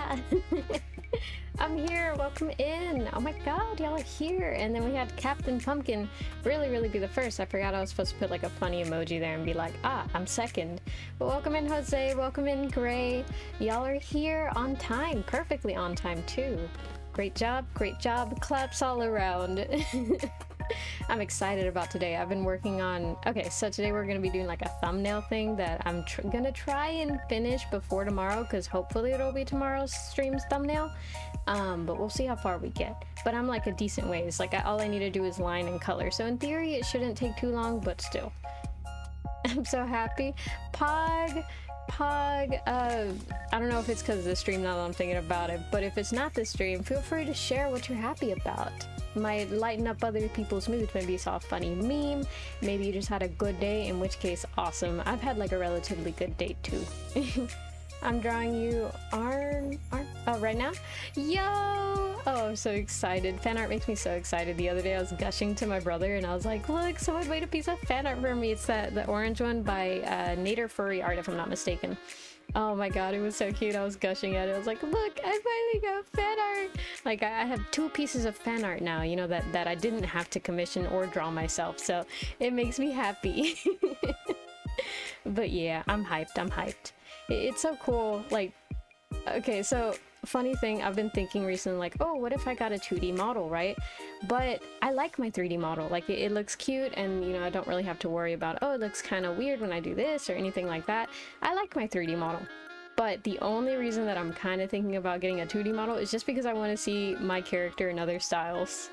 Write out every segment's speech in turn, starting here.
Yeah! I'm here, welcome in! Oh my god, y'all are here! And then we had Captain Pumpkin really be the first. I forgot I was supposed to put like a funny emoji there and be like, ah, I'm second. But welcome in Jose, welcome in Gray. Y'all are here on time, perfectly on time too. Great job, claps all around. I'm excited about today. I've been working on... Okay, so today we're going to be doing like a thumbnail thing that I'm gonna try and finish before tomorrow, because hopefully it'll be tomorrow's stream's thumbnail. But we'll see how far we get. But I'm like a decent ways. Like all I need to do is line and color. So in theory it shouldn't take too long, but still. I'm so happy. Pog, I don't know if it's because of the stream now that I'm thinking about it, but if it's not the stream, feel free to share what you're happy about. Might lighten up other people's moods. Maybe you saw a funny meme, maybe you just had a good day, in which case awesome. I've had like a relatively good day too. I'm drawing you right now? Yo! Oh, I'm so excited. Fan art makes me so excited. The other day I was gushing to my brother and I was like, look, someone made a piece of fan art for me. It's the orange one by Nader Furry Art, if I'm not mistaken. Oh my god, it was so cute. I was gushing at it. I was like, look, I finally got fan art! Like, I have 2 pieces of fan art now, you know, that I didn't have to commission or draw myself, so it makes me happy. But yeah, I'm hyped. It's so cool. Like, okay, so funny thing, I've been thinking recently, like, oh, what if I got a 2D model, right? But I like my 3D model. Like, it looks cute, and you know, I don't really have to worry about, oh, it looks kind of weird when I do this or anything like that. I like my 3D model. But the only reason that I'm kind of thinking about getting a 2D model is just because I want to see my character in other styles.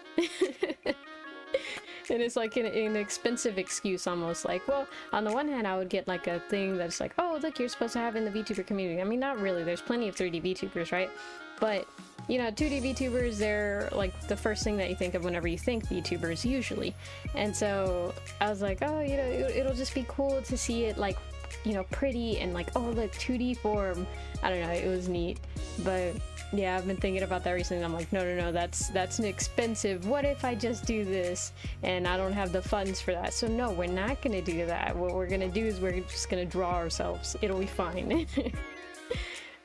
And it's like an expensive excuse almost. Like, well, on the one hand I would get like a thing that's like, oh look, you're supposed to have in the VTuber community. I mean, not really, there's plenty of 3D VTubers, right? But you know, 2D VTubers, they're like the first thing that you think of whenever you think VTubers usually. And so I was like, oh, you know, it'll just be cool to see it like, you know, pretty and like, oh look, 2D form. I don't know, it was neat. But yeah, I've been thinking about that recently and I'm like, no, that's an expensive. What if I just do this and I don't have the funds for that? So no, we're not gonna do that. What we're gonna do is we're just gonna draw ourselves. It'll be fine.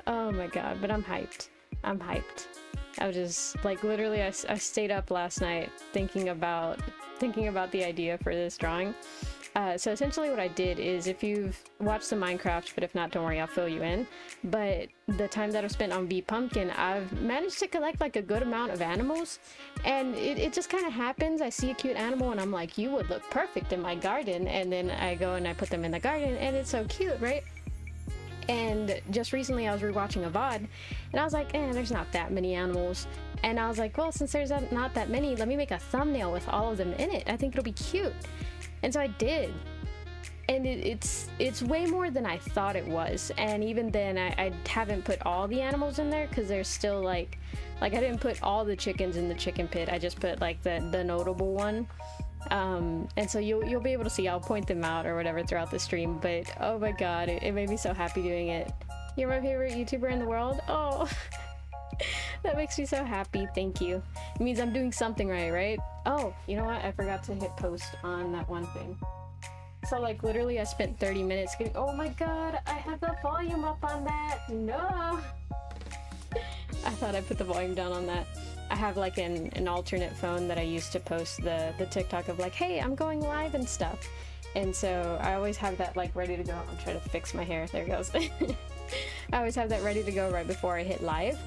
Oh my god, but I'm hyped. I was just like, literally I stayed up last night thinking about the idea for this drawing. So essentially what I did is, if you've watched the Minecraft, but if not, don't worry, I'll fill you in. But the time that I've spent on Bee Pumpkin, I've managed to collect like a good amount of animals, and it just kind of happens. I see a cute animal and I'm like, you would look perfect in my garden, and then I go and I put them in the garden and it's so cute, right? And just recently I was rewatching a VOD and I was like, there's not that many animals. And I was like, well, since there's not that many, let me make a thumbnail with all of them in it. I think it'll be cute. And so I did, and it's way more than I thought it was. And even then I haven't put all the animals in there because there's still like I didn't put all the chickens in the chicken pit. I just put like the notable one. And so you'll be able to see, I'll point them out or whatever throughout the stream. But oh my god, it made me so happy doing it. You're my favorite YouTuber in the world. Oh. That makes me so happy. Thank you. It means I'm doing something right? Oh, you know what? I forgot to hit post on that one thing. So like literally I spent 30 minutes getting... Oh my god, I have the volume up on that. No. I thought I put the volume down on that. I have like an alternate phone that I use to post the TikTok of like, hey, I'm going live and stuff. And so I always have that like ready to go. I'm trying to fix my hair. There it goes. I always have that ready to go right before I hit live.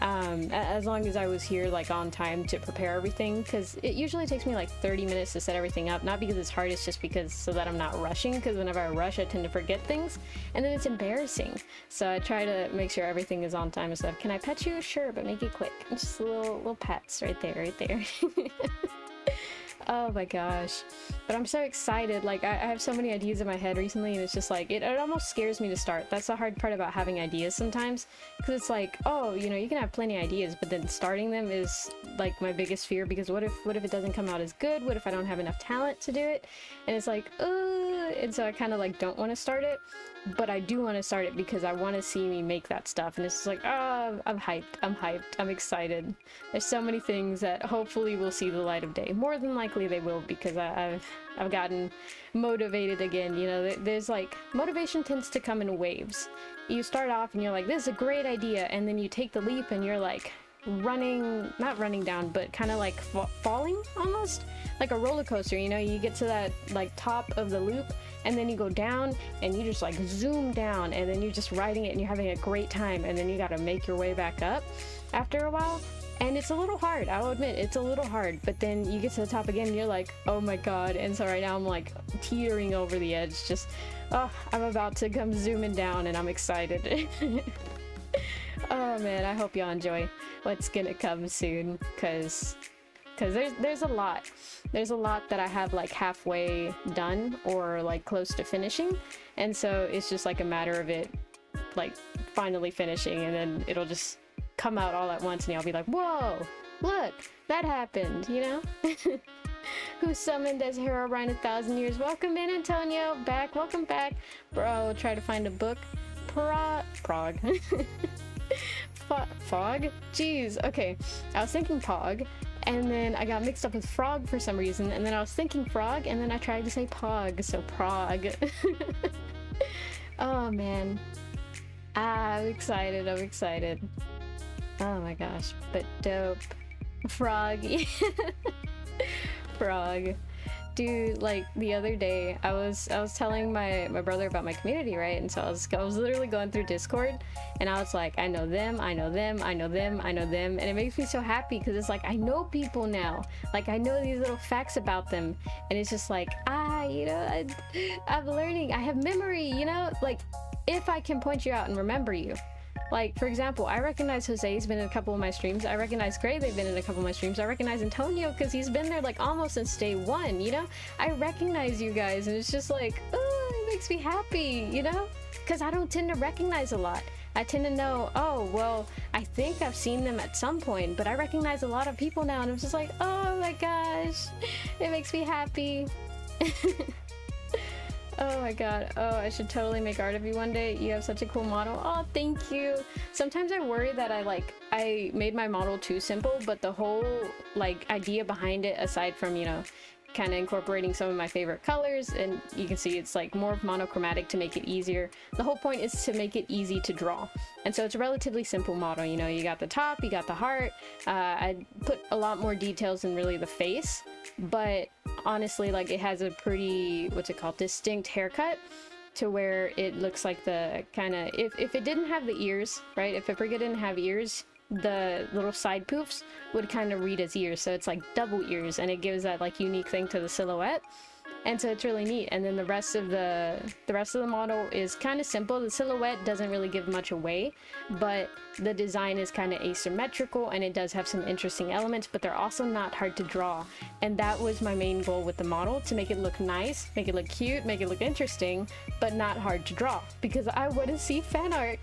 As long as I was here like on time to prepare everything, because it usually takes me like 30 minutes to set everything up, not because it's hard, it's just because so that I'm not rushing, because whenever I rush I tend to forget things and then it's embarrassing. So I try to make sure everything is on time and stuff. Can I pet you? Sure, but make it quick. Just little pets right there. Oh my gosh, but I'm so excited. Like I have so many ideas in my head recently, and it's just like it almost scares me to start. That's the hard part about having ideas sometimes, because it's like, oh, you know, you can have plenty of ideas, but then starting them is like my biggest fear, because what if it doesn't come out as good? What if I don't have enough talent to do it? And it's like, about it, and so I kind of like don't want to start it, but I do want to start it because I want to see me make that stuff. And it's just like, oh, I'm hyped, I'm excited. There's so many things that hopefully will see the light of day. More than likely they will, because I've gotten motivated again. You know, there's like, motivation tends to come in waves. You start off and you're like, this is a great idea, and then you take the leap and you're like not running down, but kind of like falling almost, like a roller coaster. You know, you get to that like top of the loop, and then you go down and you just like zoom down, and then you're just riding it and you're having a great time, and then you got to make your way back up after a while. And it's a little hard, I'll admit, it's a little hard, but then you get to the top again and you're like, oh my god. And so right now I'm like teetering over the edge, just, oh, I'm about to come zooming down, and I'm excited. Oh man, I hope y'all enjoy what's gonna come soon, cause there's a lot that I have like halfway done or like close to finishing, and so it's just like a matter of it like finally finishing, and then it'll just come out all at once and y'all be like, whoa, look, that happened, you know. Who summoned as Herobrine 1,000 years? Welcome in, Antonio. Welcome back. Bro, try to find a book. Prague. Fog? Jeez, okay. I was thinking Pog, and then I got mixed up with Frog for some reason, and then I was thinking Frog, and then I tried to say Pog, so Prague. Oh man. I'm excited. Oh my gosh, but dope. Frog. Frog. Dude, like the other day I was telling my brother about my community, right? And so I was literally going through Discord, and I was like, I know them, and it makes me so happy because it's like I know people now, like I know these little facts about them, and it's just like, you know, I'm learning, I have memory, you know, like if I can point you out and remember you. Like, for example, I recognize Jose's been in a couple of my streams. I recognize Gray, they've been in a couple of my streams. I recognize Antonio because he's been there like almost since day one, you know? I recognize you guys, and it's just like, oh, it makes me happy, you know? Because I don't tend to recognize a lot. I tend to know, oh, well, I think I've seen them at some point, but I recognize a lot of people now, and I'm just like, oh my gosh, it makes me happy. Oh my god. Oh, I should totally make art of you one day. You have such a cool model. Oh, thank you. Sometimes I worry that I made my model too simple, but the whole like idea behind it, aside from, you know, kind of incorporating some of my favorite colors, and you can see it's like more monochromatic to make it easier. The whole point is to make it easy to draw. And so it's a relatively simple model. You know, you got the top, you got the heart. I put a lot more details in really the face, but honestly, like it has a pretty, what's it called, distinct haircut, to where it looks like the kind of, if it didn't have the ears, right, if Paprika didn't have ears, the little side poofs would kind of read as ears, so it's like double ears, and it gives that like unique thing to the silhouette. And so it's really neat. And then the rest of the model is kind of simple. The silhouette doesn't really give much away, but the design is kind of asymmetrical, and it does have some interesting elements, but they're also not hard to draw. And that was my main goal with the model, to make it look nice, make it look cute, make it look interesting, but not hard to draw, because I want to see fan art.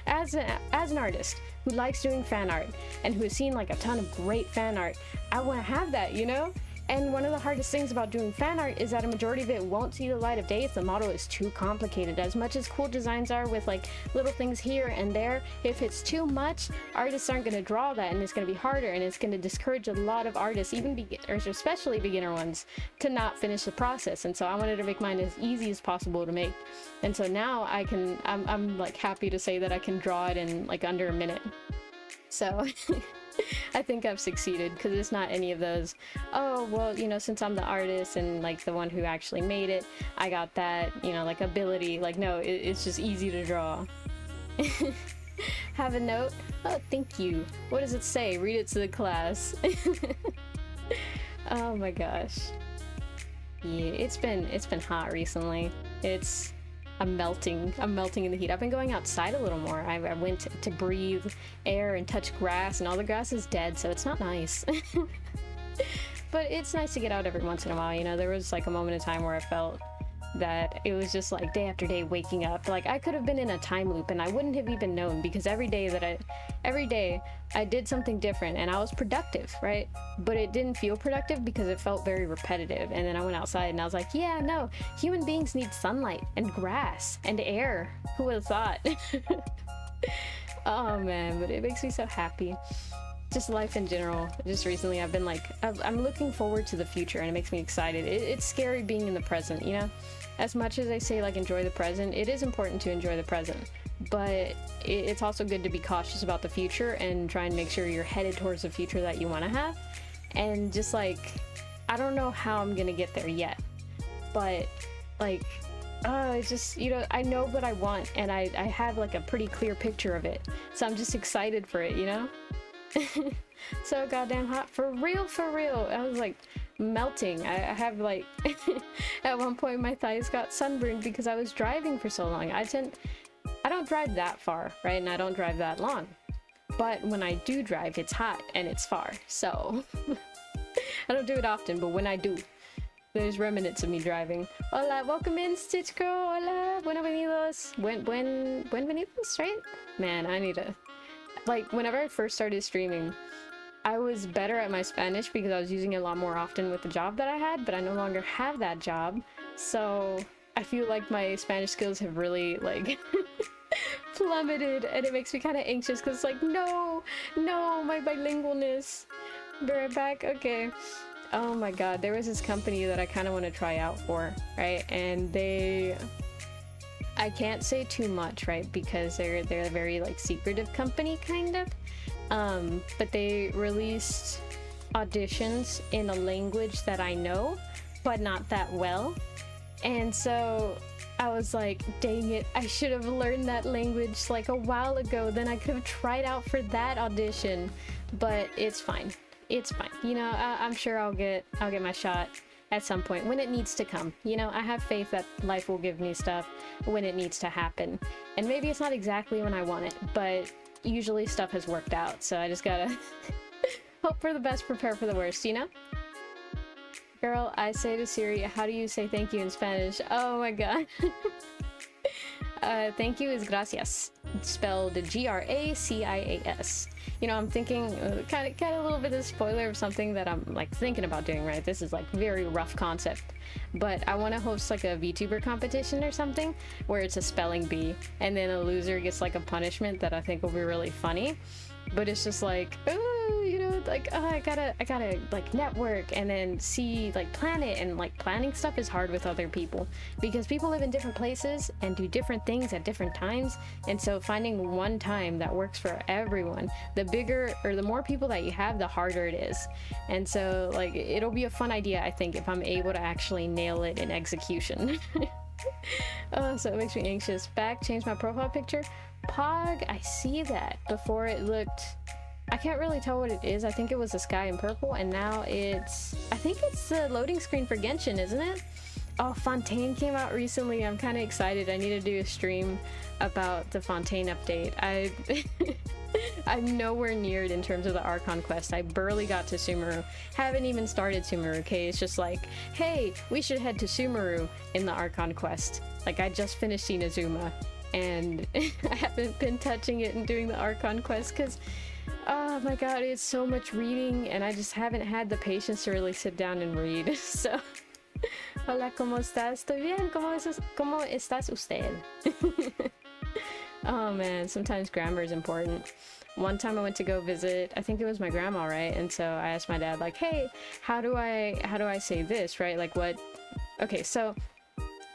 As an artist who likes doing fan art and who has seen like a ton of great fan art, I want to have that, you know? And one of the hardest things about doing fan art is that a majority of it won't see the light of day if the model is too complicated. As much as cool designs are with like little things here and there, if it's too much, artists aren't going to draw that, and it's going to be harder, and it's going to discourage a lot of artists, even beginners, especially beginner ones, to not finish the process. And so I wanted to make mine as easy as possible to make. And so now I'm like happy to say that I can draw it in like under a minute. So I think I've succeeded, because it's not any of those, oh, well, you know, since I'm the artist and like the one who actually made it, I got that, you know, like ability. Like, no, it's just easy to draw. Have a note? Oh, thank you. What does it say? Read it to the class. Oh my gosh. Yeah, it's been hot recently. I'm melting in the heat. I've been going outside a little more. I went to breathe air and touch grass, and all the grass is dead, so it's not nice. But it's nice to get out every once in a while, you know. There was like a moment in time where I felt that it was just like day after day waking up. Like I could have been in a time loop and I wouldn't have even known, because every day I did something different and I was productive, right? But it didn't feel productive because it felt very repetitive. And then I went outside and I was like, yeah, no, human beings need sunlight and grass and air. Who would have thought? Oh man, but it makes me so happy. Just life in general. Just recently I've been like, I'm looking forward to the future and it makes me excited. It's scary being in the present, you know? As much as I say like enjoy the present, it is important to enjoy the present, but it's also good to be cautious about the future and try and make sure you're headed towards the future that you want to have. And just like, I don't know how I'm gonna get there yet, but like, it's just, you know, I know what I want and I have like a pretty clear picture of it, so I'm just excited for it, you know? So goddamn hot, for real. I was like melting. I have like at one point my thighs got sunburned because I was driving for so long. I don't drive that far, right? And I don't drive that long, but when I do drive, it's hot and it's far, so I don't do it often, but when I do, there's remnants of me driving. Hola, welcome in, Stitch Girl. Hola, buenavenidos. Buenvenidos, right? Man, I need to, like, whenever I first started streaming, I was better at my Spanish because I was using it a lot more often with the job that I had, but I no longer have that job. So I feel like my Spanish skills have really, like, plummeted, and it makes me kind of anxious because it's like, no, my bilingualness. Be right back. Okay. Oh my god, there was this company that I kind of want to try out for, right? And I can't say too much, right? Because they're a very like secretive company, kind of. But they released auditions in a language that I know, but not that well. And so I was like, dang it, I should have learned that language like a while ago. Then I could have tried out for that audition. But it's fine. It's fine. You know, I'm sure I'll get my shot at some point when it needs to come. You know, I have faith that life will give me stuff when it needs to happen. And maybe it's not exactly when I want it, but usually stuff has worked out. So I just gotta hope for the best, prepare for the worst, you know? Girl, I say to Siri, how do you say thank you in Spanish? Oh my god. Thank you is gracias, spelled Gracias. You know, I'm thinking, kind of a little bit of a spoiler of something that I'm like thinking about doing, right? This is like very rough concept, but I want to host like a VTuber competition or something where it's a spelling bee, and then a loser gets like a punishment that I think will be really funny. But it's just like, oh, you know, like, oh, I gotta like network and then see, like, plan it. And like planning stuff is hard with other people because people live in different places and do different things at different times. And so finding one time that works for everyone, the bigger or the more people that you have, the harder it is. And so like, it'll be a fun idea, I think, if I'm able to actually nail it in execution. Oh, so it makes me anxious. Back, change my profile picture. Pog, I see that. Before it looked, I can't really tell what it is. I think it was the sky in purple, and now it's, I think it's the loading screen for Genshin, isn't it? Oh, Fontaine came out recently. I'm kind of excited. I need to do a stream about the Fontaine update. I'm nowhere near it in terms of the Archon quest. I barely got to Sumeru. Haven't even started Sumeru, okay? It's just like, hey, we should head to Sumeru in the Archon quest. Like, I just finished Inazuma, and I haven't been touching it and doing the Archon quest because, oh my god, it's so much reading, and I just haven't had the patience to really sit down and read, so... Hola, ¿cómo estás? Estoy bien. ¿Cómo estás usted? Oh man, sometimes grammar is important. One time I went to go visit, I think it was my grandma, right? And so I asked my dad, like, hey, how do I say this, right? Like what? Okay, so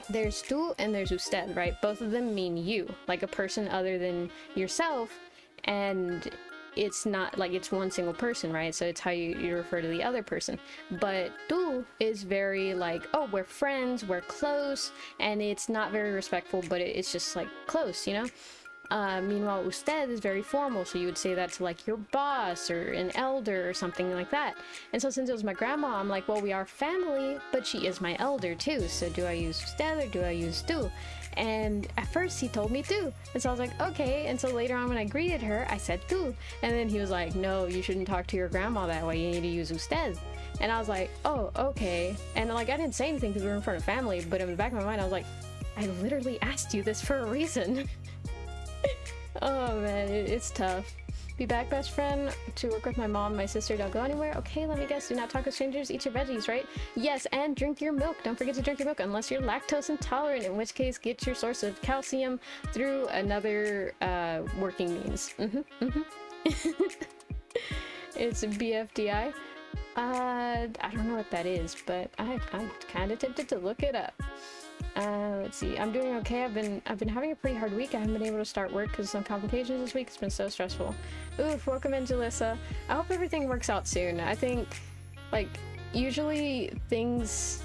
there's tú and there's usted, right? Both of them mean you, like a person other than yourself, and it's not like it's one single person, right? So it's how you refer to the other person. But tú is very like, oh, we're friends, we're close, and it's not very respectful, but it's just like close, you know? Meanwhile, usted is very formal, so you would say that to like your boss or an elder or something like that. And so since it was my grandma, I'm like, well, we are family, but she is my elder too, so do I use usted or do I use tú? And at first he told me tú, and so I was like, okay. And so later on when I greeted her, I said tú, and then he was like, no, you shouldn't talk to your grandma that way, you need to use usted. And I was like, oh, okay. And like, I didn't say anything because we were in front of family, but in the back of my mind, I was like, I literally asked you this for a reason. Oh man, it's tough. Be back, best friend, to work with my mom, my sister. Don't go anywhere. Okay, let me guess. Do not talk with strangers. Eat your veggies, right? Yes, and drink your milk. Don't forget to drink your milk unless you're lactose intolerant, in which case get your source of calcium through another working means. It's BFDI. I don't know what that is, but I'm kind of tempted to look it up. Let's see. I'm doing okay. I've been having a pretty hard week. I haven't been able to start work because of some complications this week. It's been so stressful. Oof, welcome in, Jalissa. I hope everything works out soon. I think, like, usually things,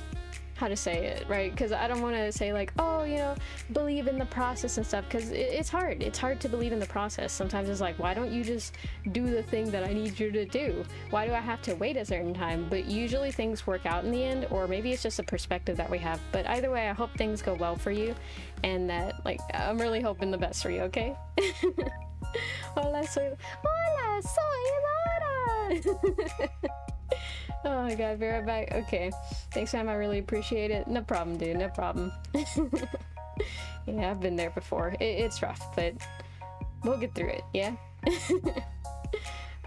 how to say it, right? Because I don't want to say like, oh, you know, believe in the process and stuff, because it's hard. It's hard to believe in the process. Sometimes it's like, why don't you just do the thing that I need you to do? Why do I have to wait a certain time? But usually things work out in the end, or maybe it's just a perspective that we have. But either way, I hope things go well for you, and that, like, I'm really hoping the best for you, okay? Hola, soy Lara! Oh my god, be right back. Okay. Thanks, Sam. I really appreciate it. No problem, dude. No problem. Yeah, I've been there before. It's rough, but we'll get through it, yeah?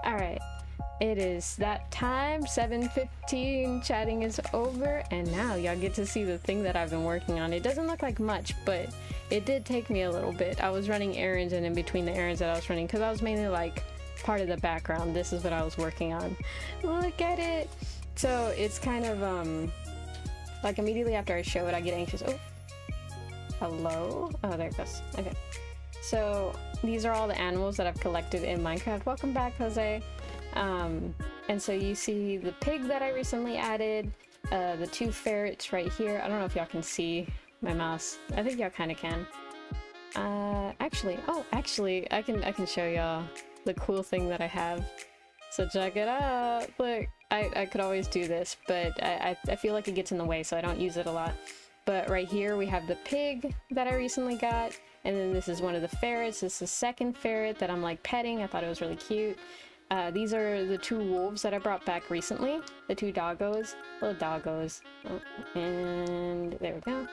Alright. It is that time. 7:15. Chatting is over. And now y'all get to see the thing that I've been working on. It doesn't look like much, but it did take me a little bit. I was running errands, and in between the errands that I was running, because I was mainly like part of the background, this is what I was working on. Look at it. So it's kind of like immediately after I show it, I get anxious. Oh, hello. Oh, there it goes. Okay, so these are all the animals that I've collected in Minecraft. Welcome back, Jose. And so you see the pig that I recently added, the 2 ferrets right here. I don't know if y'all can see my mouse. I think y'all kind of can. Actually, I can show y'all the cool thing that I have. So check it out. Look, I could always do this, but I feel like it gets in the way, so I don't use it a lot. But right here we have the pig that I recently got, and then this is one of the ferrets. This is the second ferret that I'm like petting. I thought it was really cute. These are the 2 wolves that I brought back recently. The 2 doggos. Little doggos. Oh, and there we go.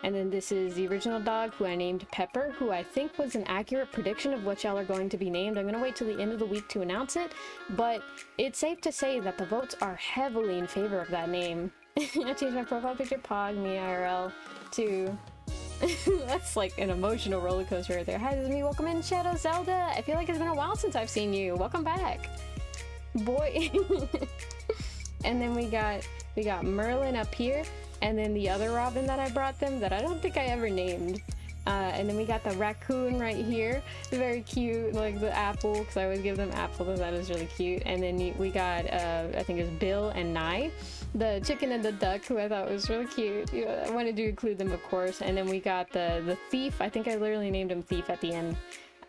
And then this is the original dog, who I named Pepper, who I think was an accurate prediction of what y'all are going to be named. I'm going to wait till the end of the week to announce it, but it's safe to say that the votes are heavily in favor of that name. I changed my profile picture, Pog me IRL, to... That's like an emotional roller coaster right there. Hi, this is me. Welcome in, Shadow Zelda. I feel like it's been a while since I've seen you. Welcome back. Boy. And then we got Merlin up here. And then the other Robin that I brought them that I don't think I ever named. And then we got the raccoon right here. Very cute, like the apple, because I always give them apples. That is really cute. And then we got, I think it's Bill and Nye, the chicken and the duck, who I thought was really cute. You know, I wanted to include them, of course. And then we got the thief. I think I literally named him Thief at the end.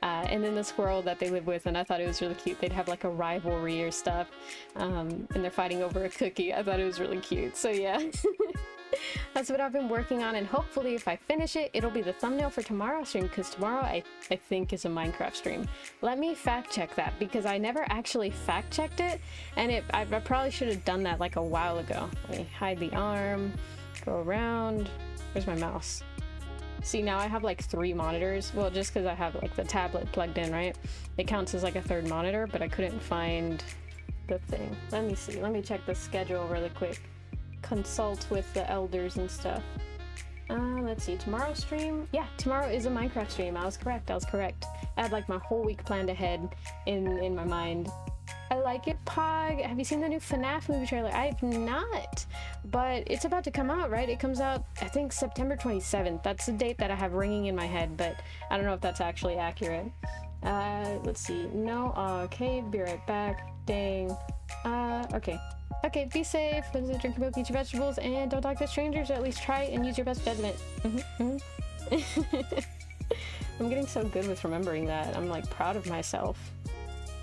And then the squirrel that they live with, and I thought it was really cute. They'd have like a rivalry or stuff, and they're fighting over a cookie. I thought it was really cute. So yeah. That's what I've been working on, and hopefully if I finish it, it'll be the thumbnail for tomorrow's stream, because tomorrow I think is a Minecraft stream. Let me fact check that, because I never actually fact checked it, and I probably should have done that like a while ago. Let me hide the arm, go around. Where's my mouse? See, now I have like 3 monitors. Well, just because I have like the tablet plugged in, right? It counts as like a 3rd monitor, but I couldn't find the thing. Let me see. Let me check the schedule really quick. Consult with the elders and stuff. Let's see, tomorrow's stream? Yeah, tomorrow is a Minecraft stream. I was correct. I had like my whole week planned ahead in my mind. I like it, Pog. Have you seen the new FNAF movie trailer? I have not, but it's about to come out, right? It comes out, I think, September 27th. That's the date that I have ringing in my head, but I don't know if that's actually accurate. Let's see. No, okay, be right back. Dang. Okay. Okay, be safe, drink your milk, eat your vegetables, and don't talk to strangers, or at least try and use your best judgment. I'm getting so good with remembering that. I'm like proud of myself.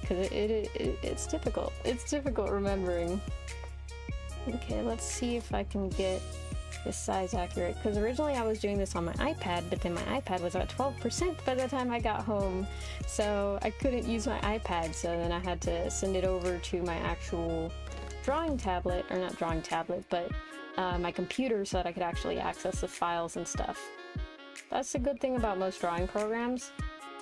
Because it's difficult. It's difficult remembering. Okay, let's see if I can get this size accurate. Because originally I was doing this on my iPad, but then my iPad was at 12% by the time I got home. So I couldn't use my iPad, so then I had to send it over to my actual drawing tablet, or not drawing tablet, but my computer so that I could actually access the files and stuff. That's the good thing about most drawing programs.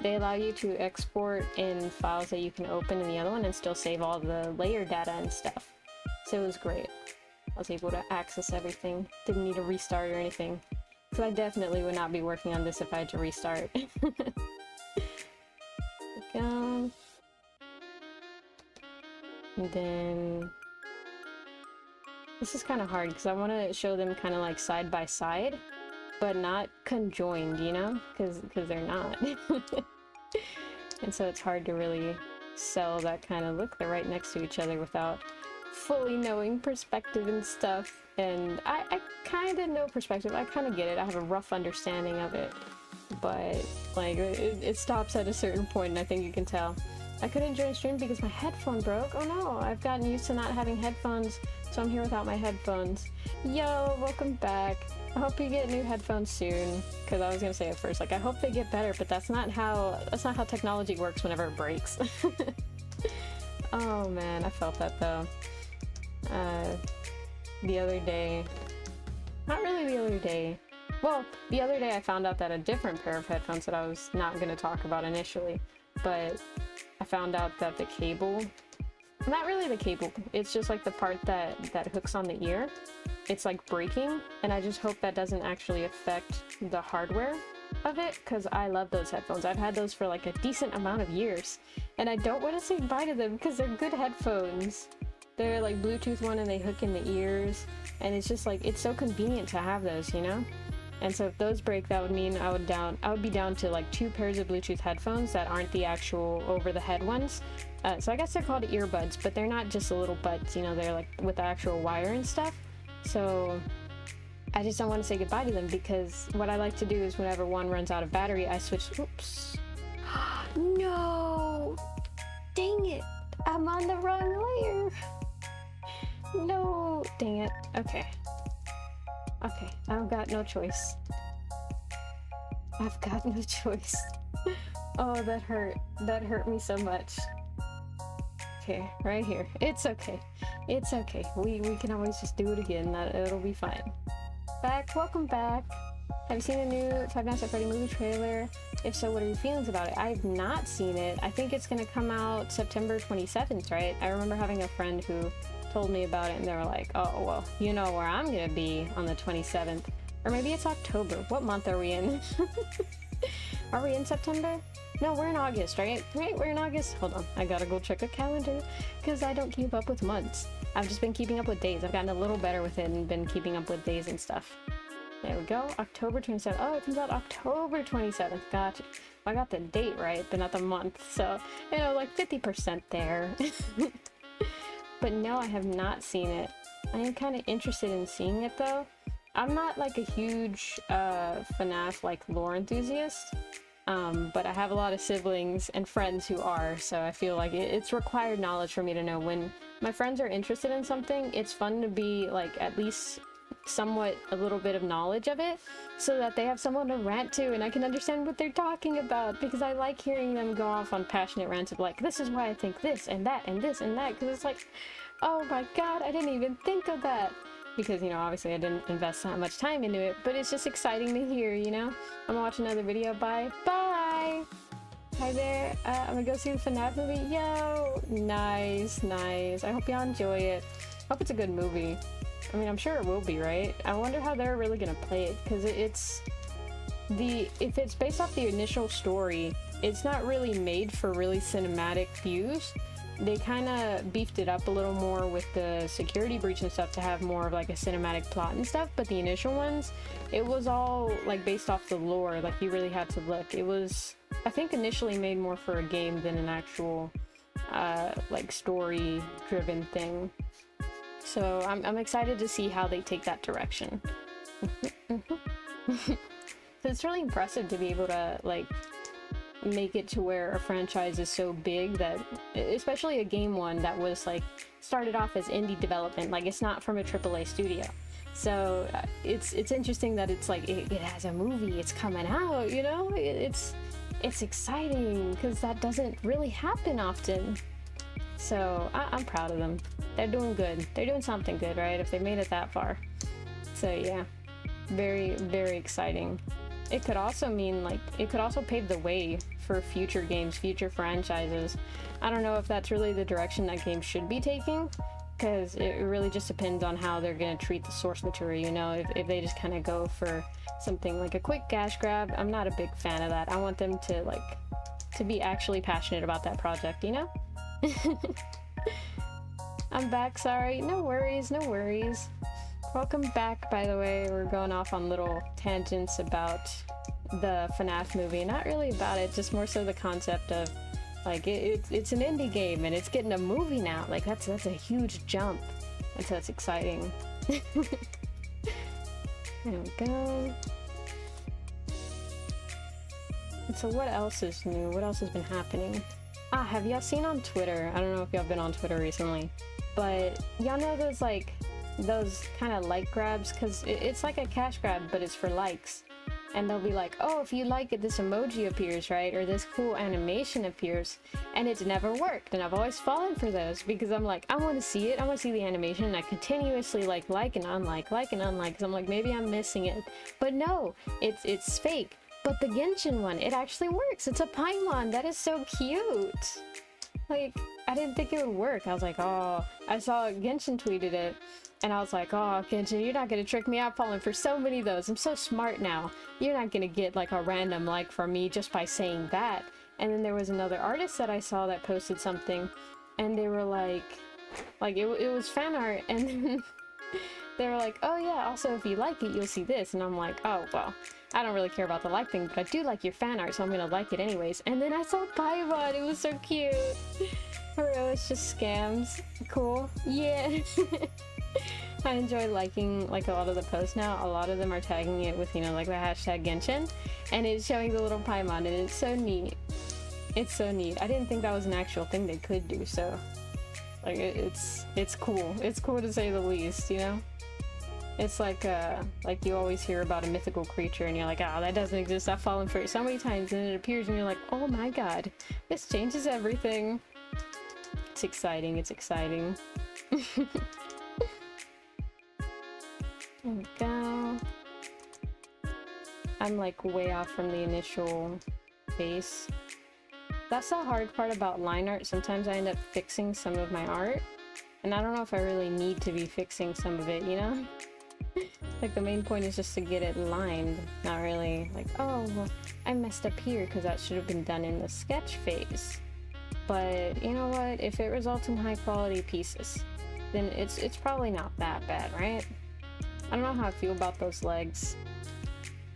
They allow you to export in files that you can open in the other one and still save all the layer data and stuff. So it was great. I was able to access everything. Didn't need a restart or anything. So I definitely would not be working on this if I had to restart. And then this is kind of hard because I want to show them kind of like side by side, but not conjoined, you know, because they're not. And so it's hard to really sell that kind of look. They're right next to each other without fully knowing perspective and stuff. And I kind of know perspective. I kind of get it. I have a rough understanding of it, but like it stops at a certain point, and I think you can tell. I couldn't join stream because my headphone broke. Oh no, I've gotten used to not having headphones, so I'm here without my headphones. Yo, welcome back. I hope you get new headphones soon, because I was gonna say at first, like, I hope they get better, but that's not how technology works whenever it breaks. Oh man, I felt that though. The other day, not really the other day, well, the other day I found out that a different pair of headphones that I was not gonna talk about initially, but I found out that the cable, not really the cable, it's just like the part that hooks on the ear, it's like breaking, and I just hope that doesn't actually affect the hardware of it, because I love those headphones. I've had those for like a decent amount of years, and I don't want to say bye to them because they're good headphones. They're like Bluetooth one and they hook in the ears, and it's just like, it's so convenient to have those, you know? And so if those break, that would mean I would be down to like 2 pairs of Bluetooth headphones that aren't the actual over-the-head ones. So I guess they're called earbuds, but they're not just the little buds, you know, they're like with the actual wire and stuff. So I just don't want to say goodbye to them, because what I like to do is whenever one runs out of battery, I switch. Oops. No! Dang it! I'm on the wrong layer! No! Dang it. Okay. Okay, I've got no choice. I've got no choice. Oh, that hurt. That hurt me so much. Okay, right here. It's okay. It's okay. We can always just do it again. It'll be fine. Welcome back. Have you seen the new Five Nights at Freddy movie trailer? If so, what are your feelings about it? I've not seen it. I think it's gonna come out September 27th, right? I remember having a friend who told me about it, and they were like, oh, well, you know where I'm gonna be on the 27th. Or maybe it's October. What month are we in? Are we in September? No, we're in August, right? Right, we're in August. Hold on, I gotta go check a calendar, because I don't keep up with months. I've just been keeping up with days. I've gotten a little better with it and been keeping up with days and stuff. There we go, October 27th. Oh, it comes out October 27th. Gotcha. I got the date right, but not the month. So, you know, like 50% there. But no, I have not seen it. I am kind of interested in seeing it though. I'm not like a huge FNAF like lore enthusiast, but I have a lot of siblings and friends who are, so I feel like it's required knowledge for me to know. When my friends are interested in something, it's fun to be like at least somewhat a little bit of knowledge of it, so that they have someone to rant to and I can understand what they're talking about, because I like hearing them go off on passionate rants of like, this is why I think this and that and this and that, because it's like, oh my god, I didn't even think of that. Because, you know, obviously I didn't invest that much time into it, but it's just exciting to hear, you know? I'm gonna watch another video. Bye. Bye! Hi there. I'm gonna go see the FNAF movie. Yo! Nice, nice. I hope y'all enjoy it. Hope it's a good movie. I mean, I'm sure it will be, right? I wonder how they're really gonna play it, because if it's based off the initial story, it's not really made for really cinematic views. They kind of beefed it up a little more with the security breach and stuff to have more of like a cinematic plot and stuff, but the initial ones, it was all like based off the lore. Like you really had to look. It was, I think, initially made more for a game than an actual like story driven thing. So I'm excited to see how they take that direction. So it's really impressive to be able to like make it to where a franchise is so big that, especially a game one that was like started off as indie development, like it's not from a AAA studio. So it's interesting that it's like it has a movie, it's coming out, you know. It's exciting because that doesn't really happen often. So I'm proud of them. They're doing good. They're doing something good, right? If they made it that far. So yeah, very, very exciting. It could also mean, like, it could also pave the way for future games, future franchises. I don't know if that's really the direction that game should be taking, because it really just depends on how they're going to treat the source material, you know? If they just kind of go for something like a quick cash grab, I'm not a big fan of that. I want them to, like, to be actually passionate about that project, you know? I'm back, sorry. No worries, no worries. Welcome back, by the way. We're going off on little tangents about the FNAF movie. Not really about it, just more so the concept of, like, it's an indie game and it's getting a movie now. Like, that's a huge jump. And so it's exciting. There we go. And so what else is new? What else has been happening? Ah, have y'all seen on Twitter? I don't know if y'all been on Twitter recently, but y'all know those, like, those kind of like grabs? Because it's like a cash grab, but it's for likes. And they'll be like, oh, if you like it, this emoji appears, right? Or this cool animation appears. And it's never worked. And I've always fallen for those because I'm like, I want to see it. I want to see the animation. And I continuously like and unlike, because I'm like, maybe I'm missing it. But no, it's fake. But the Genshin one, it actually works. It's a Paimon. That is so cute. Like, I didn't think it would work. I was like, oh, I saw Genshin tweeted it. And I was like, oh, Genshin, you're not gonna trick me. I'm falling for so many of those. I'm so smart now. You're not gonna get like a random like from me just by saying that. And then there was another artist that I saw that posted something, and they were like it was fan art, and then they were like, oh yeah, also if you like it, you'll see this. And I'm like, oh, well, I don't really care about the like thing, but I do like your fan art, so I'm gonna like it anyways. And then I saw Paimon. It was so cute. Or it was just scams. Cool. Yeah. I enjoy liking like a lot of the posts now. A lot of them are tagging it with, you know, like the hashtag Genshin, and it's showing the little Paimon, and it's so neat. It's so neat. I didn't think that was an actual thing they could do, so like it's cool. It's cool to say the least, you know? It's like you always hear about a mythical creature and you're like, oh, that doesn't exist. I've fallen for it so many times, and it appears and you're like, oh my god, this changes everything. It's exciting. It's exciting. There we go. I'm like way off from the initial base. That's the hard part about line art. Sometimes I end up fixing some of my art, and I don't know if I really need to be fixing some of it, you know? Like, the main point is just to get it lined, not really like, oh, well, I messed up here because that should have been done in the sketch phase. But you know what? If it results in high quality pieces, then it's probably not that bad, right? I don't know how I feel about those legs.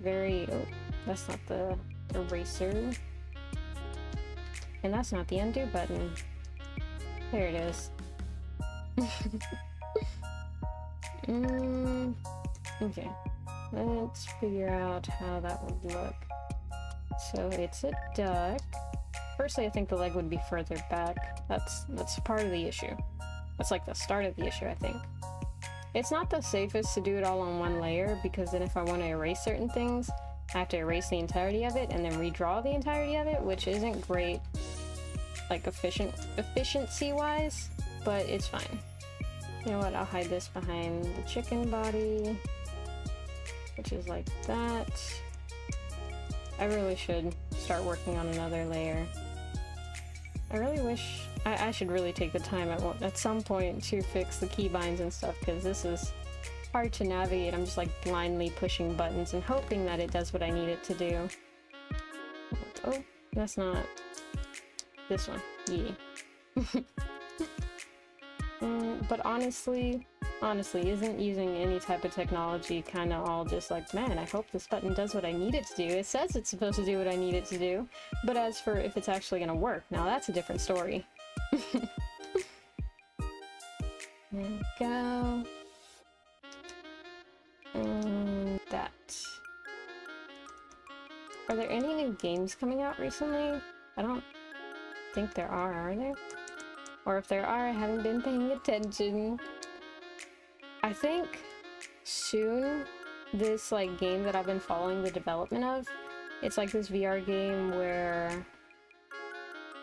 Very... oh, that's not the eraser. And that's not the undo button. There it is. Okay. Let's figure out how that would look. So it's a duck. Firstly, I think the leg would be further back. That's part of the issue. That's like the start of the issue, I think. It's not the safest to do it all on one layer, because then if I want to erase certain things, I have to erase the entirety of it and then redraw the entirety of it, which isn't great, like efficiency-wise, but it's fine. You know what, I'll hide this behind the chicken body, which is like that. I really should start working on another layer. I really wish... I should really take the time at some point to fix the keybinds and stuff, because this is hard to navigate. I'm just like blindly pushing buttons and hoping that it does what I need it to do. Oh, that's not this one. Yeah. But honestly, isn't using any type of technology kind of all just like, man, I hope this button does what I need it to do. It says it's supposed to do what I need it to do. But as for if it's actually going to work, now that's a different story. There we go. And that. Are there any new games coming out recently? I don't think there are there? Or if there are, I haven't been paying attention. I think soon, this like game that I've been following the development of, it's like this VR game where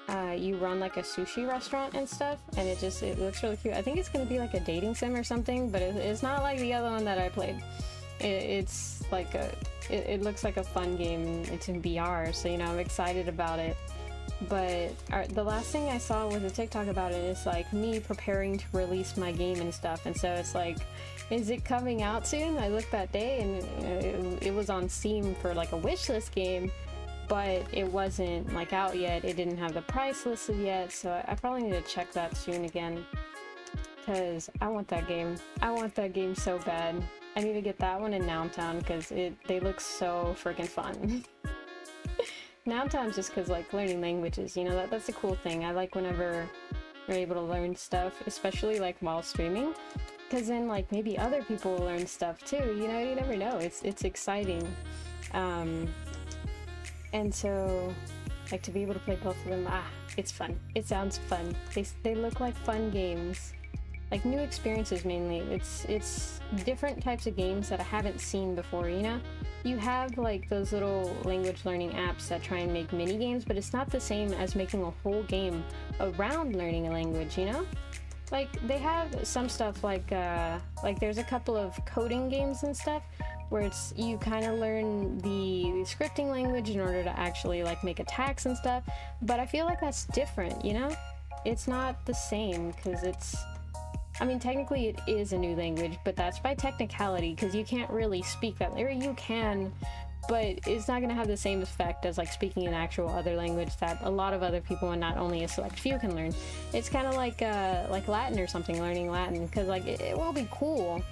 you run like a sushi restaurant and stuff, and it looks really cute. I think it's gonna be like a dating sim or something, but it's not like the other one that I played. It's like it looks like a fun game. It's in VR, so you know I'm excited about it. But the last thing I saw was a TikTok about it. It's like me preparing to release my game and stuff, and so it's like, is it coming out soon? I looked that day and it was on Steam for like a wishlist game, but it wasn't like out yet. It didn't have the price listed yet, so I probably need to check that soon again, because I want that game. I want that game so bad. I need to get that one in Nountown because they look so freaking fun. Nountown's just because like learning languages, you know, that's a cool thing. I like whenever you're able to learn stuff, especially like while streaming, because then like maybe other people will learn stuff too, you know, you never know. It's exciting. And so like to be able to play both of them, it's fun. It sounds fun. They look like fun games. Like new experiences mainly. It's different types of games that I haven't seen before, you know? You have like those little language learning apps that try and make mini games, but it's not the same as making a whole game around learning a language, you know? Like they have some stuff like there's a couple of coding games and stuff where it's you kind of learn the scripting language in order to actually like make attacks and stuff, but I feel like that's different, you know? It's not the same because I mean, technically it is a new language, but that's by technicality because you can't really speak that, or you can, but it's not going to have the same effect as like speaking an actual other language that a lot of other people and not only a select few can learn. It's kind of like Latin or something, learning Latin, because like it will be cool,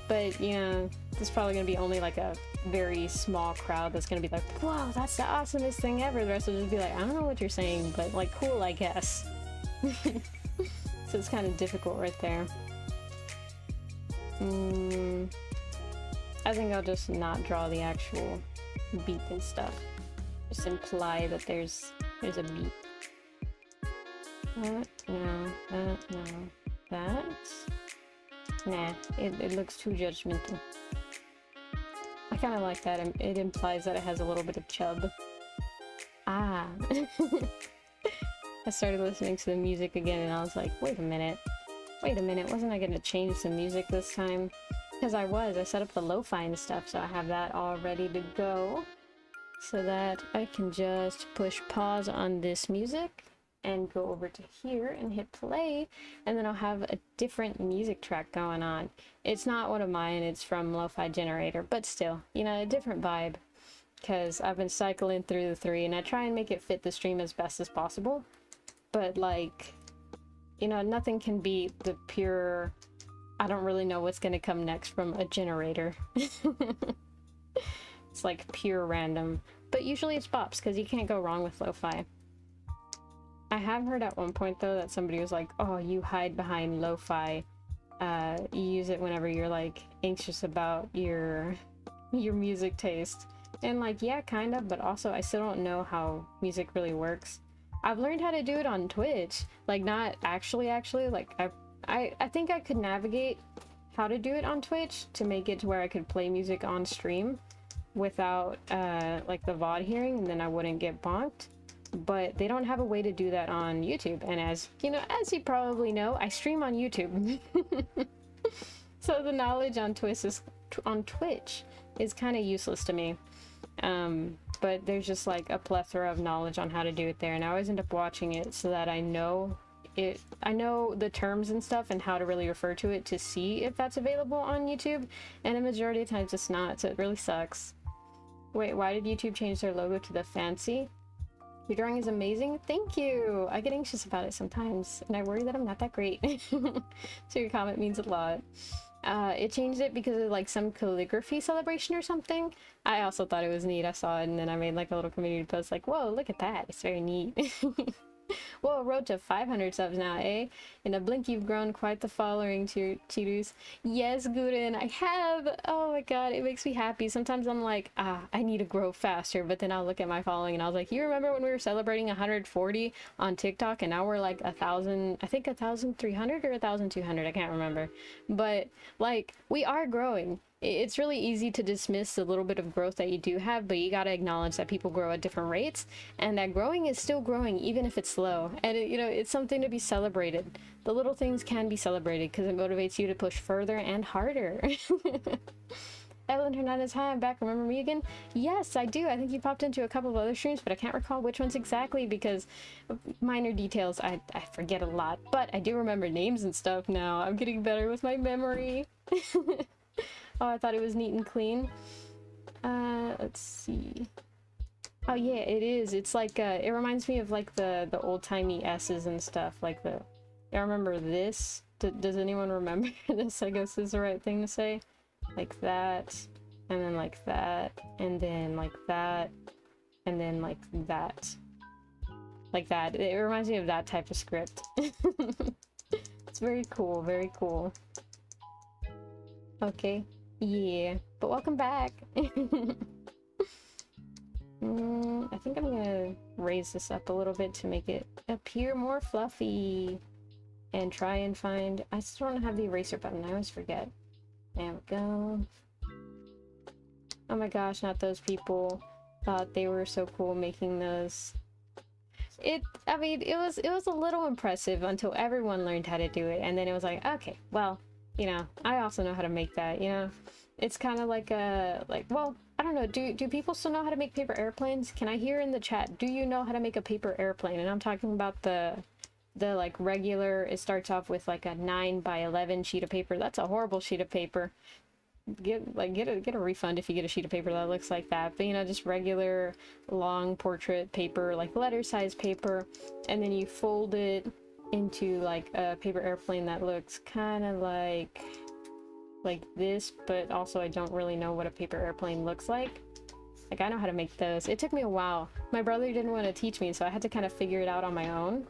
but you know, there's probably going to be only like a very small crowd that's going to be like, whoa, that's the awesomest thing ever. The rest will just be like, I don't know what you're saying, but like cool, I guess. So it's kind of difficult right there. I think I'll just not draw the actual beat and stuff. Just imply that there's a beat. No, that. Nah, it looks too judgmental. I kind of like that. It implies that it has a little bit of chub. Ah. I started listening to the music again and I was like, wait a minute, wasn't I gonna change the music this time? Because I set up the lo-fi and stuff, so I have that all ready to go, so that I can just push pause on this music and go over to here and hit play, and then I'll have a different music track going on. It's not one of mine, it's from Lo-Fi Generator, but still, you know, a different vibe, because I've been cycling through the three and I try and make it fit the stream as best as possible. But like, you know, nothing can beat the pure, I don't really know what's gonna come next from a generator. It's like pure random, but usually it's bops because you can't go wrong with lo-fi. I have heard at one point though that somebody was like, oh, you hide behind lo-fi, you use it whenever you're like anxious about your music taste. And like, yeah, kind of, but also I still don't know how music really works. I've learned how to do it on Twitch, like not actually, like I think I could navigate how to do it on Twitch to make it to where I could play music on stream without like the VOD hearing, and then I wouldn't get bonked. But they don't have a way to do that on YouTube, and as you know, as you probably know, I stream on YouTube. So the knowledge on Twitch is kind of useless to me. But there's just like a plethora of knowledge on how to do it there, and I always end up watching it so that I know the terms and stuff and how to really refer to it to see if that's available on YouTube, and the majority of times it's not, so it really sucks. Wait, why did YouTube change their logo to the fancy? Your drawing is amazing. Thank you. I get anxious about it sometimes, and I worry that I'm not that great. So your comment means a lot. It changed it because of like some calligraphy celebration or something. I also thought it was neat. I saw it and then I made like a little community post like, whoa, look at that. It's very neat. Whoa, road to 500 subs now, eh? In a blink you've grown quite the following to Chirus. Yes, Guden, I have! Oh my god, it makes me happy. Sometimes I'm like, I need to grow faster, but then I'll look at my following and I was like, you remember when we were celebrating 140 on TikTok and now we're like 1,000, I think 1,300 or 1,200, I can't remember. But like, we are growing. it's really easy to dismiss the little bit of growth that you do have, but you got to acknowledge that people grow at different rates, and that growing is still growing even if it's slow. And you know, it's something to be celebrated. The little things can be celebrated because it motivates you to push further and harder. Evelyn Hernandez, hi, I'm back. Remember me again? Yes, I do. I think you popped into a couple of other streams, but I can't recall which ones exactly because minor details, I forget a lot. But I do remember names and stuff now. I'm getting better with my memory. Oh, I thought it was neat and clean. Let's see. Oh yeah, it is. It's like, it reminds me of like the old-timey S's and stuff. Like I remember this. Does anyone remember this? I guess is the right thing to say. Like that, and then like that, and then like that, and then like that. Like that. It reminds me of that type of script. It's very cool, very cool. Okay, yeah, but welcome back. I think I'm gonna raise this up a little bit to make it appear more fluffy, and try and find, I still don't have the eraser button, I always forget. There we go. Oh my gosh, not those people. Thought they were so cool making those. I mean, it was a little impressive until everyone learned how to do it, and then it was like, okay, well, you know, I also know how to make that, you know? It's kind of like well, I don't know, do people still know how to make paper airplanes? Can I hear in the chat, do you know how to make a paper airplane? And I'm talking about the like regular, it starts off with like a 9x11 sheet of paper. That's a horrible sheet of paper. Get a refund if you get a sheet of paper that looks like that. But you know, just regular long portrait paper, like letter size paper, and then you fold it into like a paper airplane that looks kind of like this, but also I don't really know what a paper airplane looks like. Like, I know how to make those. It took me a while. My brother didn't want to teach me, so I had to kind of figure it out on my own.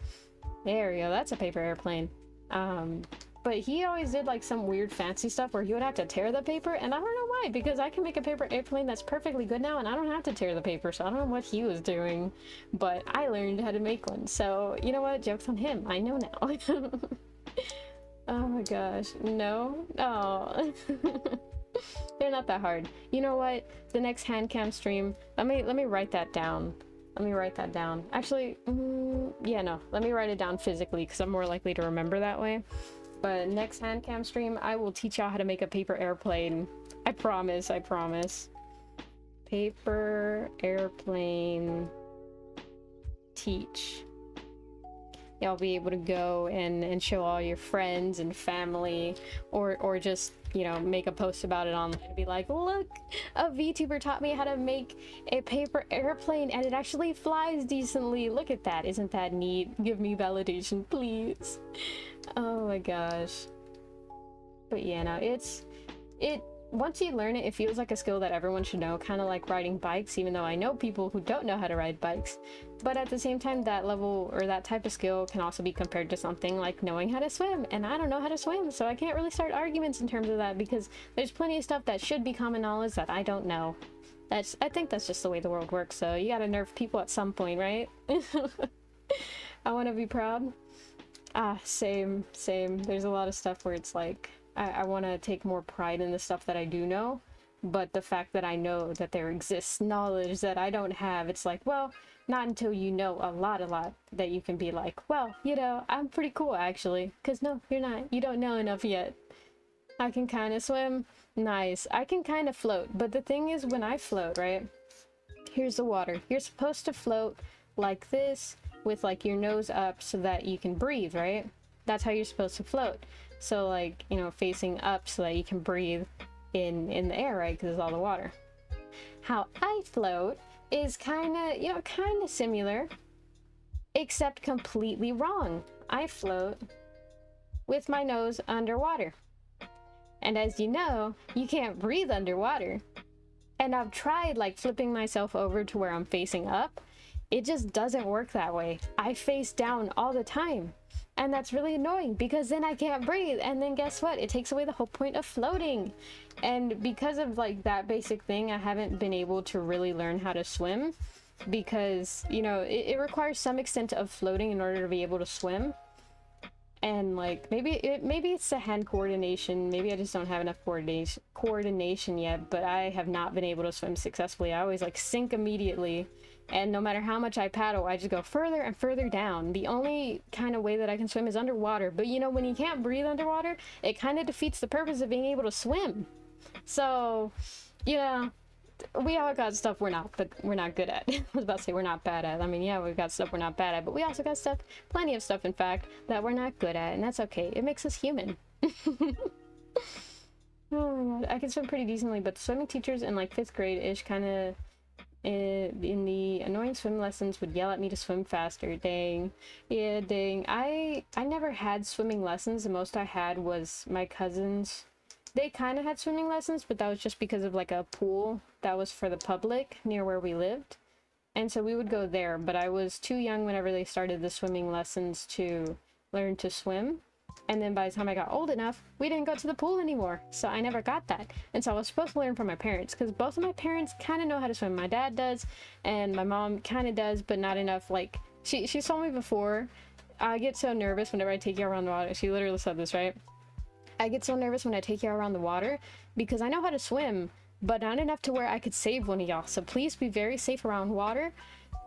There we go, that's a paper airplane. But he always did like some weird fancy stuff where he would have to tear the paper, and I don't know why, because I can make a paper airplane that's perfectly good now and I don't have to tear the paper, so I don't know what he was doing, but I learned how to make one. So you know what, joke's on him, I know now. Oh my gosh, no? Oh. They're not that hard. You know what, the next hand cam stream, let me write that down. Let me write that down. Actually, yeah, no. Let me write it down physically because I'm more likely to remember that way. But next hand cam stream, I will teach y'all how to make a paper airplane. I promise, I promise. Paper airplane teach. Y'all be able to go and show all your friends and family, or just, you know, make a post about it online and be like, look, a VTuber taught me how to make a paper airplane and it actually flies decently. Look at that. Isn't that neat? Give me validation, please. Oh my gosh. But yeah, no, once you learn it, it feels like a skill that everyone should know, kind of like riding bikes, even though I know people who don't know how to ride bikes. But at the same time, that level or that type of skill can also be compared to something like knowing how to swim, and I don't know how to swim, so I can't really start arguments in terms of that because there's plenty of stuff that should be common knowledge that I don't know. I think that's just the way the world works, so you gotta nerf people at some point, right? I want to be proud. Same. There's a lot of stuff where it's like, I want to take more pride in the stuff that I do know, but the fact that I know that there exists knowledge that I don't have, it's like, well, not until you know a lot that you can be like, well, you know, I'm pretty cool actually, because no, you're not. You don't know enough yet. I can kind of swim. Nice. I can kind of float, but the thing is, when I float, right, here's the water. You're supposed to float like this with like your nose up so that you can breathe, right? That's how you're supposed to float. So like, you know, facing up so that you can breathe in the air, right? Because it's all the water. How I float is kind of similar, except completely wrong. I float with my nose underwater. And as you know, you can't breathe underwater. And I've tried like flipping myself over to where I'm facing up. It just doesn't work that way. I face down all the time. And that's really annoying because then I can't breathe, and then guess what? It takes away the whole point of floating. And because of like that basic thing, I haven't been able to really learn how to swim because, you know, it requires some extent of floating in order to be able to swim. And like maybe it's the hand coordination, maybe I just don't have enough coordination yet, but I have not been able to swim successfully. I always like sink immediately, and no matter how much I paddle, I just go further and further down. The only kind of way that I can swim is underwater, but you know, when you can't breathe underwater, it kind of defeats the purpose of being able to swim. So yeah, we all got stuff we're not good at. I was about to say we're not bad at. I mean, yeah, we've got stuff we're not bad at, but we also got stuff, plenty of stuff, in fact, that we're not good at, and that's okay. It makes us human. Oh my god, I can swim pretty decently, but the swimming teachers in like 5th grade-ish kind of in the annoying swim lessons would yell at me to swim faster. Dang. Yeah, dang. I never had swimming lessons. The most I had was my cousins. They kind of had swimming lessons, but that was just because of like a pool that was for the public near where we lived. And so we would go there, but I was too young whenever they started the swimming lessons to learn to swim. And then by the time I got old enough, we didn't go to the pool anymore. So I never got that. And so I was supposed to learn from my parents, because both of my parents kind of know how to swim. My dad does, and my mom kind of does, but not enough. Like, she told me before, I get so nervous whenever I take you around the water. She literally said this, right? I get so nervous when I take you around the water because I know how to swim, but not enough to where I could save one of y'all. So please be very safe around water,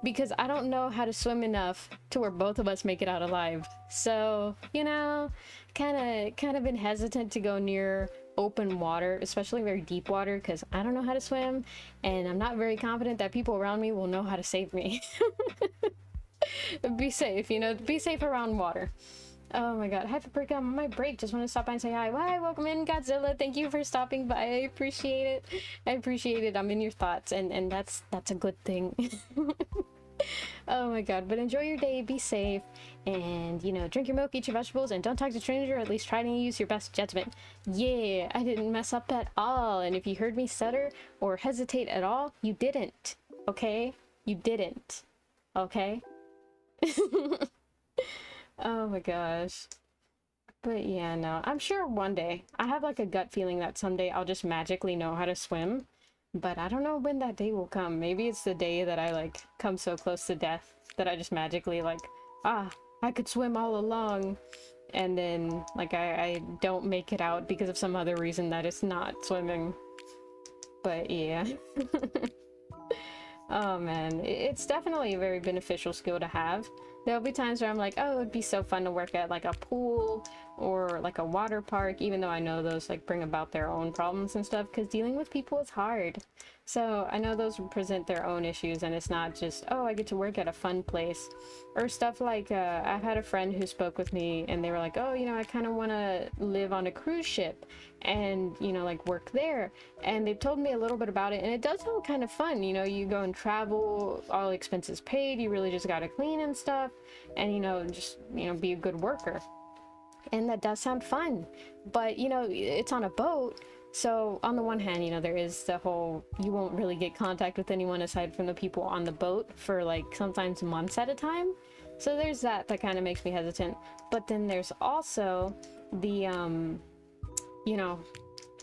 because I don't know how to swim enough to where both of us make it out alive. So, you know, kind of been hesitant to go near open water, especially very deep water, because I don't know how to swim, and I'm not very confident that people around me will know how to save me. Be safe, you know, be safe around water. Oh my god, I have to break up on my break. Just want to stop by and say hi. Hi, welcome in, Godzilla. Thank you for stopping by. I appreciate it. I appreciate it. I'm in your thoughts, and that's a good thing. Oh my god, but enjoy your day, be safe, and, you know, drink your milk, eat your vegetables, and don't talk to strangers, or at least try to use your best judgment. Yeah, I didn't mess up at all, and if you heard me stutter or hesitate at all, you didn't, okay? You didn't, okay? Oh my gosh. But yeah, no, I'm sure one day, I have like a gut feeling that someday I'll just magically know how to swim, but I don't know when that day will come. Maybe it's the day that I like come so close to death that I just magically like, I could swim all along, and then like I don't make it out because of some other reason that it's not swimming. But yeah. Oh man, it's definitely a very beneficial skill to have. There'll be times where I'm like, oh, it'd be so fun to work at like a pool or like a water park, even though I know those like bring about their own problems and stuff, because dealing with people is hard. So I know those present their own issues, and it's not just, oh, I get to work at a fun place. Or stuff like, I've had a friend who spoke with me, and they were like, oh, you know, I kind of want to live on a cruise ship and, you know, like work there. And they've told me a little bit about it, and it does sound kind of fun. You know, you go and travel, all expenses paid, you really just got to clean and stuff, and, you know, just, you know, be a good worker. And that does sound fun, but, you know, it's on a boat. So on the one hand, you know, there is the whole, you won't really get contact with anyone aside from the people on the boat for like sometimes months at a time. So there's that kind of makes me hesitant. But then there's also the, you know,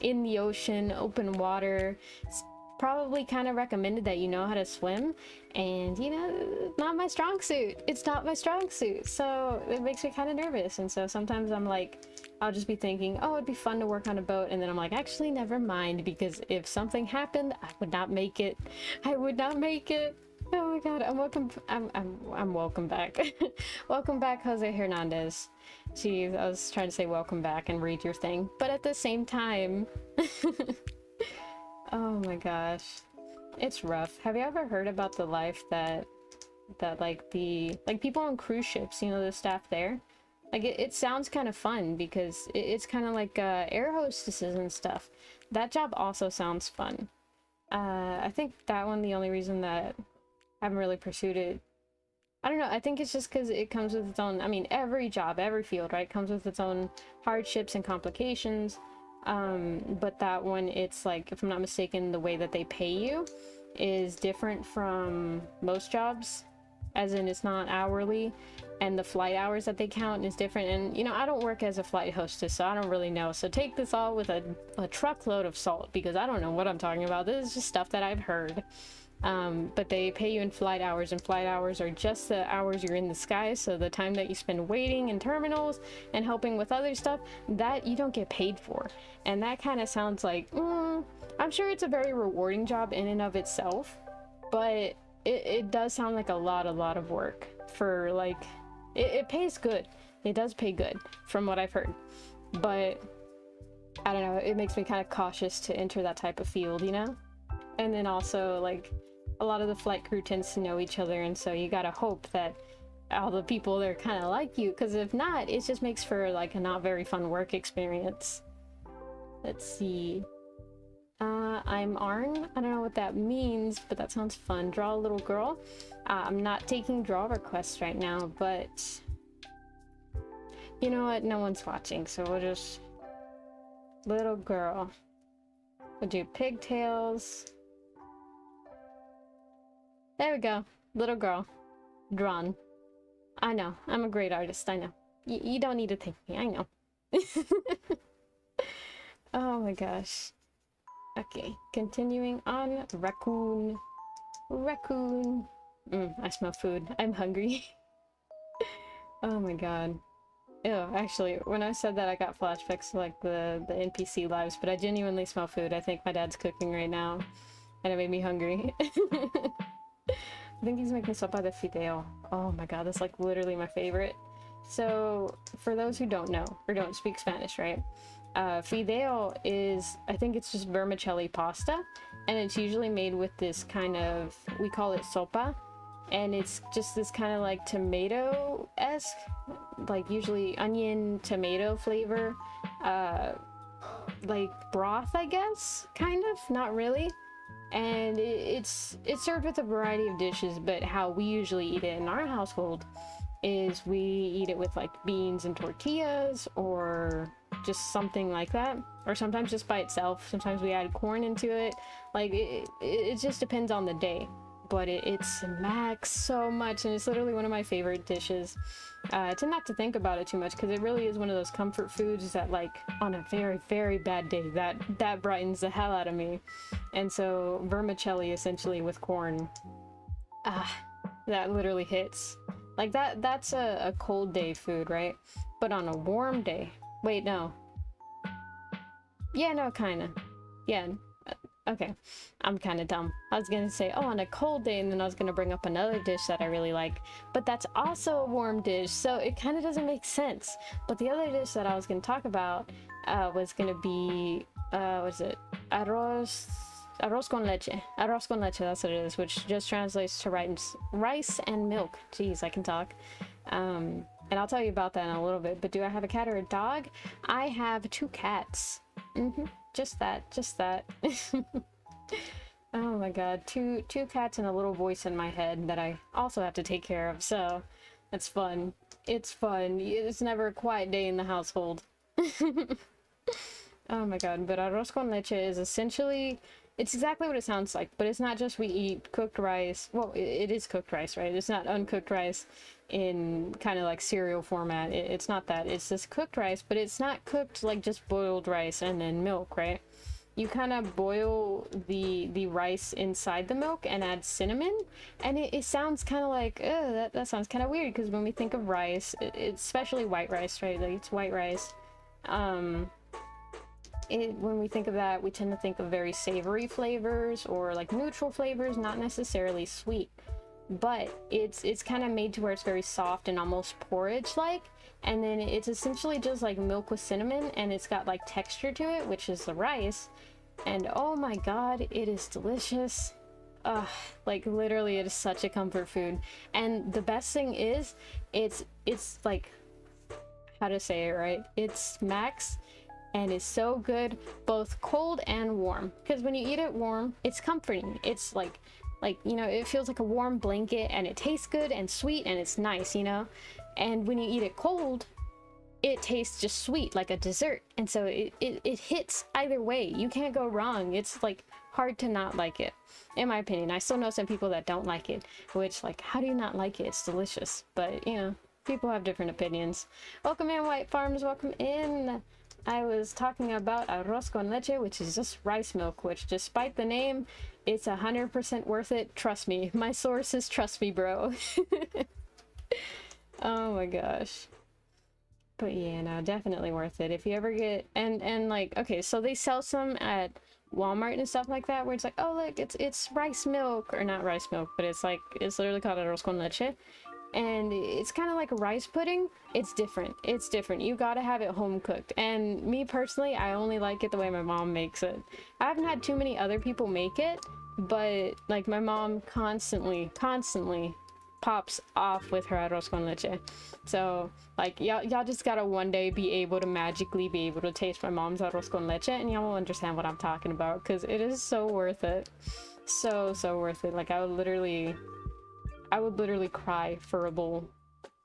in the ocean, open water. It's probably kind of recommended that you know how to swim, and you know, it's not my strong suit. It's not my strong suit, so it makes me kind of nervous. And so sometimes I'm like, I'll just be thinking, oh, it'd be fun to work on a boat, and then I'm like, actually never mind, because if something happened, I would not make it. I would not make it. Oh my god, I'm welcome back. Welcome back, Jose Hernandez. Jeez, I was trying to say welcome back and read your thing, but at the same time. Oh my gosh, it's rough. Have you ever heard about the life that like people on cruise ships, you know, the staff there? Like it sounds kind of fun, because it's kind of like air hostesses and stuff. That job also sounds fun. I think that one, the only reason that I haven't really pursued it, I don't know, I think it's just because it comes with its own, I mean, every job, every field, right, comes with its own hardships and complications. But that one, it's like, if I'm not mistaken, the way that they pay you is different from most jobs, as in it's not hourly, and the flight hours that they count is different. And you know, I don't work as a flight hostess, so I don't really know, so take this all with a truckload of salt, because I don't know what I'm talking about. This is just stuff that I've heard. But they pay you in flight hours, and flight hours are just the hours you're in the sky. So the time that you spend waiting in terminals and helping with other stuff, that you don't get paid for. And that kind of sounds like, I'm sure it's a very rewarding job in and of itself, but it does sound like a lot of work for, like, it pays good. It does pay good from what I've heard, but I don't know, it makes me kind of cautious to enter that type of field, you know? And then also, like, a lot of the flight crew tends to know each other, and so you gotta hope that all the people there kind of like you, because if not, it just makes for, like, a not very fun work experience. Let's see. I'm Arn. I don't know what that means, but that sounds fun. Draw a little girl. I'm not taking draw requests right now, but you know what? No one's watching, so we'll just... Little girl. We'll do pigtails. There we go. Little girl. Drawn. I know. I'm a great artist. I know. You don't need to thank me. I know. Oh my gosh. Okay. Continuing on. Raccoon. Raccoon. I smell food. I'm hungry. Oh my god. Ew, actually, when I said that, I got flashbacks to, like, the NPC lives, but I genuinely smell food. I think my dad's cooking right now, and it made me hungry. I think he's making sopa de fideo. Oh my god, that's, like, literally my favorite. So, for those who don't know, or don't speak Spanish, right? Fideo is, I think it's just vermicelli pasta, and it's usually made with this kind of, we call it sopa, and it's just this kind of like tomato-esque, like usually onion tomato flavor, like broth, I guess, kind of, not really. And it's served with a variety of dishes, but how we usually eat it in our household is we eat it with like beans and tortillas, or just something like that, or sometimes just by itself. Sometimes we add corn into it. Like it just depends on the day, but it smacks so much, and it's literally one of my favorite dishes. To not to think about it too much, because it really is one of those comfort foods that, like, on a very bad day, that brightens the hell out of me. And so vermicelli essentially with corn, that literally hits. Like that's a cold day food, right? But on a warm day, wait, no, yeah, no, kind of, yeah. Okay, I'm kind of dumb. I was gonna say, oh, on a cold day, and then I was gonna bring up another dish that I really like, but that's also a warm dish, so it kind of doesn't make sense. But the other dish that I was gonna talk about was gonna be, what is it? Arroz con leche. Arroz con leche, that's what it is, which just translates to rice and milk. Jeez, I can talk. And I'll tell you about that in a little bit, but do I have a cat or a dog? I have 2 cats. Just that. Oh my god, two cats and a little voice in my head that I also have to take care of, so it's fun. It's fun. It's never a quiet day in the household. Oh my god, but arroz con leche is essentially, it's exactly what it sounds like, but it's not just we eat cooked rice. Well, it is cooked rice, right? It's not uncooked rice in kind of like cereal format. It's not that. It's just cooked rice, but it's not cooked like just boiled rice and then milk, right? You kind of boil the rice inside the milk and add cinnamon, and it sounds kind of like, that sounds kind of weird, because when we think of rice, it's especially white rice, right? Like, it's white rice. When we think of that, we tend to think of very savory flavors or like neutral flavors, not necessarily sweet. But it's kind of made to where it's very soft and almost porridge-like, and then it's essentially just like milk with cinnamon, and it's got like texture to it, which is the rice, and oh my god, it is delicious. Like literally, it is such a comfort food. And the best thing is, it's like, how to say it right? It smacks. And it's so good both cold and warm, because when you eat it warm, it's comforting. It's like, you know, it feels like a warm blanket, and it tastes good and sweet, and it's nice, you know. And when you eat it cold, it tastes just sweet, like a dessert. And so it hits either way. You can't go wrong. It's like hard to not like it, in my opinion. I still know some people that don't like it, which, like, how do you not like it? It's delicious. But, you know, people have different opinions. Welcome in, White Farms. Welcome in. I was talking about arroz con leche, which is just rice milk, which despite the name, it's 100% worth it. Trust me. My sources trust me, bro. Oh my gosh. But yeah, no, definitely worth it. If you ever get and like, okay, so they sell some at Walmart and stuff like that where it's like, oh look, it's rice milk, or not rice milk, but it's like, it's literally called arroz con leche. And it's kind of like rice pudding. It's different. It's different. You gotta have it home cooked. And me personally, I only like it the way my mom makes it. I haven't had too many other people make it, but like my mom constantly pops off with her arroz con leche. So like y'all just gotta one day be able to magically be able to taste my mom's arroz con leche, and y'all will understand what I'm talking about, because it is so worth it. So worth it. Like I would literally cry for a bowl.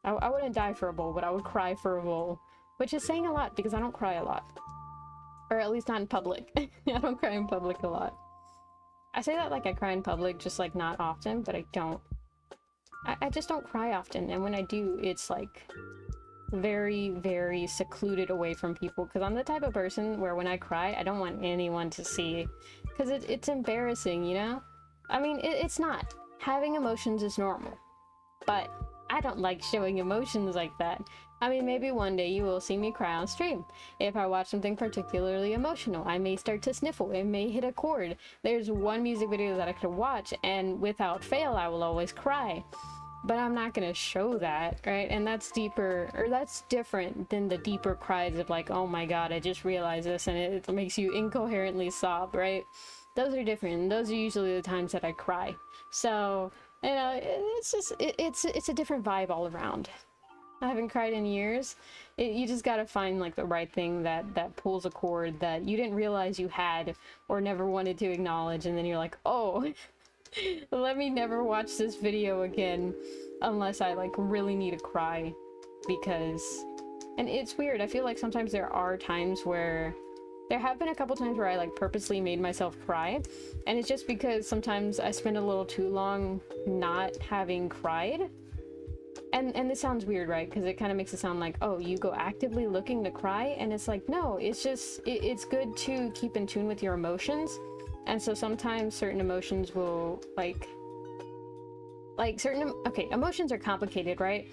I wouldn't die for a bowl, but I would cry for a bowl, which is saying a lot because I don't cry a lot, or at least not in public. I don't cry in public a lot. I say that like I cry in public, just like not often, but I don't. I just don't cry often, and when I do, it's like very, very secluded away from people, because I'm the type of person where when I cry, I don't want anyone to see, because it's embarrassing, you know? I mean, it's not. Having emotions is normal, but I don't like showing emotions like that. I mean, maybe one day you will see me cry on stream. If I watch something particularly emotional, I may start to sniffle. It may hit a chord. There's one music video that I could watch, and without fail, I will always cry. But I'm not gonna show that, right? And that's deeper, or that's different than the deeper cries of like, oh my god, I just realized this, and it makes you incoherently sob, right? Those are different. Those are usually the times that I cry. So, you know, it's just, it's a different vibe all around. I haven't cried in years. You just gotta find like the right thing that pulls a chord that you didn't realize you had or never wanted to acknowledge, and then you're like, oh, let me never watch this video again unless I like really need to cry. Because, and it's weird, I feel like sometimes there are times where there have been a couple times where I like purposely made myself cry, and it's just because sometimes I spend a little too long not having cried. And this sounds weird, right? Because it kind of makes it sound like, oh, you go actively looking to cry, and it's like, no, it's just, it's good to keep in tune with your emotions. And so sometimes certain emotions will like certain, okay, emotions are complicated, right?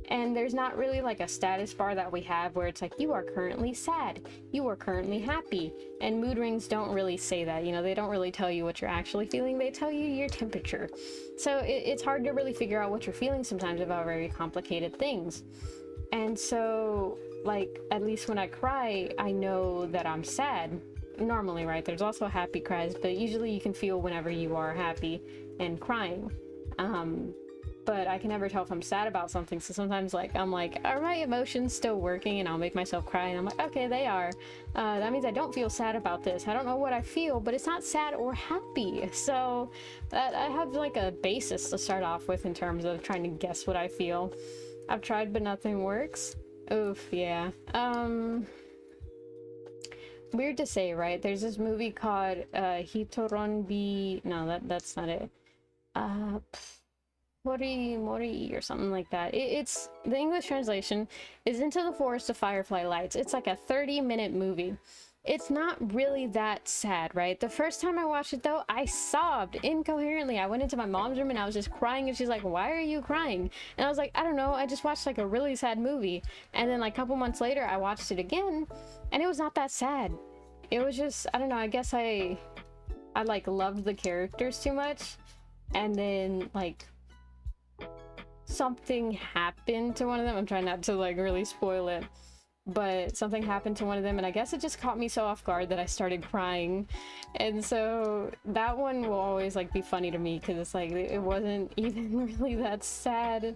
And there's not really like a status bar that we have where it's like, you are currently sad, you are currently happy. And mood rings don't really say that, you know, they don't really tell you what you're actually feeling, they tell you your temperature. So it's hard to really figure out what you're feeling sometimes about very complicated things. And so, like, at least when I cry, I know that I'm sad. Normally, right? There's also happy cries, but usually you can feel whenever you are happy and crying. But I can never tell if I'm sad about something, so sometimes like I'm like, are my emotions still working? And I'll make myself cry, and I'm like, okay, they are. That means I don't feel sad about this. I don't know what I feel, but it's not sad or happy. So I have like a basis to start off with in terms of trying to guess what I feel. I've tried, but nothing works. Oof, yeah. Weird to say, right? There's this movie called Hitoron no, that's not it. Mori or something like that. It's the English translation is Into the Forest of Firefly Lights. It's like a 30-minute movie. It's not really that sad, right? The first time I watched it though, I sobbed incoherently. I went into my mom's room and I was just crying, and she's like, why are you crying? And I was like, I don't know, I just watched like a really sad movie. And then like a couple months later I watched it again, and it was not that sad. It was just, I don't know, I guess I like loved the characters too much, and then like something happened to one of them. I'm trying not to like really spoil it, but something happened to one of them, and I guess it just caught me so off guard that I started crying. And so that one will always like be funny to me, because it's like it wasn't even really that sad,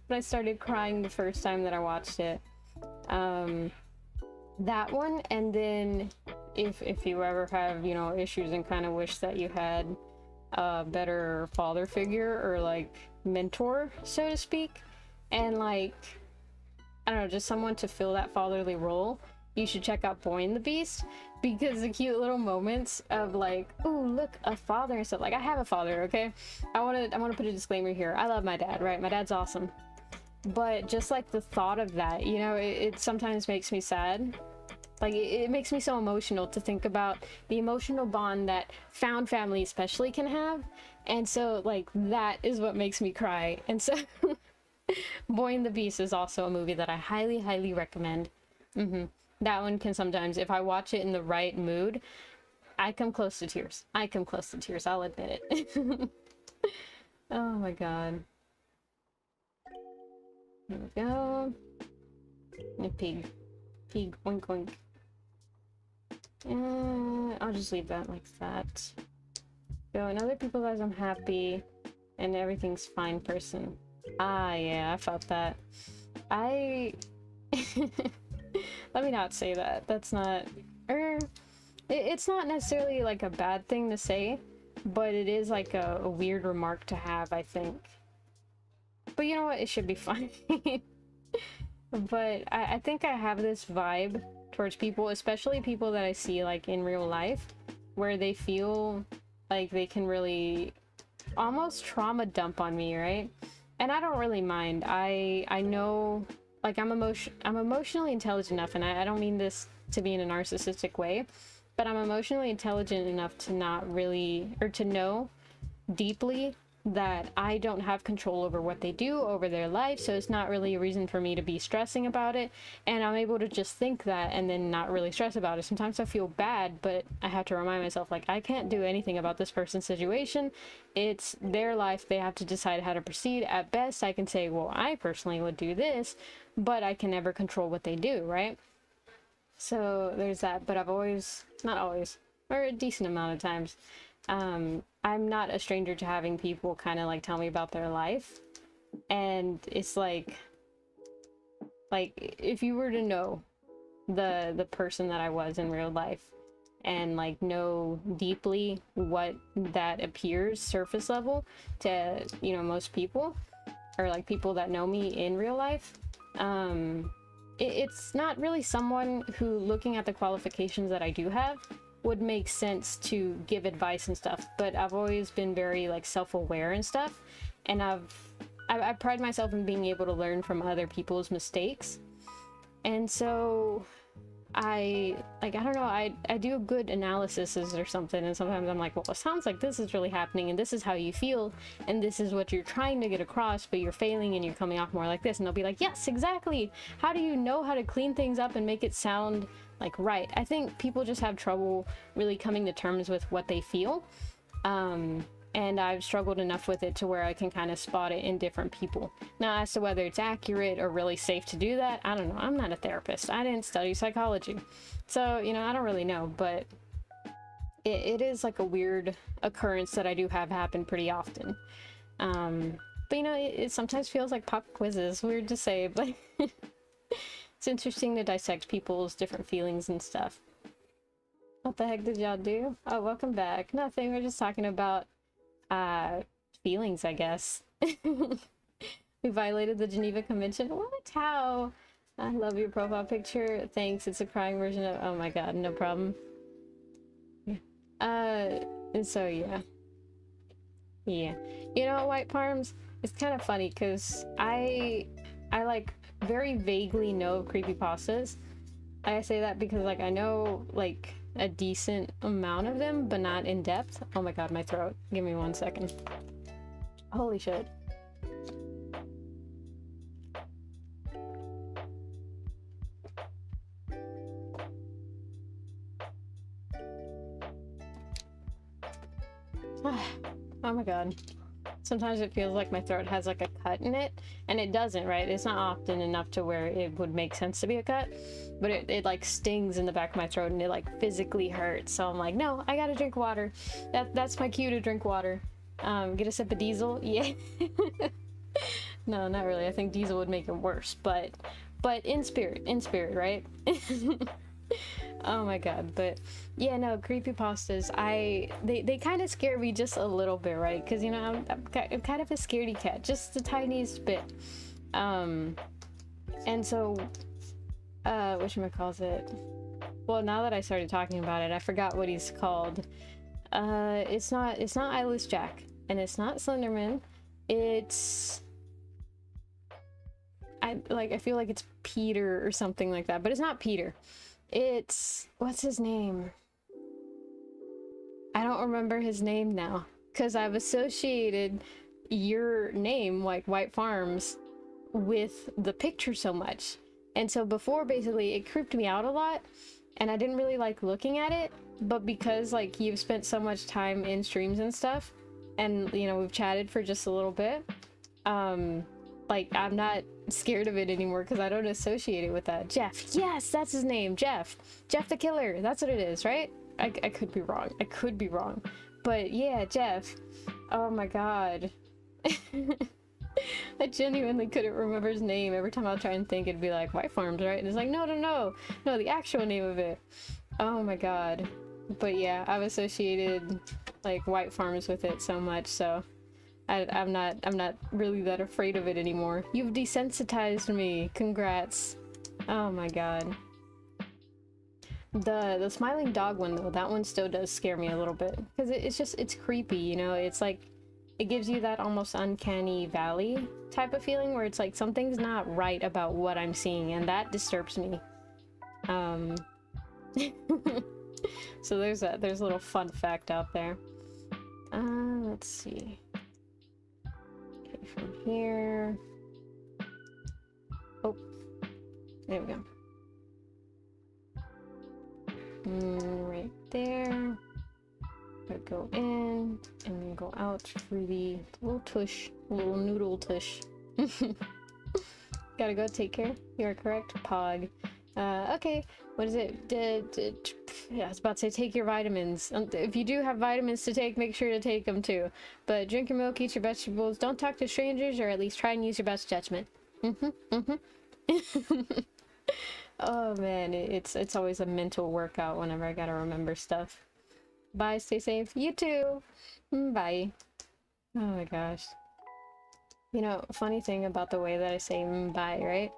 but I started crying the first time that I watched it. That one, and then if you ever have, you know, issues and kind of wish that you had a better father figure or like mentor, so to speak, and like, I don't know, just someone to fill that fatherly role, you should check out Boy and the Beast, because the cute little moments of like, oh look, a father and stuff. Like, I have a father, okay? I want to put a disclaimer here. I love my dad, right? My dad's awesome, but just like the thought of that, you know, it sometimes makes me sad. Like it makes me so emotional to think about the emotional bond that found family especially can have. And so like that is what makes me cry. And so Boy and the Beast is also a movie that I highly, highly recommend. That one can sometimes, if I watch it in the right mood, I come close to tears. I come close to tears, I'll admit it. Oh my god. Here we go. And a pig. Pig, oink oink. I'll just leave that like that. So in other people's eyes I'm happy and everything's fine person. Ah yeah, I felt that. Let me not say that. That's not it's not necessarily like a bad thing to say, but it is like a weird remark to have, I think. But you know what? It should be fine. But I think I have this vibe towards people, especially people that I see like in real life, where they feel like they can really almost trauma dump on me, right? And I don't really mind. I know, like I'm emotionally intelligent enough, and I don't mean this to be in a narcissistic way, but I'm emotionally intelligent enough to not really, or to know deeply that I don't have control over what they do, over their life, so it's not really a reason for me to be stressing about it, and I'm able to just think that and then not really stress about it. Sometimes I feel bad, but I have to remind myself, like, I can't do anything about this person's situation. It's their life. They have to decide how to proceed. At best, I can say, well, I personally would do this, but I can never control what they do, right? So there's that. But I've always, not always, or a decent amount of times, I'm not a stranger to having people kind of like tell me about their life, and it's like if you were to know the person that I was in real life and like know deeply what that appears surface level to, you know, most people, or like people that know me in real life, it's not really someone who, looking at the qualifications that I do have, would make sense to give advice and stuff. But I've always been very like self-aware and stuff, and I pride myself in being able to learn from other people's mistakes. And so I don't know, I do a good analysis or something, and sometimes I'm like, well, it sounds like this is really happening, and this is how you feel, and this is what you're trying to get across, but you're failing and you're coming off more like this. And they'll be like, yes, exactly, how do you know how to clean things up and make it sound like right? I think people just have trouble really coming to terms with what they feel, and I've struggled enough with it to where I can kind of spot it in different people. Now, as to whether it's accurate or really safe to do that, I don't know. I'm not a therapist. I didn't study psychology, so, you know, I don't really know. But it is like a weird occurrence that I do have happen pretty often. But you know, it sometimes feels like pop quizzes. Weird to say, but it's interesting to dissect people's different feelings and stuff. What the heck did y'all do? Oh, welcome back. Nothing, we're just talking about feelings, I guess. We violated the Geneva Convention. What? How? I love your profile picture. Thanks. It's a crying version of, oh my god, no problem. Yeah. And so yeah. Yeah. You know, White Palms, it's kind of funny because I like very vaguely know creepypastas. I say that because like I know like a decent amount of them, but not in depth. Oh my god, my throat. Give me 1 second. Holy shit. Oh my god. Sometimes it feels like my throat has like a cut in it, and it doesn't, right? It's not often enough to where it would make sense to be a cut, but it like stings in the back of my throat and it like physically hurts. So I'm like, no, I gotta drink water. That's my cue to drink water. Get a sip of diesel. Yeah. No, not really. I think diesel would make it worse, but in spirit, right? Oh my god. But yeah, no, creepypastas, they kind of scare me just a little bit, right? Because, you know, I'm kind of a scaredy cat, just the tiniest bit. And so whatchamacallit, well, now that I started talking about it, I forgot what he's called. It's not Eyeless Jack, and it's not Slenderman. It's I feel like it's Peter or something like that, but it's not Peter. It's, what's his name? I don't remember his name now, because I've associated your name, like White Farms, with the picture so much. And so before, basically, it creeped me out a lot, and I didn't really like looking at it. But because, like, you've spent so much time in streams and stuff, and, you know, we've chatted for just a little bit, like, I'm not scared of it anymore because I don't associate it with that. Jeff. Yes, that's his name. Jeff. Jeff the Killer. That's what it is, right? I could be wrong. I could be wrong. But yeah, Jeff. Oh my god. I genuinely couldn't remember his name. Every time I'll try and think, it'd be like White Farms, right? And it's like, no, no, no. No, the actual name of it. Oh my god. But yeah, I've associated like White Farms with it so much, so I'm not really that afraid of it anymore. You've desensitized me. Congrats. Oh my god. The smiling dog one though, that one still does scare me a little bit because it's creepy, you know. It's like it gives you that almost uncanny valley type of feeling where it's like something's not right about what I'm seeing, and that disturbs me. So there's a little fun fact out there. Let's see. Okay, from here. Oh, there we go. Right there. I'll go in and then go out through the little tush, little noodle tush. Gotta go, take care. You are correct, Pog. Okay, what is it? Yeah, I was about to say take your vitamins. If you do have vitamins to take, make sure to take them too. But drink your milk, eat your vegetables, don't talk to strangers, or at least try and use your best judgment. Oh man, it's always a mental workout whenever I gotta remember stuff. Bye, stay safe. You too. Bye. Oh my gosh. You know, funny thing about the way that I say bye, right?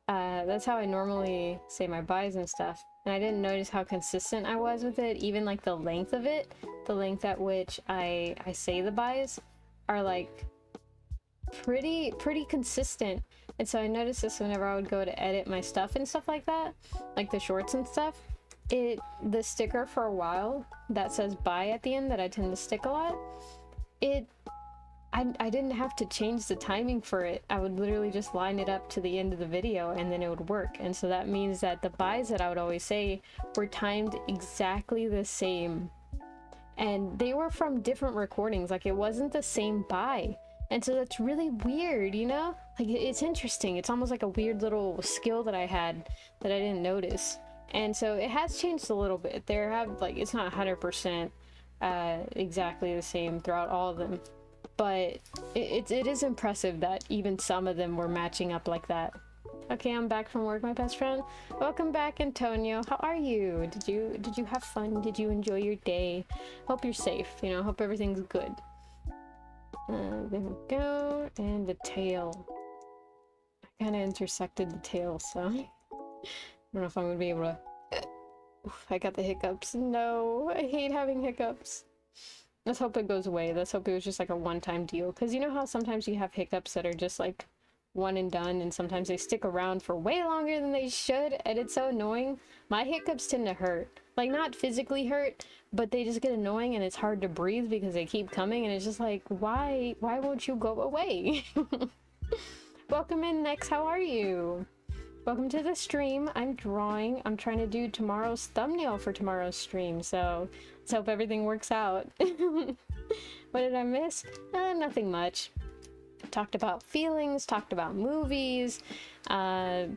That's how I normally say my byes and stuff. And I didn't notice how consistent I was with it, even like the length of it. The length at which I say the byes are like pretty consistent. And so I noticed this whenever I would go to edit my stuff and stuff like that, like the shorts and stuff. The sticker for a while that says bye at the end that I tend to stick a lot, I didn't have to change the timing for it. I would literally just line it up to the end of the video and then it would work. And so that means that the byes that I would always say were timed exactly the same. And they were from different recordings, like it wasn't the same bye. And so that's really weird, you know? Like, it's interesting. It's almost like a weird little skill that I had that I didn't notice. And so it has changed a little bit. There have, like, it's not 100% exactly the same throughout all of them. But it is impressive that even some of them were matching up like that. Okay, I'm back from work, my best friend. Welcome back, Antonio. How are you? Did you have fun? Did you enjoy your day? Hope you're safe, you know, hope everything's good. There we go, and the tail. I kind of intersected the tail, so I don't know if I'm gonna be able to. Oof, I got the hiccups. No, I hate having hiccups. Let's hope it goes away. Let's hope it was just like a one-time deal. Because you know how sometimes you have hiccups that are just like one and done, and sometimes they stick around for way longer than they should, and it's so annoying. My hiccups tend to hurt. Like, not physically hurt, but they just get annoying and it's hard to breathe because they keep coming, and it's just like, why won't you go away? Welcome in, Nex. How are you? Welcome to the stream. I'm drawing. I'm trying to do tomorrow's thumbnail for tomorrow's stream, so let's hope everything works out. What did I miss? Nothing much. Talked about feelings, talked about movies. I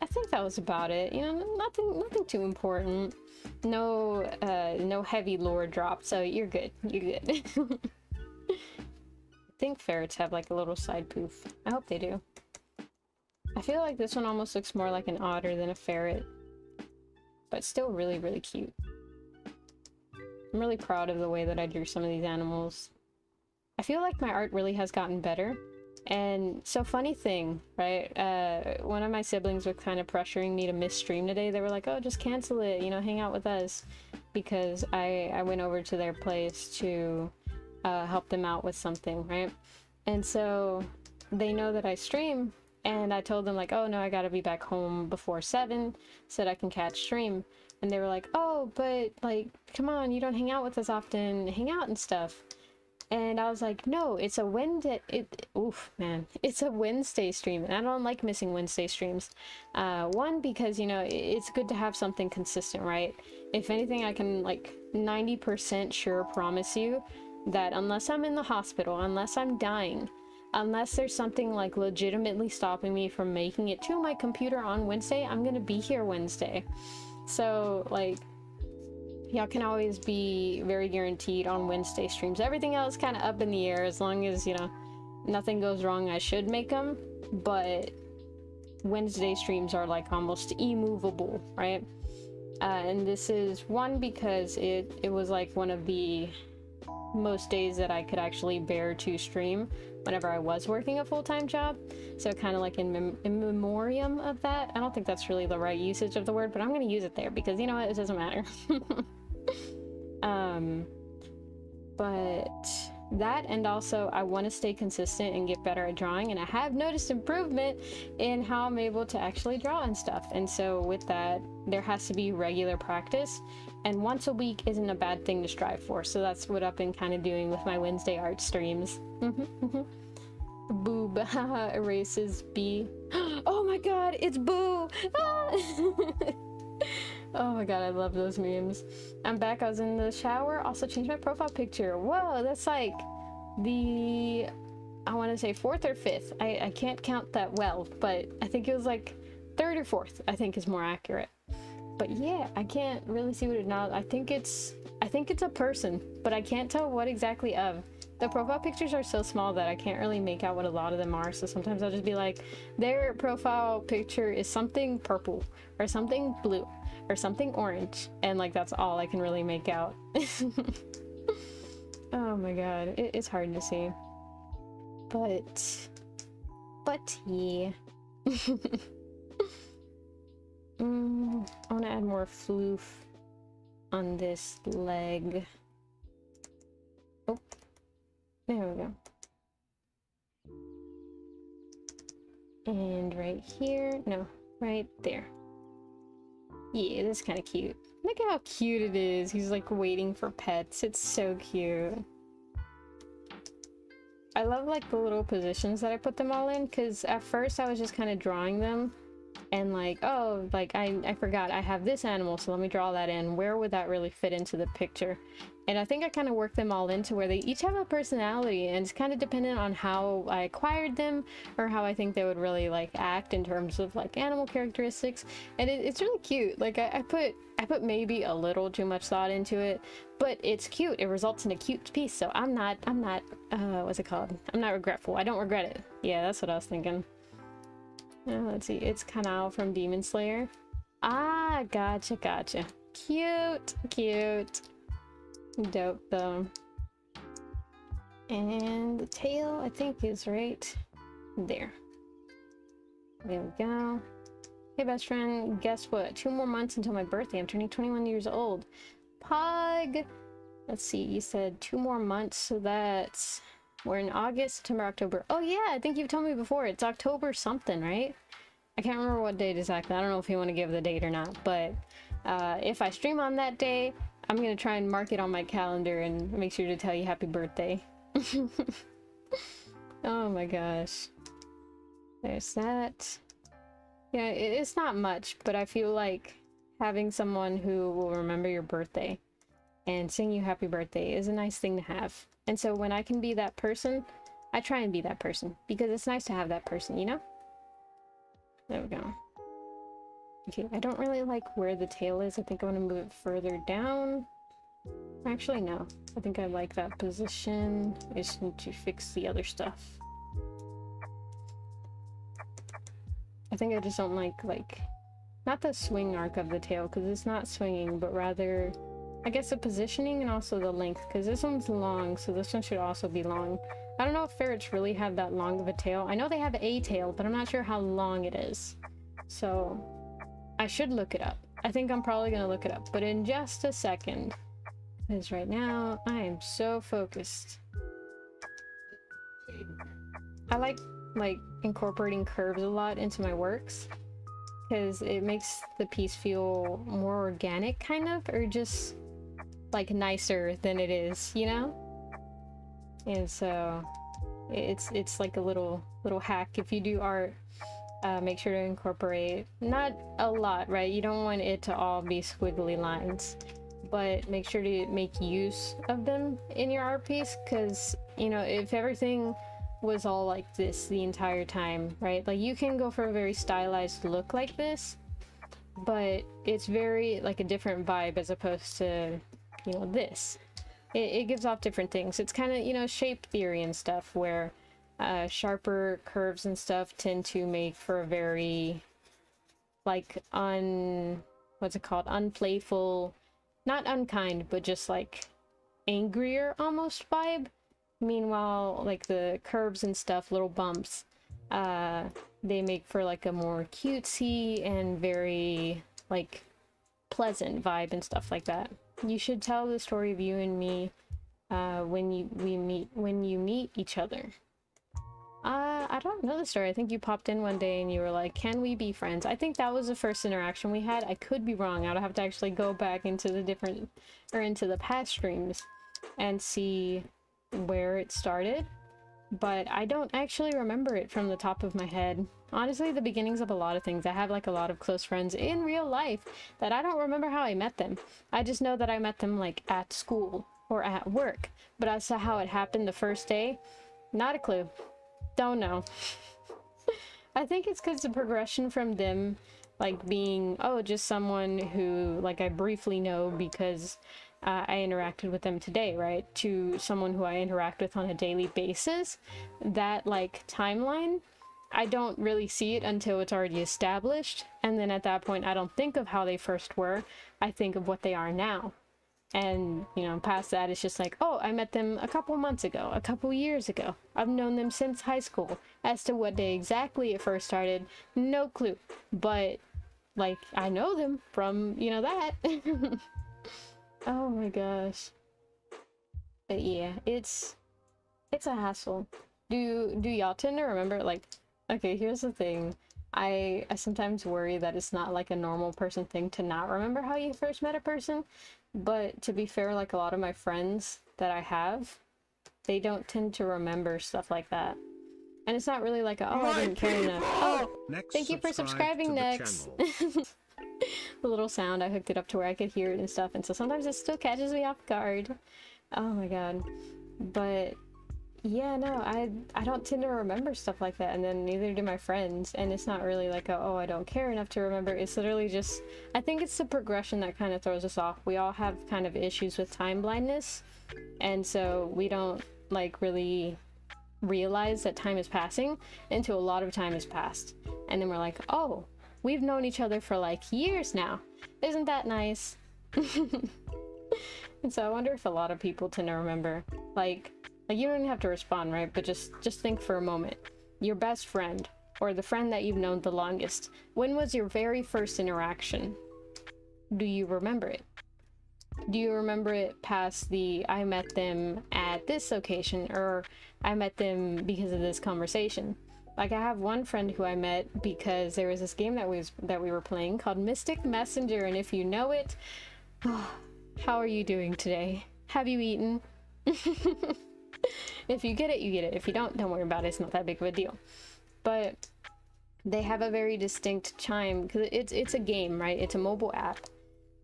think that was about it. You know, nothing too important. No heavy lore drop, so you're good. You're good. I think ferrets have like a little side poof. I hope they do. I feel like this one almost looks more like an otter than a ferret, but still really, really cute. I'm really proud of the way that I drew some of these animals. I feel like my art really has gotten better. And so, funny thing, right? One of my siblings was kind of pressuring me to miss stream today. They were like, oh, just cancel it, you know, hang out with us. Because I went over to their place to help them out with something, right? And so they know that I stream, And I told them like, oh no, I gotta be back home before 7 so that I can catch stream. And they were like, oh, but like, come on, you don't hang out with us often, hang out and stuff. And I was like, no, it's a Wednesday, oof, man, it's a Wednesday stream, and I don't like missing Wednesday streams. One, because, you know, it's good to have something consistent, right? If anything, I can, like, 90% sure promise you that unless I'm in the hospital, unless I'm dying, unless there's something, like, legitimately stopping me from making it to my computer on Wednesday, I'm gonna be here Wednesday. So, like, y'all can always be very guaranteed on Wednesday streams. Everything else kind of up in the air, as long as, you know, nothing goes wrong, I should make them. But Wednesday streams are like almost immovable, right? And this is one because it was like one of the most days that I could actually bear to stream whenever I was working a full-time job. So kind of like in memoriam of that. I don't think that's really the right usage of the word, but I'm going to use it there because, you know what, it doesn't matter. But that, and also I want to stay consistent and get better at drawing, and I have noticed improvement in how I'm able to actually draw and stuff. And so with that, there has to be regular practice, and once a week isn't a bad thing to strive for. So that's what I've been kind of doing with my Wednesday art streams. Boob erases B. Oh my god, it's Boo! Oh my god, I love those memes. I'm back. I was in the shower. Also changed my profile picture. Whoa, that's like the, I want to say 4th or 5th. I can't count that well, but I think it was like 3rd or 4th, I think is more accurate. But yeah, I can't really see what it now. I think it's a person, but I can't tell what exactly of. The profile pictures are so small that I can't really make out what a lot of them are, so sometimes I'll just be like, their profile picture is something purple, or something blue, or something orange, and like that's all I can really make out. Oh my god, it's hard to see. But yeah. I want to add more floof on this leg. Oh. There we go. And right here, no, right there. Yeah, that's kind of cute. Look how cute it is. He's like waiting for pets. It's so cute. I love like the little positions that I put them all in, because at first I was just kind of drawing them and like, oh, like I forgot I have this animal, so let me draw that in. Where would that really fit into the picture? And I think I kind of worked them all into where they each have a personality, and it's kind of dependent on how I acquired them or how I think they would really like act in terms of like animal characteristics. And it's really cute. Like I put maybe a little too much thought into it, but it's cute. It results in a cute piece. So I'm not what's it called? I'm not regretful. I don't regret it. Yeah, that's what I was thinking. Let's see. It's Kanao from Demon Slayer. Ah, gotcha. Cute. Dope though. And the tail, I think, is right there. There we go. Hey best friend, guess what? 2 more months until my birthday. I'm turning 21 years old. Pog! Let's see, you said 2 more months, so that's... We're in August, September, October. Oh yeah, I think you've told me before. It's October something, right? I can't remember what date exactly. I don't know if you want to give the date or not, but if I stream on that day, I'm gonna try and mark it on my calendar and make sure to tell you happy birthday. Oh my gosh. There's that. Yeah, it's not much, but I feel like having someone who will remember your birthday and sing you happy birthday is a nice thing to have. And so when I can be that person, I try and be that person, because it's nice to have that person, you know? There we go. Okay, I don't really like where the tail is. I think I want to move it further down. Actually, no. I think I like that position. I just need to fix the other stuff. I think I just don't like, not the swing arc of the tail, because it's not swinging, but rather, I guess the positioning and also the length, because this one's long, so this one should also be long. I don't know if ferrets really have that long of a tail. I know they have a tail, but I'm not sure how long it is. So, I should look it up. I think I'm probably gonna look it up, but in just a second. Because right now, I am so focused. I like like incorporating curves a lot into my works, because it makes the piece feel more organic, kind of, or just like nicer than it is, you know? And so it's like a little hack. If you do art, make sure to incorporate, not a lot, right? You don't want it to all be squiggly lines, but make sure to make use of them in your art piece, because, you know, if everything was all like this the entire time, right? Like, you can go for a very stylized look like this, but it's very like a different vibe as opposed to, you know, this. It gives off different things. It's kind of, you know, shape theory and stuff, where sharper curves and stuff tend to make for a very like what's it called, unplayful, not unkind, but just like angrier almost vibe. Meanwhile, like the curves and stuff, little bumps, they make for like a more cutesy and very like pleasant vibe and stuff like that. You should tell the story of you and me when you meet each other. I don't know the story. I think you popped in one day and you were like, can we be friends? I think that was the first interaction we had. I could be wrong. I would have to actually go back into the past streams and see where it started, but I don't actually remember it from the top of my head. Honestly, the beginnings of a lot of things, I have like a lot of close friends in real life that I don't remember how I met them. I just know that I met them like at school or at work, but as to how it happened the first day, not a clue. Don't know. I think it's because the progression from them like being, oh, just someone who like I briefly know because I interacted with them today, right, to someone who I interact with on a daily basis, that like timeline, I don't really see it until it's already established, and then at that point I don't think of how they first were, I think of what they are now. And, you know, past that, it's just like, oh, I met them a couple months ago, a couple years ago. I've known them since high school. As to what day exactly it first started, no clue. But, like, I know them from, you know, that. Oh my gosh. But yeah, it's a hassle. Do y'all tend to remember, like, okay, here's the thing. I sometimes worry that it's not like a normal person thing to not remember how you first met a person. But to be fair, like a lot of my friends that I have, they don't tend to remember stuff like that. And it's not really like, oh, I didn't care enough. Oh, thank you for subscribing, Nex. The little sound, I hooked it up to where I could hear it and stuff. And so sometimes it still catches me off guard. Oh my god. But yeah, no, I don't tend to remember stuff like that, and then neither do my friends. And it's not really like a, oh, I don't care enough to remember. It's literally just, I think it's the progression that kind of throws us off. We all have kind of issues with time blindness, and so we don't like really realize that time is passing until a lot of time has passed, and then we're like, oh, we've known each other for like years now. Isn't that nice? And so I wonder if a lot of people tend to remember, like you don't even have to respond, right? But just think for a moment. Your best friend, or the friend that you've known the longest, when was your very first interaction? Do you remember it? Do you remember it past the, I met them at this location, or I met them because of this conversation? Like, I have one friend who I met because there was this game that we were playing called Mystic Messenger, and if you know it, how are you doing today? Have you eaten? If you get it, you get it. If you don't worry about it. It's not that big of a deal. But they have a very distinct chime, because it's a game, right? It's a mobile app.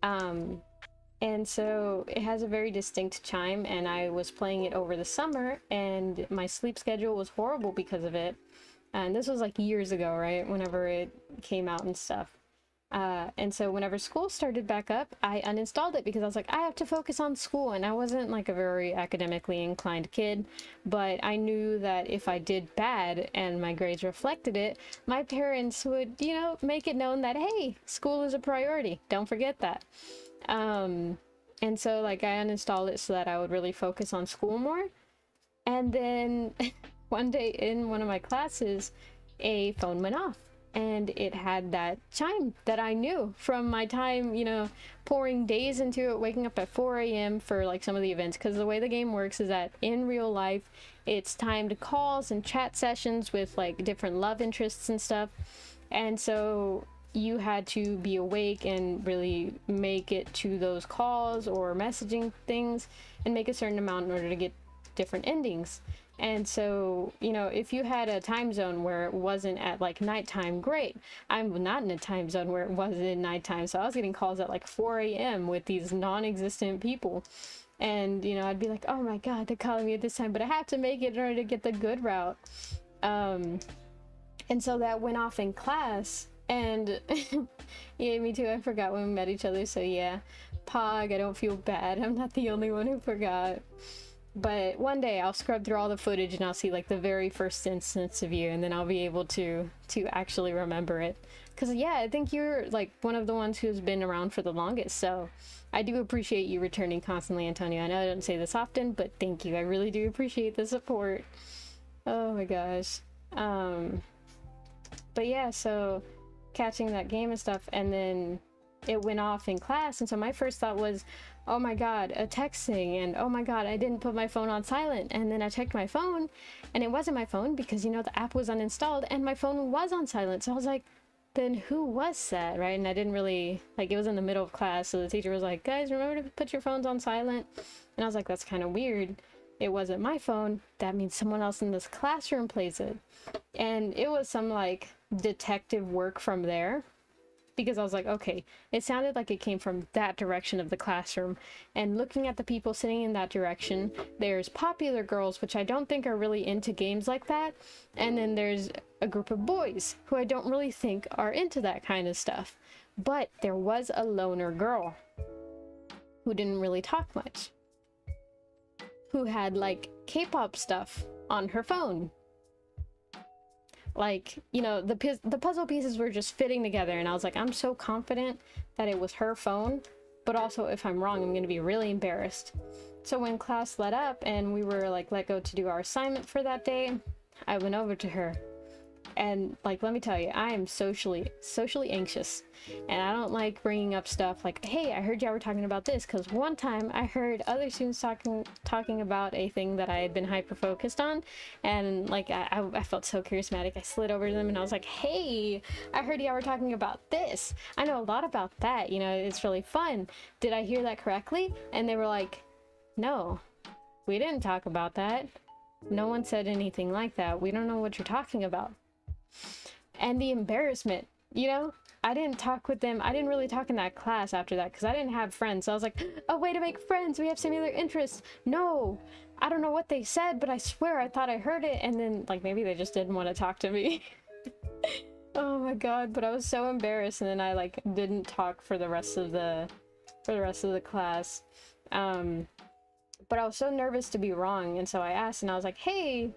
And so it has a very distinct chime, and I was playing it over the summer, and my sleep schedule was horrible because of it. And this was like years ago, right? Whenever it came out and stuff. And so whenever school started back up, I uninstalled it because I was like, I have to focus on school. And I wasn't like a very academically inclined kid, but I knew that if I did bad and my grades reflected it, my parents would, you know, make it known that, hey, school is a priority. Don't forget that. And so like I uninstalled it so that I would really focus on school more. And then one day in one of my classes, a phone went off. and it had that chime that I knew from my time, you know, pouring days into it, waking up at 4 a.m. for like some of the events. Because the way the game works is that in real life, it's timed calls and chat sessions with like different love interests and stuff. And so you had to be awake and really make it to those calls or messaging things and make a certain amount in order to get different endings. And so, you know, if you had a time zone where it wasn't at like nighttime, great. I'm not in a time zone where it wasn't nighttime, so I was getting calls at like 4 a.m. with these non-existent people. And, you know, I'd be like, oh my god, they're calling me at this time, but I have to make it in order to get the good route. And so that went off in class, and yeah, me too, I forgot when we met each other, so yeah. Pog, I don't feel bad, I'm not the only one who forgot. But one day I'll scrub through all the footage and I'll see like the very first instance of you, and then I'll be able to actually remember it. Because yeah, I think you're like one of the ones who's been around for the longest, so I do appreciate you returning constantly, Antonio. I know I don't say this often, but thank you. I really do appreciate the support. Oh my gosh. But yeah, so catching that game and stuff, and then it went off in class, and so my first thought was, oh my god, a texting, and oh my god, I didn't put my phone on silent. And then I checked my phone, and it wasn't my phone because, you know, the app was uninstalled and my phone was on silent. So I was like, then who was that, right? And I didn't really, like, it was in the middle of class, so the teacher was like, guys, remember to put your phones on silent. And I was like, that's kind of weird. It wasn't my phone. That means someone else in this classroom plays it. And it was some like detective work from there, because I was like, okay, it sounded like it came from that direction of the classroom. And looking at the people sitting in that direction, there's popular girls, which I don't think are really into games like that. And then there's a group of boys who I don't really think are into that kind of stuff. But there was a loner girl who didn't really talk much, who had like K-pop stuff on her phone. Like, you know, the puzzle pieces were just fitting together, and I was like, I'm so confident that it was her phone, but also if I'm wrong, I'm going to be really embarrassed. So when class let up and we were like let go to do our assignment for that day, I went over to her. And like, let me tell you, I am socially anxious, and I don't like bringing up stuff like, hey, I heard y'all were talking about this, because one time I heard other students talking about a thing that I had been hyper focused on, and like I felt so charismatic. I slid over to them and I was like, hey, I heard y'all were talking about this. I know a lot about that, you know, it's really fun. Did I hear that correctly? And they were like, no, we didn't talk about that. No one said anything like that. We don't know what you're talking about. And the embarrassment, you know, I didn't talk with them. I didn't really talk in that class after that because I didn't have friends. So I was like, a way to make friends. We have similar interests. No, I don't know what they said, but I swear I thought I heard it. And then like maybe they just didn't want to talk to me. Oh my god, but I was so embarrassed, and then I like didn't talk for the rest of the class. But I was so nervous to be wrong, and so I asked, and I was like, hey,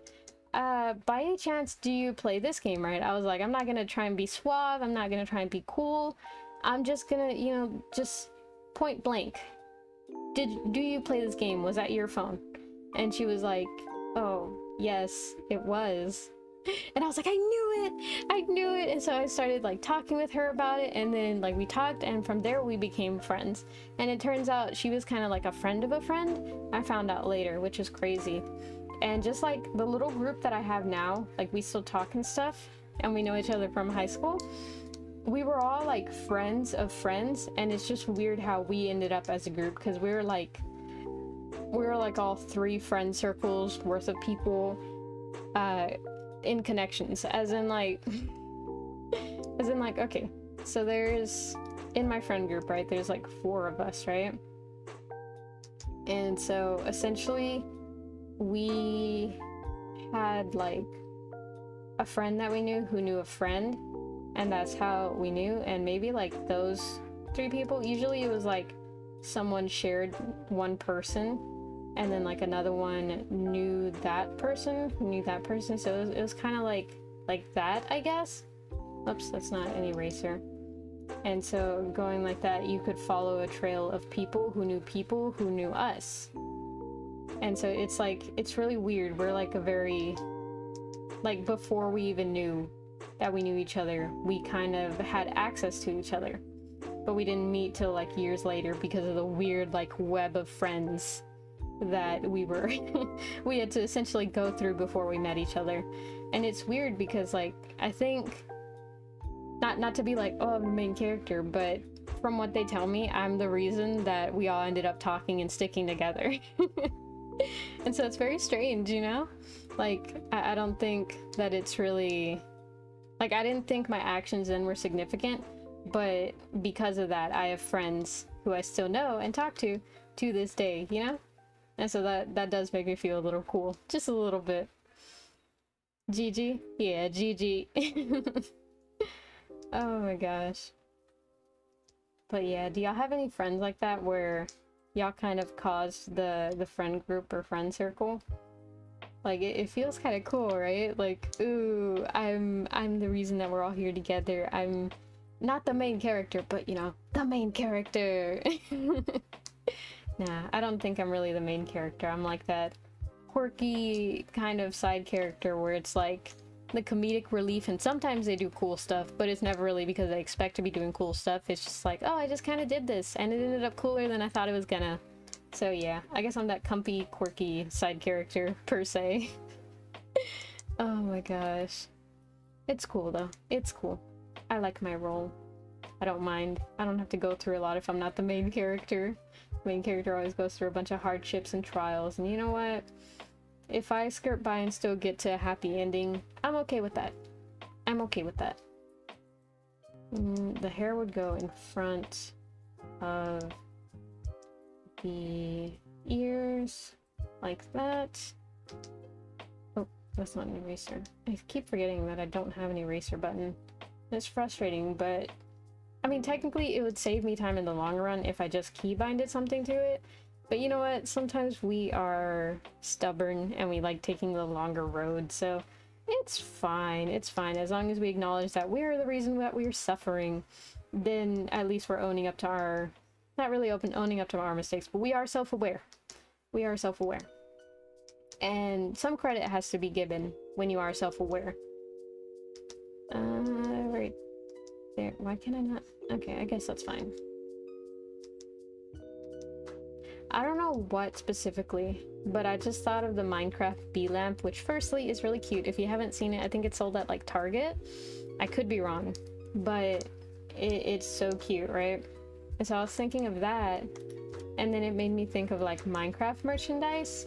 by any chance, do you play this game, right? I was like, I'm not gonna try and be suave, I'm not gonna try and be cool, I'm just gonna, you know, just point blank. Do you play this game? Was that your phone? And she was like, oh, yes, it was. And I was like, I knew it. And so I started like talking with her about it, and then like we talked, and from there we became friends. And it turns out she was kind of like a friend of a friend. I found out later, which is crazy. And just like the little group that I have now, like we still talk and stuff, and we know each other from high school. We were all like friends of friends, and it's just weird how we ended up as a group, because we were like all 3 friend circles worth of people in connections, as in like okay, so there's, in my friend group, right, there's like 4 of us, right? And so essentially we had like a friend that we knew who knew a friend, and that's how we knew. And maybe like those 3 people, usually it was like someone shared one person, and then like another one knew that person who knew that person, so it was kind of like that, I guess. Oops, that's not an eraser. And so going like that, you could follow a trail of people who knew us. And so it's really weird. We're like a very, like, before we even knew that we knew each other, we kind of had access to each other. But we didn't meet till like years later because of the weird like web of friends that we were we had to essentially go through before we met each other. And it's weird because like I think not to be like, oh, I'm the main character, but from what they tell me, I'm the reason that we all ended up talking and sticking together. And so it's very strange, you know? Like I don't think that it's really like, I didn't think my actions then were significant, but because of that I have friends who I still know and talk to this day, you know? And so that does make me feel a little cool, just a little bit. GG? Yeah, GG. Oh my gosh. But yeah, do y'all have any friends like that where y'all kind of caused the friend group or friend circle? Like it feels kind of cool, right? Like, ooh, I'm the reason that we're all here together. I'm not the main character, but you know, the main character. Nah, I don't think I'm really the main character. I'm like that quirky kind of side character where it's like the comedic relief, and sometimes they do cool stuff, but it's never really because they expect to be doing cool stuff. It's just like, oh, I just kind of did this and it ended up cooler than I thought it was gonna. So yeah, I guess I'm that comfy, quirky side character per se. Oh my gosh. It's cool though. It's cool. I like my role. I don't mind. I don't have to go through a lot if I'm not the main character. The main character always goes through a bunch of hardships and trials, and you know what? If I skirt by and still get to a happy ending, I'm okay with that. I'm okay with that. The hair would go in front of the ears, like that. Oh, that's not an eraser. I keep forgetting that I don't have an eraser button. It's frustrating, but I mean, technically it would save me time in the long run if I just keybinded something to it. But you know what? Sometimes we are stubborn and we like taking the longer road, so it's fine. It's fine. As long as we acknowledge that we're the reason that we're suffering, then at least we're owning up to our... Not really owning up to our mistakes, but we are self-aware. We are self-aware. And some credit has to be given when you are self-aware. Right there. Why can I not? Okay, I guess that's fine. I don't know what specifically, but I just thought of the Minecraft bee lamp, which firstly is really cute. If you haven't seen it, I think it's sold at like Target. I could be wrong, but it's so cute, right? And so I was thinking of that, and then it made me think of like Minecraft merchandise,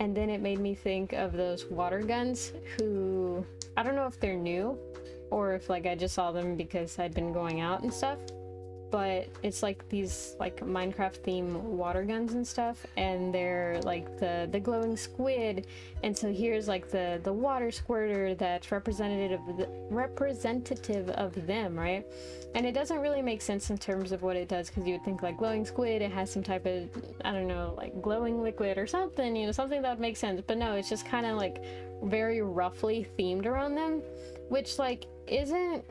and then it made me think of those water guns who, I don't know if they're new or if like I just saw them because I'd been going out and stuff, but it's like these like Minecraft themed water guns and stuff, and they're like the glowing squid, and so here's like the water squirter that's representative of them, right? And it doesn't really make sense in terms of what it does, because you would think like glowing squid, it has some type of, I don't know, like glowing liquid or something, you know, something that would make sense. But no, it's just kind of like very roughly themed around them, which like isn't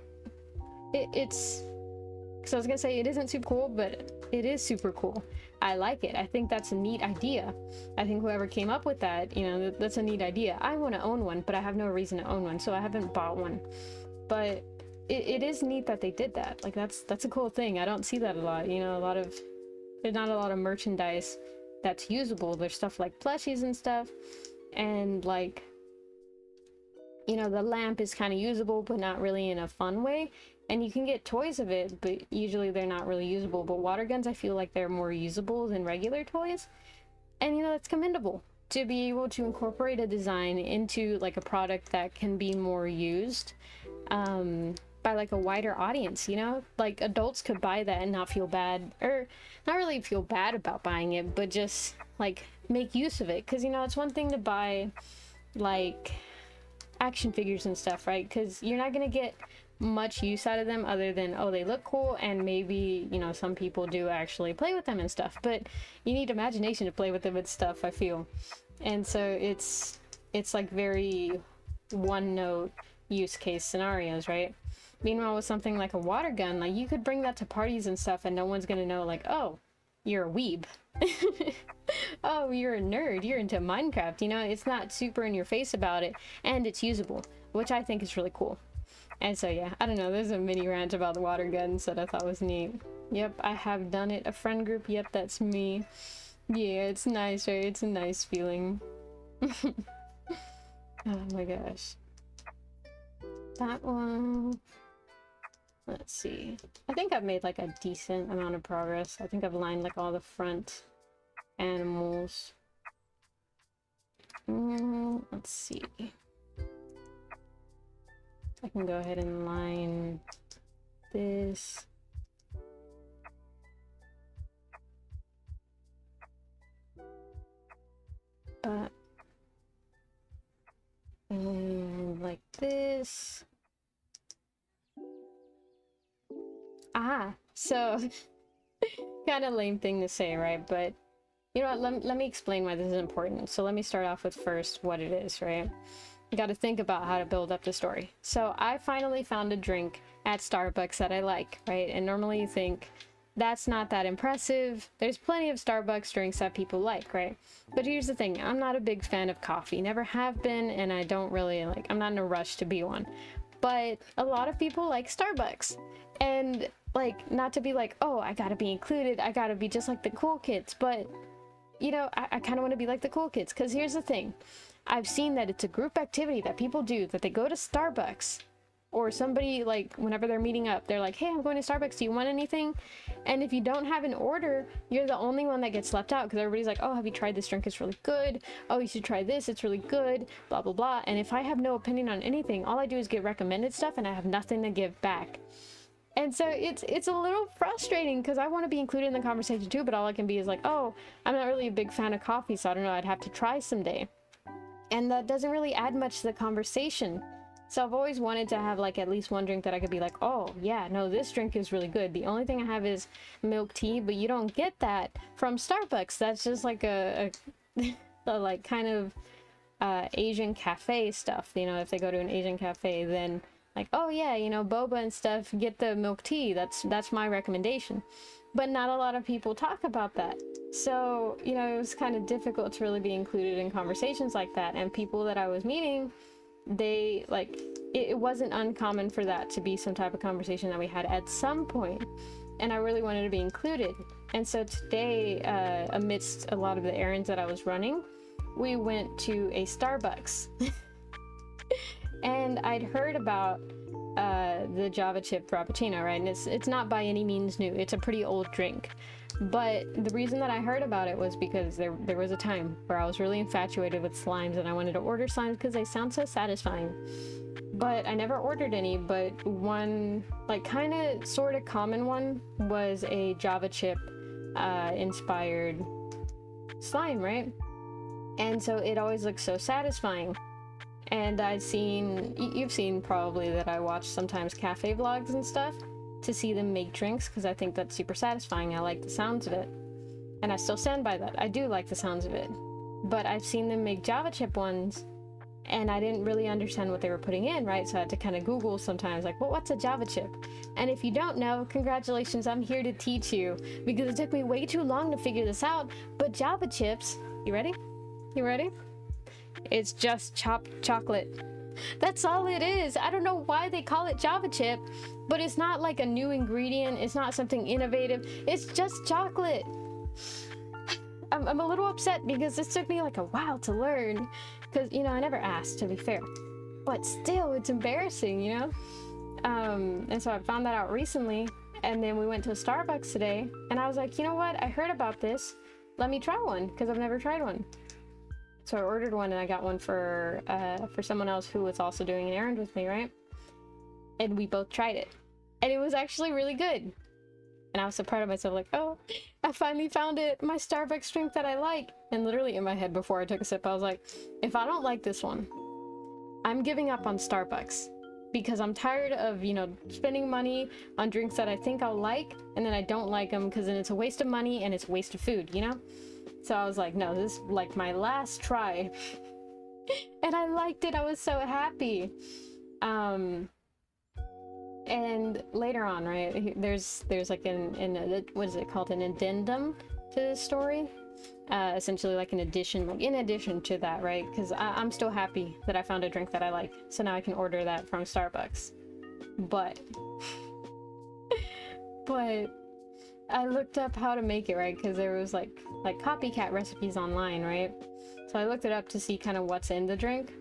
it's because I was gonna say it isn't super cool, but it is super cool. I like it. I think that's a neat idea. I think whoever came up with that, you know, that's a neat idea. I want to own one, but I have no reason to own one, so I haven't bought one. But it is neat that they did that. Like that's a cool thing. I don't see that a lot. You know, there's not a lot of merchandise that's usable. There's stuff like plushies and stuff, and like, you know, the lamp is kind of usable, but not really in a fun way. And you can get toys of it, but usually they're not really usable. But water guns, I feel like they're more usable than regular toys. And, you know, that's commendable to be able to incorporate a design into like a product that can be more used by like a wider audience, you know? Like adults could buy that and not feel bad, or not really feel bad about buying it, but just like make use of it. Because, you know, it's one thing to buy like action figures and stuff, right? Because you're not going to get much use out of them other than, oh, they look cool, and maybe, you know, some people do actually play with them and stuff, but you need imagination to play with them and stuff, I feel. And so it's like very one note use case scenarios, right? Meanwhile, with something like a water gun, like you could bring that to parties and stuff and no one's gonna know, like, oh, you're a weeb. Oh, you're a nerd, you're into Minecraft, you know? It's not super in your face about it, and it's usable, which I think is really cool. And so yeah, I don't know, there's a mini rant about the water guns that I thought was neat. Yep, I have done it. A friend group, yep, that's me. Yeah, it's nice, right? It's a nice feeling. Oh my gosh. That one... Let's see. I think I've made like a decent amount of progress. I think I've lined like all the front animals. Let's see. I can go ahead and line this. And like this. So kind of lame thing to say, right? But you know what, let me explain why this is important. So let me start off with first what it is, right? You got to think about how to build up the story. So I finally found a drink at Starbucks that I like, right? And normally you think that's not that impressive. There's plenty of Starbucks drinks that people like, right? But here's the thing, I'm not a big fan of coffee, never have been, and I don't really like, I'm not in a rush to be one. But a lot of people like Starbucks. And like, not to be like, oh, I gotta be included, I gotta be just like the cool kids, but you know, I kind of want to be like the cool kids, because here's the thing. I've seen that it's a group activity that people do, that they go to Starbucks, or somebody, like, whenever they're meeting up, they're like, hey, I'm going to Starbucks, do you want anything? And if you don't have an order, you're the only one that gets left out, because everybody's like, oh, have you tried this drink? It's really good. Oh, you should try this, it's really good, blah, blah, blah. And if I have no opinion on anything, all I do is get recommended stuff, and I have nothing to give back. And so it's a little frustrating, because I want to be included in the conversation too, but all I can be is like, oh, I'm not really a big fan of coffee, so I don't know, I'd have to try someday. And that doesn't really add much to the conversation. So I've always wanted to have like at least one drink that I could be like, oh yeah, no, this drink is really good. The only thing I have is milk tea, but you don't get that from Starbucks. That's just like a like kind of Asian cafe stuff. You know, if they go to an Asian cafe, then like, oh yeah, you know, boba and stuff, get the milk tea. That's my recommendation. But not a lot of people talk about that. So, you know, it was kind of difficult to really be included in conversations like that. And people that I was meeting, they like, it wasn't uncommon for that to be some type of conversation that we had at some point. And I really wanted to be included. And so today, amidst a lot of the errands that I was running, we went to a Starbucks. And I'd heard about the Java chip Frappuccino, right? And it's not by any means new. It's a pretty old drink. But the reason that I heard about it was because there was a time where I was really infatuated with slimes, and I wanted to order slimes because they sound so satisfying. But I never ordered any, but one, like, kind of sort of common one was a Java chip inspired slime, right? And so it always looks so satisfying. And you've seen probably that I watch sometimes cafe vlogs and stuff to see them make drinks, because I think that's super satisfying. I like the sounds of it. And I still stand by that. I do like the sounds of it. But I've seen them make Java chip ones, and I didn't really understand what they were putting in, right? So I had to kind of Google sometimes, like, well, what's a Java chip? And if you don't know, congratulations, I'm here to teach you, because it took me way too long to figure this out. But Java chips, you ready? You ready? It's just chopped chocolate. That's all it is. I don't know why they call it Java chip, but it's not like a new ingredient. It's not something innovative. It's just chocolate. I'm a little upset because this took me like a while to learn, because, you know, I never asked, to be fair, but still, it's embarrassing, you know? And so I found that out recently, and then we went to a Starbucks today, and I was like, you know what? I heard about this. Let me try one, because I've never tried one. So I ordered one, and I got one for someone else who was also doing an errand with me, right? And we both tried it. And it was actually really good. And I was so proud of myself, like, oh, I finally found it, my Starbucks drink that I like. And literally in my head before I took a sip, I was like, if I don't like this one, I'm giving up on Starbucks. Because I'm tired of, you know, spending money on drinks that I think I'll like, and then I don't like them, because then it's a waste of money and it's a waste of food, you know? So I was like, no, this is like my last try. And I liked it. I was so happy. And later on, right, there's like what is it called? An addendum to the story. Essentially like an addition, like in addition to that, right? Because I'm still happy that I found a drink that I like. So now I can order that from Starbucks. but but I looked up how to make it, right? Because there was like copycat recipes online, right? So I looked it up to see kind of what's in the drink.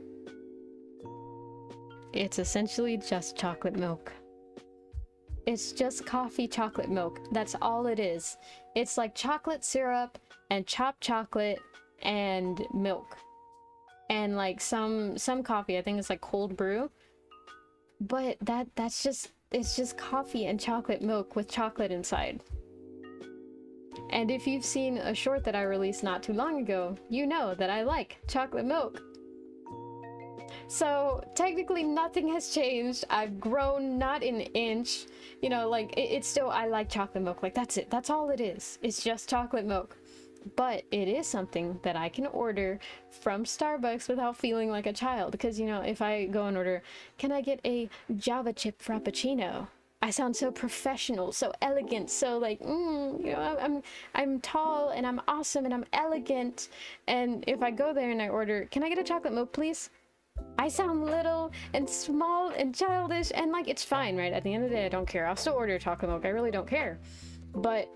It's essentially just chocolate milk. It's just coffee chocolate milk. That's all it is. It's like chocolate syrup and chopped chocolate and milk. And like some coffee, I think it's like cold brew. But that's just, it's just coffee and chocolate milk with chocolate inside. And if you've seen a short that I released not too long ago, you know that I like chocolate milk. So technically nothing has changed. I've grown not an inch, you know, like it's still, I like chocolate milk. Like that's it. That's all it is. It's just chocolate milk. But it is something that I can order from Starbucks without feeling like a child. Because, you know, if I go and order, can I get a Java chip frappuccino? I sound so professional, so elegant, so like, you know, I'm tall and I'm awesome and I'm elegant. And if I go there and I order, can I get a chocolate milk, please? I sound little and small and childish, and like, it's fine, right? At the end of the day, I don't care. I'll still order chocolate milk. I really don't care. But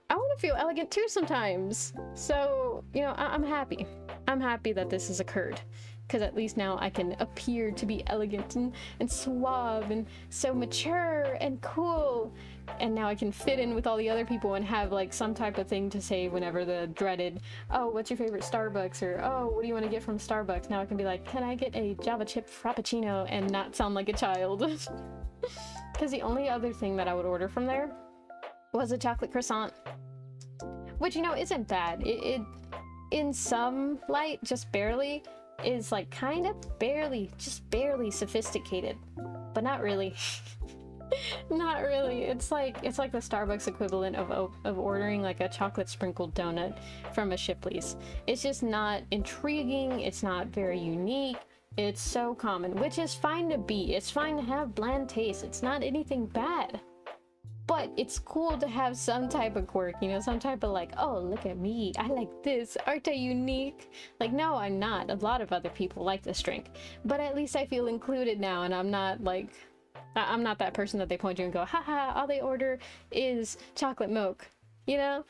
I want to feel elegant too sometimes. So, you know, I'm happy. I'm happy that this has occurred. Because at least now I can appear to be elegant and suave and so mature and cool. And now I can fit in with all the other people and have like some type of thing to say whenever the dreaded, oh, what's your favorite Starbucks? Or, oh, what do you want to get from Starbucks? Now I can be like, can I get a Java chip frappuccino and not sound like a child? Because the only other thing that I would order from there was a chocolate croissant. Which, you know, isn't bad. It in some light, just barely, is like kind of just barely sophisticated, but not really. Not really. It's like the Starbucks equivalent of ordering like a chocolate sprinkled donut from a Shipley's. It's just not intriguing. It's not very unique. It's so common, which is fine to be. It's fine to have bland taste. It's not anything bad. But it's cool to have some type of quirk, you know, some type of like, oh, look at me, I like this, aren't I unique? Like, no, I'm not. A lot of other people like this drink, but at least I feel included now, and I'm not like, I'm not that person that they point to and go, haha, all they order is chocolate milk, you know?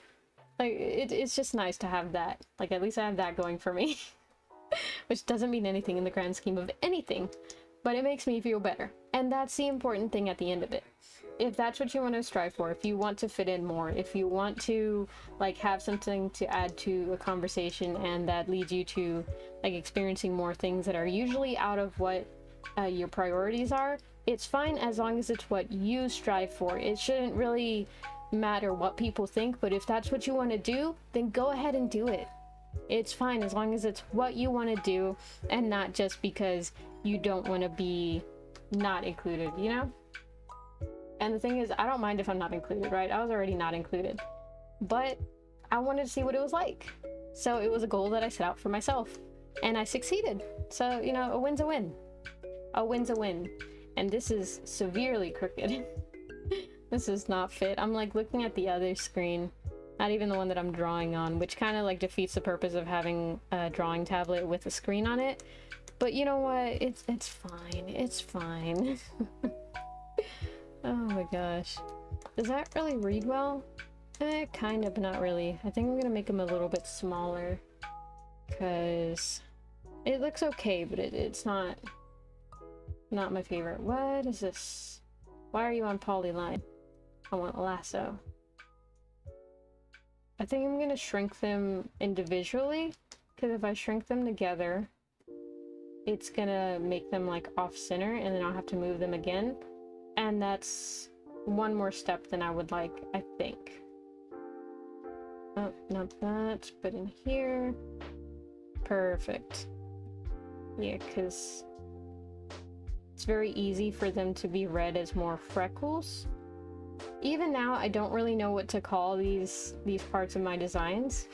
Like, it's just nice to have that. Like, at least I have that going for me. Which doesn't mean anything in the grand scheme of anything, but it makes me feel better. And that's the important thing at the end of it. If that's what you want to strive for, if you want to fit in more, if you want to like have something to add to a conversation and that leads you to like experiencing more things that are usually out of what your priorities are, it's fine as long as it's what you strive for. It shouldn't really matter what people think, but if that's what you want to do, then go ahead and do it. It's fine as long as it's what you want to do and not just because you don't want to be not included, you know? And the thing is, I don't mind if I'm not included, right? I was already not included, but I wanted to see what it was like. So it was a goal that I set out for myself, and I succeeded. So, you know, a win's a win. A win's a win. And this is severely crooked. This is not fit. I'm like looking at the other screen, not even the one that I'm drawing on, which kind of like defeats the purpose of having a drawing tablet with a screen on it. But you know what? It's fine. It's fine. Oh my gosh. Does that really read well? Kind of, but not really. I think I'm gonna make them a little bit smaller. Because it looks okay, but it's not my favorite. What is this? Why are you on polyline? I want lasso. I think I'm gonna shrink them individually, because if I shrink them together, it's gonna make them like off center, and then I'll have to move them again. And that's one more step than I would like, I think. Oh, not that, but in here. Perfect. Yeah, because it's very easy for them to be read as more freckles. Even now, I don't really know what to call these parts of my designs.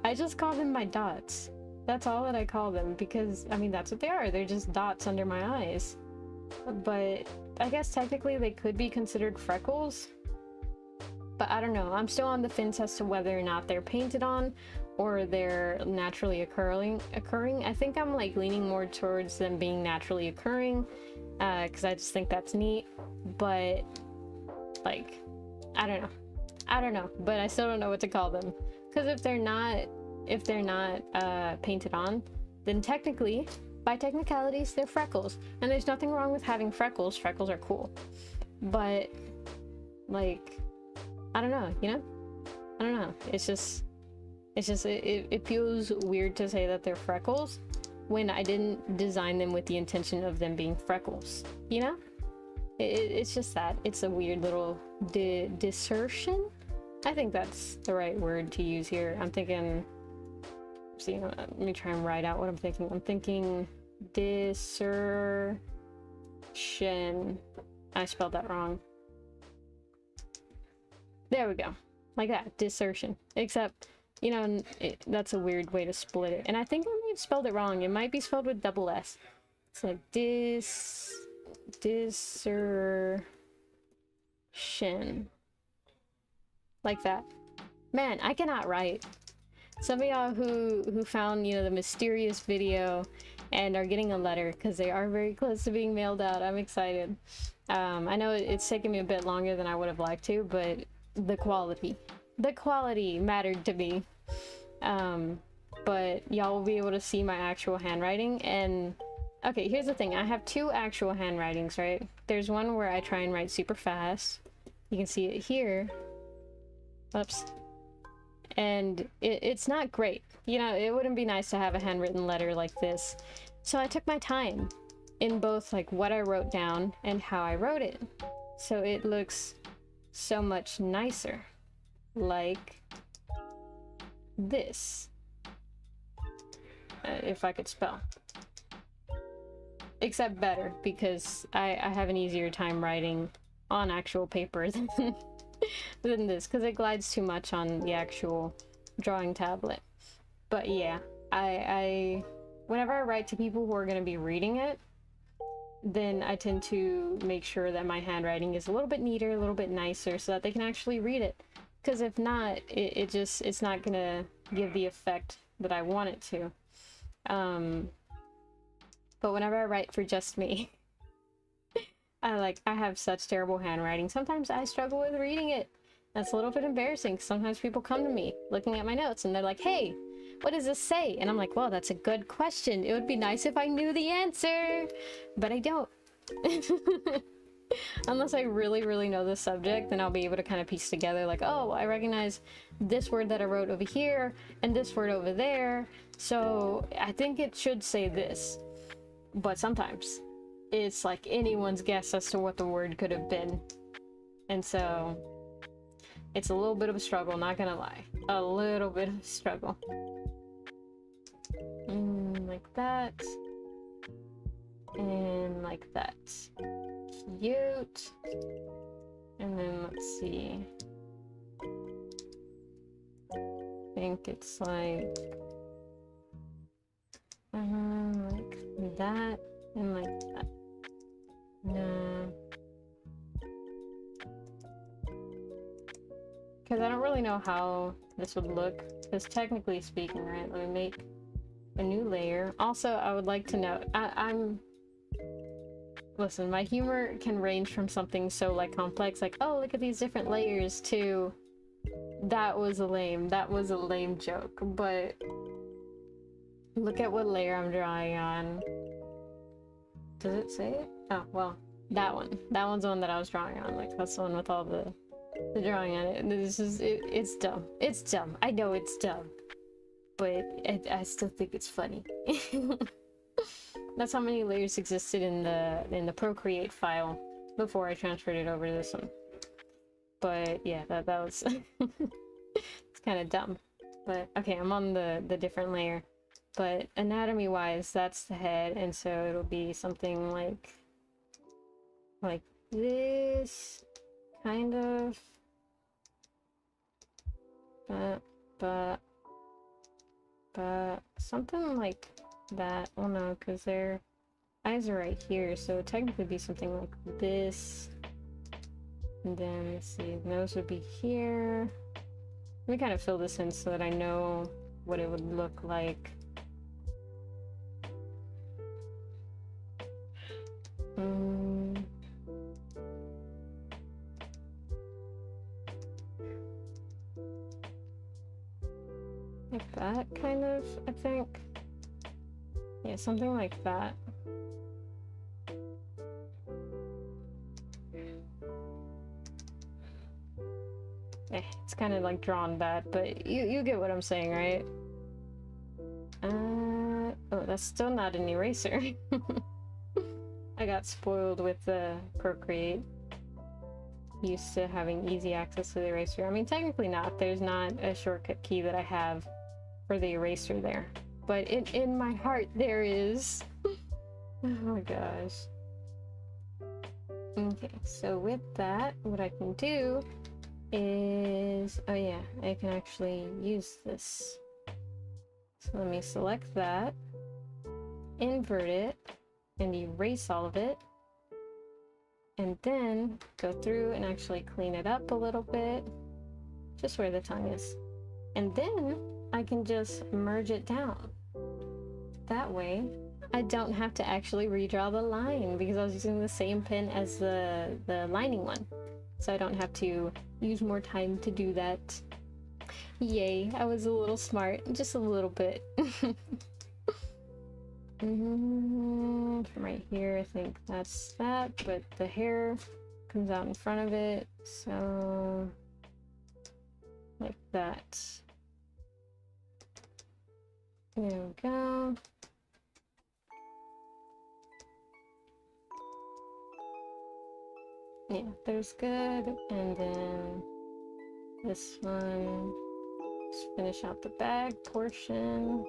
I just call them my dots. That's all that I call them, because, I mean, that's what they are. They're just dots under my eyes. But I guess technically they could be considered freckles. But I don't know. I'm still on the fence as to whether or not they're painted on or they're naturally occurring. I think I'm like leaning more towards them being naturally occurring, because I just think that's neat. But like, I don't know, but I still don't know what to call them, because if they're not painted on, then technically, by technicalities, they're freckles, and there's nothing wrong with having freckles. Freckles are cool, but like, I don't know, you know, I don't know. It feels weird to say that they're freckles when I didn't design them with the intention of them being freckles, you know? It's just that. It's a weird little dissertion? I think that's the right word to use here. I'm thinking... See, let me try and write out what I'm thinking. I'm thinking dissertion. I spelled that wrong. There we go. Like that. Dissertion. Except, you know, that's a weird way to split it. And I think I may have spelled it wrong. It might be spelled with double S. It's like dissertion. Like that. Man, I cannot write. Some of y'all who found, you know, the mysterious video and are getting a letter, because they are very close to being mailed out. I'm excited. I know it's taken me a bit longer than I would have liked to, but the quality mattered to me. But y'all will be able to see my actual handwriting. And okay, here's the thing. I have two actual handwritings, right? There's one where I try and write super fast. You can see it here. Oops. And it's not great. You know, it wouldn't be nice to have a handwritten letter like this. So I took my time in both like what I wrote down and how I wrote it. So it looks so much nicer. Like this. If I could spell. Except better, because I have an easier time writing on actual paper than this, because it glides too much on the actual drawing tablet. But yeah, I whenever I write to people who are going to be reading it, then I tend to make sure that my handwriting is a little bit neater, a little bit nicer, so that they can actually read it. Because if not, it's not gonna give the effect that I want it to. But whenever I write for just me, I have such terrible handwriting. Sometimes I struggle with reading it. That's a little bit embarrassing. Sometimes people come to me looking at my notes and they're like, hey, what does this say? And I'm like, well, that's a good question. It would be nice if I knew the answer, but I don't. Unless I really, really know the subject, then I'll be able to kind of piece together like, oh, I recognize this word that I wrote over here and this word over there. So I think it should say this. But sometimes it's like anyone's guess as to what the word could have been. And so it's a little bit of a struggle, not gonna lie. A little bit of a struggle. Like that. And like that. Cute. And then let's see. I think it's like that and like that. No. Because I don't really know how this would look. Because technically speaking, right, let me make a new layer. Also, I would like to note, listen, my humor can range from something so like complex, like, oh, look at these different layers, to that was a lame joke, but look at what layer I'm drawing on. Does it say it? Oh, well, that one's the one that I was drawing on. Like, that's the one with all the drawing on it. And this is, it's dumb. It's dumb. I know it's dumb. But I still think it's funny. That's how many layers existed in the Procreate file before I transferred it over to this one. But yeah, that was it's kind of dumb. But okay, I'm on the different layer. But anatomy wise, that's the head, and so it'll be something like this, kind of. But something like that. Well, no, because their eyes are right here, so it would technically be something like this. And then, let's see, nose would be here. Let me kind of fill this in so that I know what it would look like. Like that, kind of, I think. Yeah, something like that. It's kind of like drawn bad, but you get what I'm saying, right? Oh, that's still not an eraser. I got spoiled with the Procreate. Used to having easy access to the eraser. I mean, technically not. There's not a shortcut key that I have for the eraser there. But in my heart, there is. Oh my gosh. Okay, so with that, what I can do is... Oh yeah, I can actually use this. So let me select that, invert it, and erase all of it. And then go through and actually clean it up a little bit, just where the tongue is. And then I can just merge it down. That way, I don't have to actually redraw the line because I was using the same pen as the lining one. So I don't have to use more time to do that. Yay, I was a little smart, just a little bit. From right here, I think that's that, but the hair comes out in front of it, so like that. There we go. Yeah, there's good, and then this one, just finish out the bag portion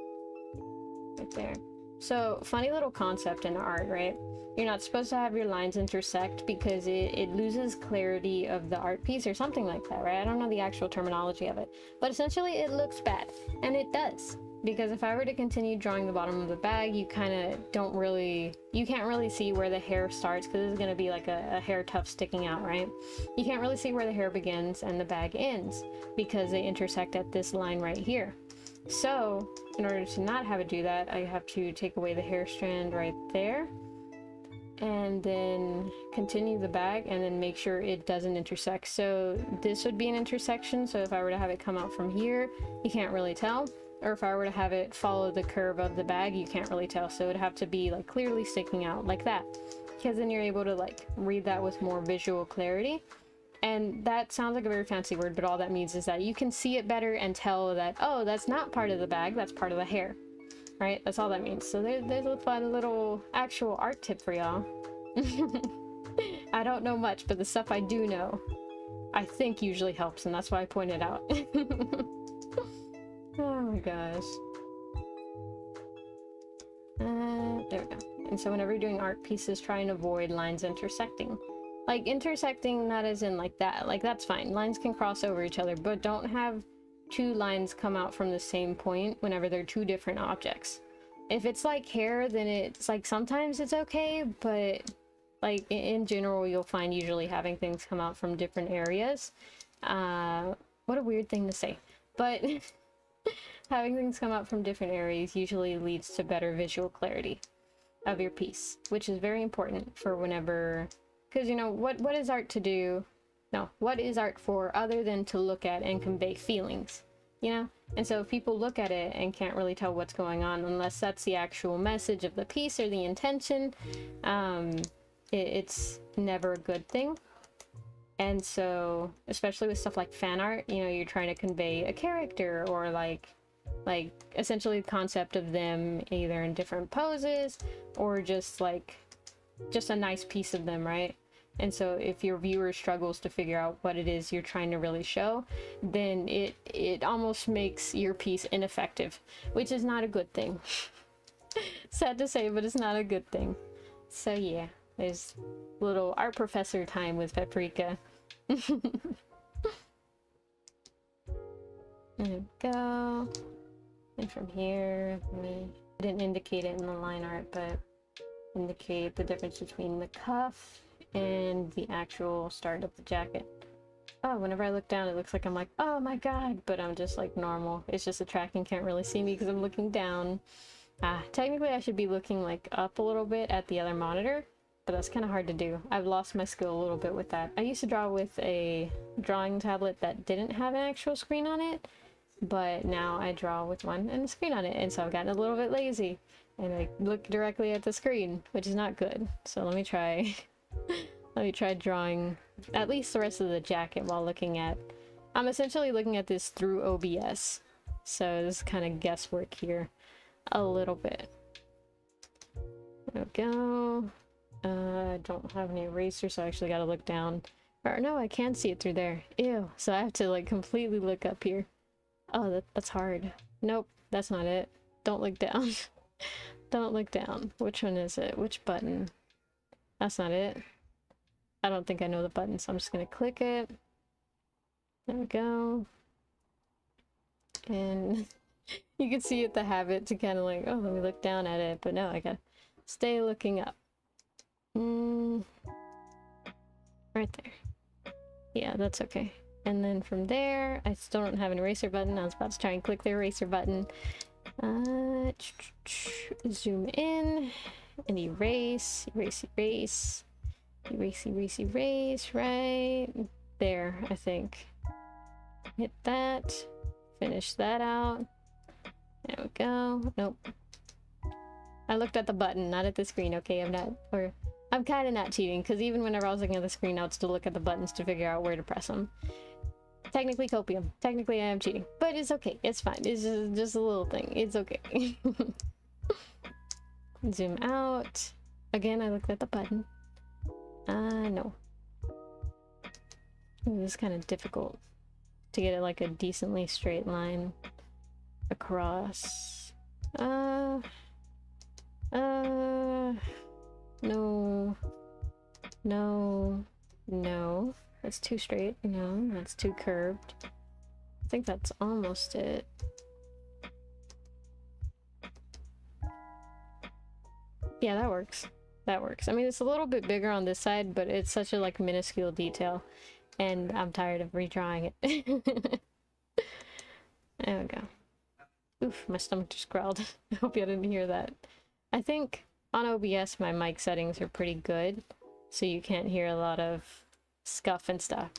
right there. So, funny little concept in art, right? You're not supposed to have your lines intersect because it loses clarity of the art piece or something like that, right? I don't know the actual terminology of it, but essentially it looks bad, and it does. Because if I were to continue drawing the bottom of the bag, you kind of you can't really see where the hair starts because it's going to be like a hair tuft sticking out, right? You can't really see where the hair begins and the bag ends because they intersect at this line right here. So, in order to not have it do that, I have to take away the hair strand right there and then continue the bag and then make sure it doesn't intersect. So this would be an intersection, so if I were to have it come out from here, you can't really tell. Or if I were to have it follow the curve of the bag, you can't really tell. So it would have to be like clearly sticking out like that, because then you're able to like read that with more visual clarity. And that sounds like a very fancy word, but all that means is that you can see it better and tell that, oh, that's not part of the bag, that's part of the hair, right? That's all that means. So there's a fun little actual art tip for y'all. I don't know much, but the stuff I do know, I think usually helps, and that's why I pointed out. Oh my gosh. There we go. And so whenever you're doing art pieces, try and avoid lines intersecting. Like intersecting, not as in like that, like that's fine. Lines can cross over each other, but don't have two lines come out from the same point whenever they're two different objects. If it's like hair, then it's like sometimes it's okay, but like in general, you'll find usually having things come out from different areas. What a weird thing to say, but having things come out from different areas usually leads to better visual clarity of your piece, which is very important for whenever, because you know, what is art to do? No, what is art for other than to look at and convey feelings, you know? And so if people look at it and can't really tell what's going on unless that's the actual message of the piece or the intention, it's never a good thing. And so, especially with stuff like fan art, you know, you're trying to convey a character or like essentially the concept of them either in different poses or just like just a nice piece of them, right? And so if your viewer struggles to figure out what it is you're trying to really show, then it almost makes your piece ineffective, which is not a good thing. Sad to say, but it's not a good thing. So yeah, there's little art professor time with Paprika. There we go. And from here, I didn't indicate it in the line art, but indicate the difference between the cuff and the actual start of the jacket. Oh, whenever I look down, it looks like I'm like, oh my god, but I'm just like normal. It's just the tracking can't really see me because I'm looking down. Technically I should be looking like up a little bit at the other monitor, but that's kind of hard to do. I've lost my skill a little bit with that. I used to draw with a drawing tablet that didn't have an actual screen on it, but now I draw with one and a screen on it, and so I've gotten a little bit lazy and I look directly at the screen, which is not good. So let me try let me try drawing at least the rest of the jacket while looking at... I'm essentially looking at this through OBS, so this is kind of guesswork here a little bit. There we go. I don't have any eraser, so I actually gotta look down. Or no, I can see it through there. Ew. So I have to like completely look up here. Oh, that's hard. Nope, that's not it. Don't look down. Don't look down. Which one is it? Which button? That's not it. I don't think I know the button, so I'm just gonna click it. There we go. And you can see it, the habit to kind of like, oh, let me look down at it, but no, I gotta stay looking up. Right there. Yeah, that's okay. And then from there, I still don't have an eraser button. I was about to try and click the eraser button. Zoom in and erase, erase, erase, erase, erase, erase, right there, I think. Hit that, finish that out. There we go. Nope. I looked at the button, not at the screen, okay? I'm kind of not cheating, because even whenever I was looking at the screen, I would still look at the buttons to figure out where to press them. Technically copium. Technically I am cheating. But it's okay. It's fine. It's just a little thing. It's okay. Zoom out. Again, I looked at the button. No. Ooh, this is kind of difficult to get it like a decently straight line across. No. No. No. That's too straight. No, that's too curved. I think that's almost it. Yeah, that works. That works. I mean, it's a little bit bigger on this side, but it's such a like minuscule detail, and I'm tired of redrawing it. There we go. Oof, my stomach just growled. I hope you didn't hear that. I think on OBS my mic settings are pretty good, so you can't hear a lot of scuff and stuff.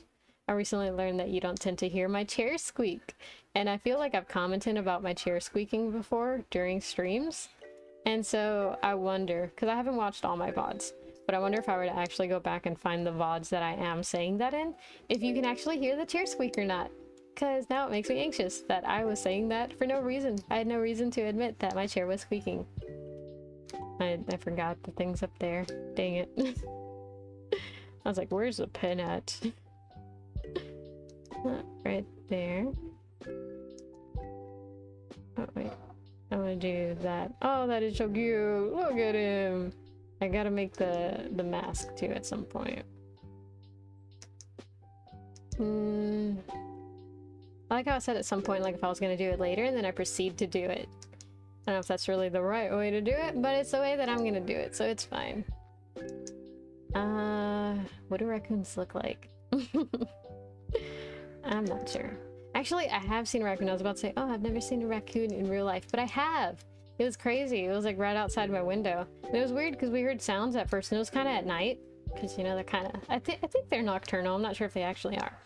I recently learned that you don't tend to hear my chair squeak, and I feel like I've commented about my chair squeaking before during streams, and so I wonder, because I haven't watched all my VODs, but I wonder if I were to actually go back and find the VODs that I am saying that in, if you can actually hear the chair squeak or not, because now it makes me anxious that I was saying that for no reason. I had no reason to admit that my chair was squeaking. I forgot the things up there. Dang it. I was like, where's the pen at? Right there. Oh, wait. I'm gonna do that. Oh, that is so cute. Look at him. I gotta make the mask too at some point. I like how I said at some point, like if I was gonna do it later, and then I proceed to do it. I don't know if that's really the right way to do it, but it's the way that I'm gonna do it, so it's fine. What do raccoons look like? I'm not sure. Actually, I have seen a raccoon. I was about to say, oh, I've never seen a raccoon in real life, but I have. It was crazy. It was like right outside my window. And it was weird because we heard sounds at first, and it was kind of at night, because you know they're kind of. I think they're nocturnal. I'm not sure if they actually are,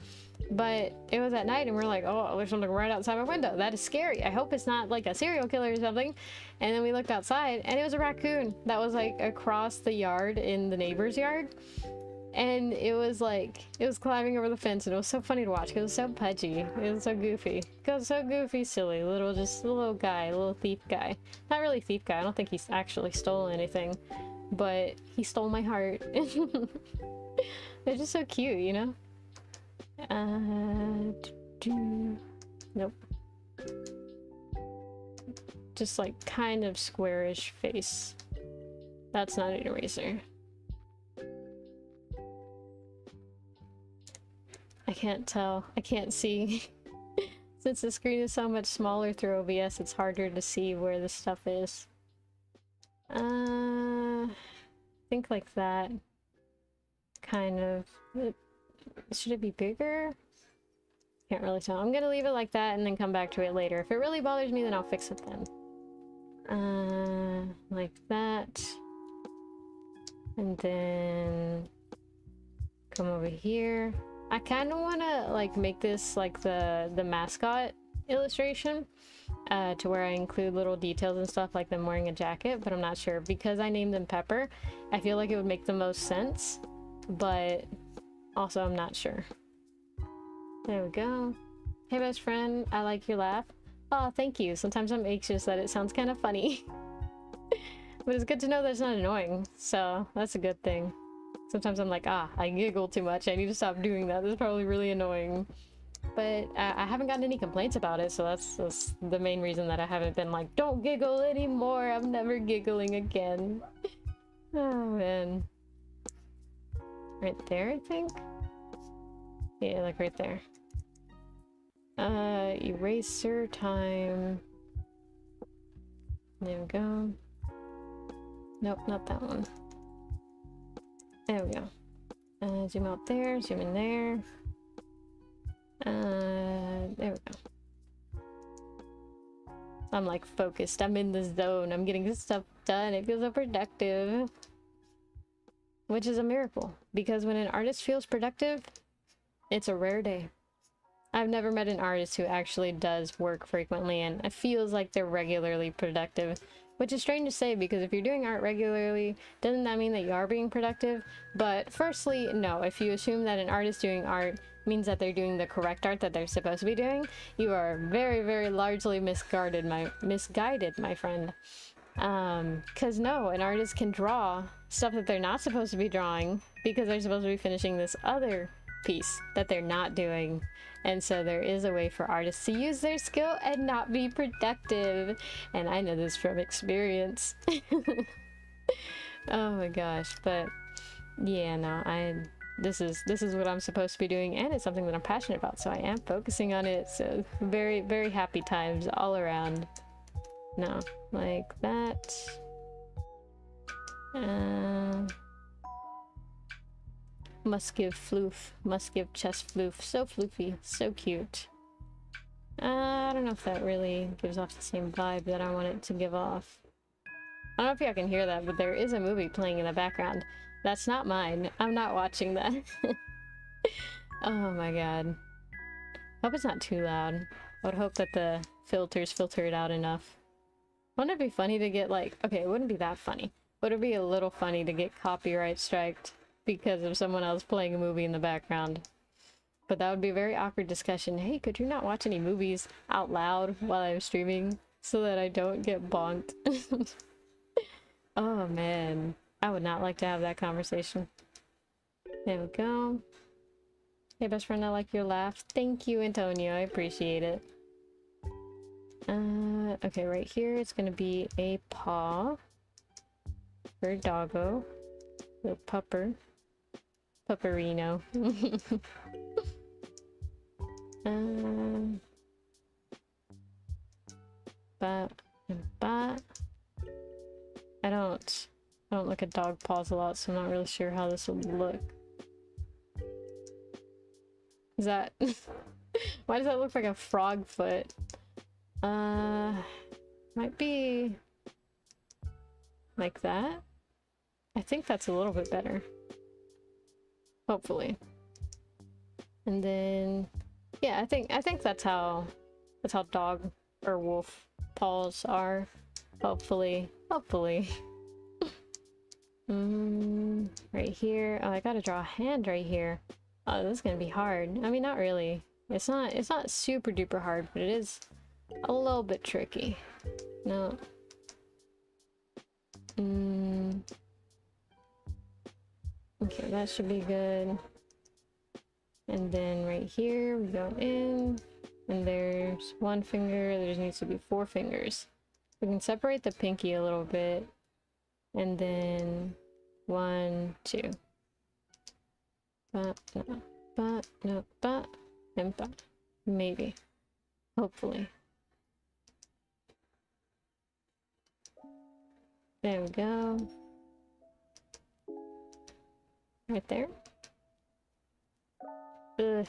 but it was at night, and we're like, oh, there's something right outside my window. That is scary. I hope it's not like a serial killer or something. And then we looked outside, and it was a raccoon that was like across the yard in the neighbor's yard. And it was like, it was climbing over the fence, and it was so funny to watch. It was so pudgy. It was so goofy. It was so goofy, silly, just a little guy, a little thief guy. Not really thief guy. I don't think he's actually stole anything, but he stole my heart. They're just so cute, you know? Nope. Just like kind of squarish face. That's not an eraser. I can't tell. I can't see. Since the screen is so much smaller through OBS, it's harder to see where the stuff is. Think like that. Kind of. Should it be bigger? Can't really tell. I'm gonna leave it like that and then come back to it later. If it really bothers me, then I'll fix it then. Like that. And then come over here. I kind of want to like make this like the mascot illustration to where I include little details and stuff like them wearing a jacket, but I'm not sure. Because I named them Pepper, I feel like it would make the most sense, but also I'm not sure. There we go. Hey best friend, I like your laugh. Oh, thank you. Sometimes I'm anxious that it sounds kind of funny. But it's good to know that it's not annoying, so that's a good thing. Sometimes I'm like, I giggle too much. I need to stop doing that. This is probably really annoying. But I haven't gotten any complaints about it, so that's the main reason that I haven't been like, don't giggle anymore. I'm never giggling again. Oh, man. Right there, I think? Yeah, like right there. Eraser time. There we go. Nope, not that one. There we go. Zoom out there, zoom in there. There we go. I'm like focused. I'm in the zone. I'm getting this stuff done. It feels so productive. Which is a miracle. Because when an artist feels productive, it's a rare day. I've never met an artist who actually does work frequently and it feels like they're regularly productive. Which is strange to say because if you're doing art regularly, doesn't that mean that you are being productive? But firstly, no. If you assume that an artist doing art means that they're doing the correct art that they're supposed to be doing, you are very, very largely misguided, my friend. Because no, an artist can draw stuff that they're not supposed to be drawing because they're supposed to be finishing this other piece that they're not doing. And so there is a way for artists to use their skill and not be productive. And I know this from experience. Oh my gosh. But yeah, no, this is what I'm supposed to be doing, and it's something that I'm passionate about, so I am focusing on it. So very, very happy times all around. No, like that. Must give floof. Must give chest floof. So floofy. So cute. I don't know if that really gives off the same vibe that I want it to give off. I don't know if y'all can hear that, but there is a movie playing in the background. That's not mine. I'm not watching that. Oh my god. Hope it's not too loud. I would hope that the filters filter it out enough. Wouldn't it be funny to get like... Okay, it wouldn't be that funny. Would it be a little funny to get copyright striked because of someone else playing a movie in the background? But that would be a very awkward discussion. Hey, could you not watch any movies out loud while I'm streaming so that I don't get bonked? Oh man. I would not like to have that conversation. There we go. Hey best friend, I like your laugh. Thank you, Antonio. I appreciate it. Okay, right here it's gonna be a paw for a doggo. Little pupper. Pupperino. Bat and bat. I don't look at dog paws a lot, so I'm not really sure how this would look. Is that... Why does that look like a frog foot? Might be... like that? I think that's a little bit better. Hopefully. And then... yeah, I think that's how dog or wolf paws are. Hopefully. Hopefully. Right here. Oh, I gotta draw a hand right here. Oh, this is gonna be hard. I mean, not really. It's not super duper hard, but it is a little bit tricky. No. Okay, that should be good. And then right here, we go in, and there's one finger. There needs to be 4 fingers. We can separate the pinky a little bit, and then 1, 2. But no, but no, but and but maybe, hopefully. There we go. Right there. Ugh,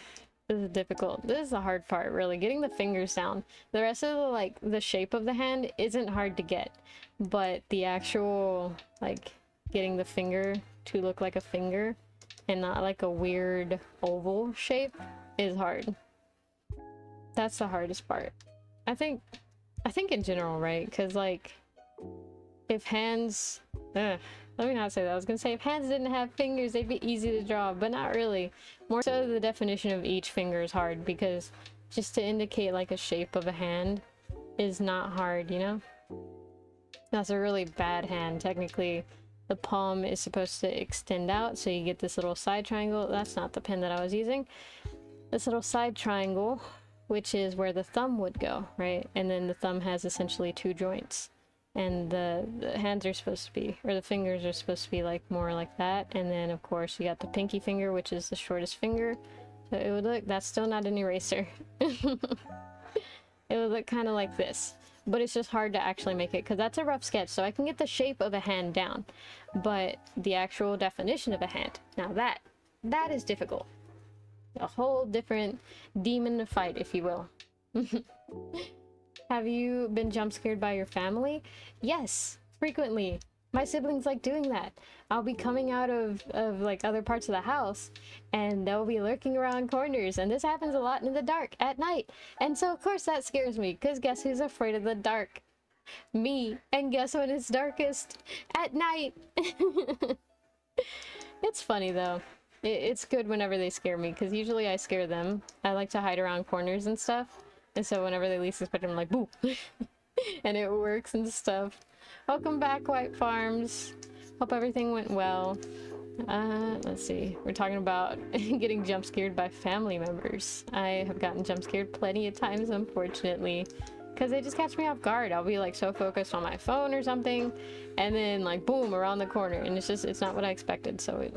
this is difficult. This is the hard part, really, getting the fingers down. The rest of the, like, the shape of the hand isn't hard to get, but the actual, like, getting the finger to look like a finger and not like a weird oval shape is hard. That's the hardest part. I think in general, right? Because like if hands, let me not say that. I was gonna say if hands didn't have fingers, they'd be easy to draw, but not really. More so, the definition of each finger is hard, because just to indicate like a shape of a hand is not hard, you know? That's a really bad hand. Technically, the palm is supposed to extend out, so you get this little side triangle. That's not the pen that I was using. This little side triangle, which is where the thumb would go, right? And then the thumb has essentially two joints. And the hands are supposed to be, or the fingers are supposed to be like more like that. And then of course you got the pinky finger, which is the shortest finger. So it would look, that's still not an eraser. It would look kind of like this. But it's just hard to actually make it, because that's a rough sketch. So I can get the shape of a hand down, but the actual definition of a hand, now that is difficult. A whole different demon to fight, if you will. Have you been jump scared by your family? Yes, frequently. My siblings like doing that. I'll be coming out of like other parts of the house, and they'll be lurking around corners, and this happens a lot in the dark at night. And so of course that scares me, because guess who's afraid of the dark? Me. And guess when it's darkest? At night. It's funny though. It's good whenever they scare me, because usually I scare them. I like to hide around corners and stuff, and so whenever they least expect it, I'm like, boo! And it works and stuff. Welcome back, White Farms. Hope everything went well. Let's see. We're talking about getting jump scared by family members. I have gotten jump scared plenty of times, unfortunately, because they just catch me off guard. I'll be like so focused on my phone or something, and then like boom, around the corner, and it's not what I expected. So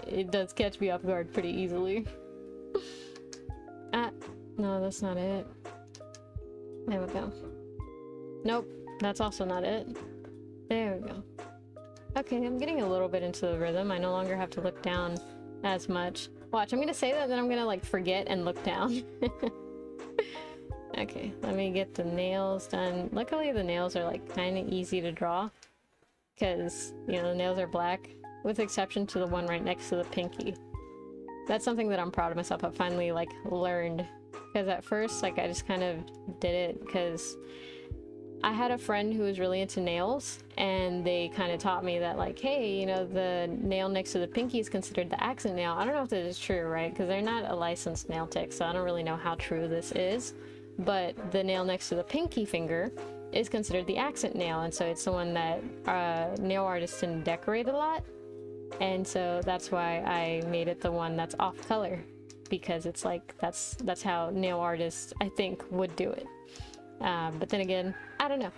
it does catch me off guard pretty easily. No, that's not it. There we go. Nope, that's also not it. There we go. Okay, I'm getting a little bit into the rhythm. I no longer have to look down as much. Watch, I'm gonna say that, then I'm gonna like forget and look down. Okay, let me get the nails done. Luckily the nails are like kind of easy to draw, because, you know, the nails are black, with exception to the one right next to the pinky. That's something that I'm proud of myself. I've finally like learned, because at first like I just kind of did it because I had a friend who was really into nails, and they kind of taught me that like, hey, you know, the nail next to the pinky is considered the accent nail. I don't know if this is true, right? Because they're not a licensed nail tech, so I don't really know how true this is. But the nail next to the pinky finger is considered the accent nail, and so it's the one that nail artists tend to decorate a lot. And so that's why I made it the one that's off color, because it's like that's how nail artists, I think, would do it. But then again, I don't know.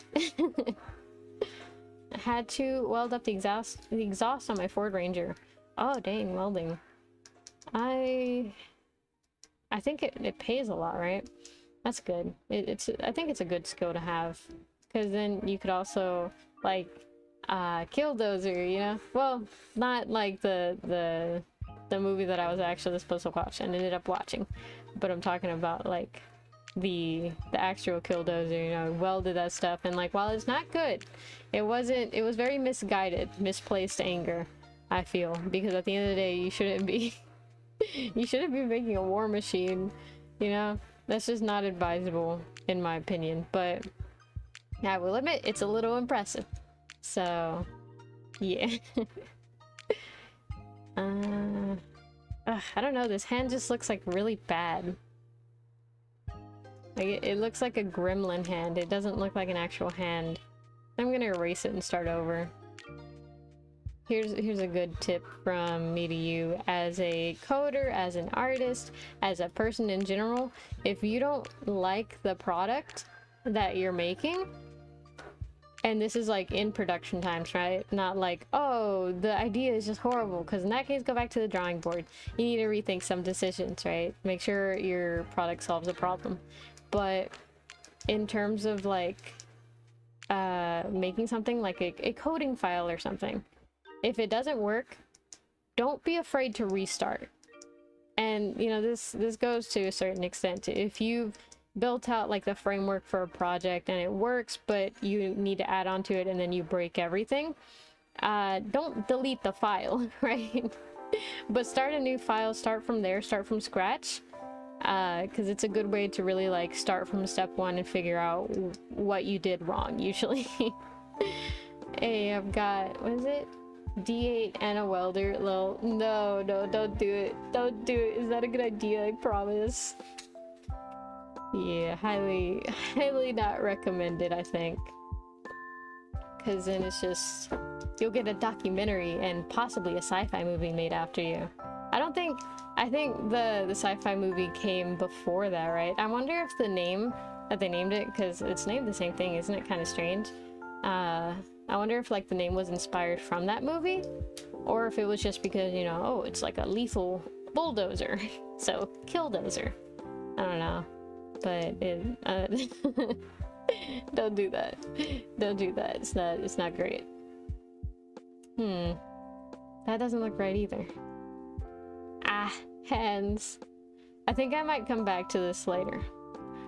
I had to weld up the exhaust on my Ford Ranger. Oh dang, welding. I think it pays a lot, right? That's good. I think it's a good skill to have, because then you could also like Killdozer, you know? Well, not like the movie that I was actually supposed to watch and ended up watching, but I'm talking about like the actual Killdozer, you know, welded that stuff, and like while it's not good, it was very misguided, misplaced anger, I feel, because at the end of the day you shouldn't be making a war machine, you know? That's just not advisable in my opinion, but I will admit it's a little impressive. So yeah. I don't know, this hand just looks like really bad. Like it looks like a gremlin hand. It doesn't look like an actual hand. I'm gonna erase it and start over. Here's a good tip from me to you as a coder, as an artist, as a person in general. If you don't like the product that you're making, and this is like in production times, right? Not like, oh, the idea is just horrible, because in that case, go back to the drawing board. You need to rethink some decisions, right? Make sure your product solves a problem. But in terms of like making something like a coding file or something, if it doesn't work, don't be afraid to restart. And you know, this goes to a certain extent. If you've built out like the framework for a project and it works, but you need to add on to it and then you break everything, don't delete the file, right? But start a new file, start from there, start from scratch. because it's a good way to really like start from step one and figure out what you did wrong usually. Hey, I've got, what is it? D8 and a welder. Lol. No, don't do it. Don't do it. Is that a good idea? I promise. Yeah, highly not recommended, I think. Because then it's just, you'll get a documentary and possibly a sci-fi movie made after you. I think the sci-fi movie came before that, right? I wonder if the name that they named it, because it's named the same thing, isn't it kind of strange? I wonder if like the name was inspired from that movie, or if it was just because, you know, oh, it's like a lethal bulldozer, so killdozer. I don't know, but it, don't do that. Don't do that. It's not great. That doesn't look right either. Ah, hands. I think I might come back to this later.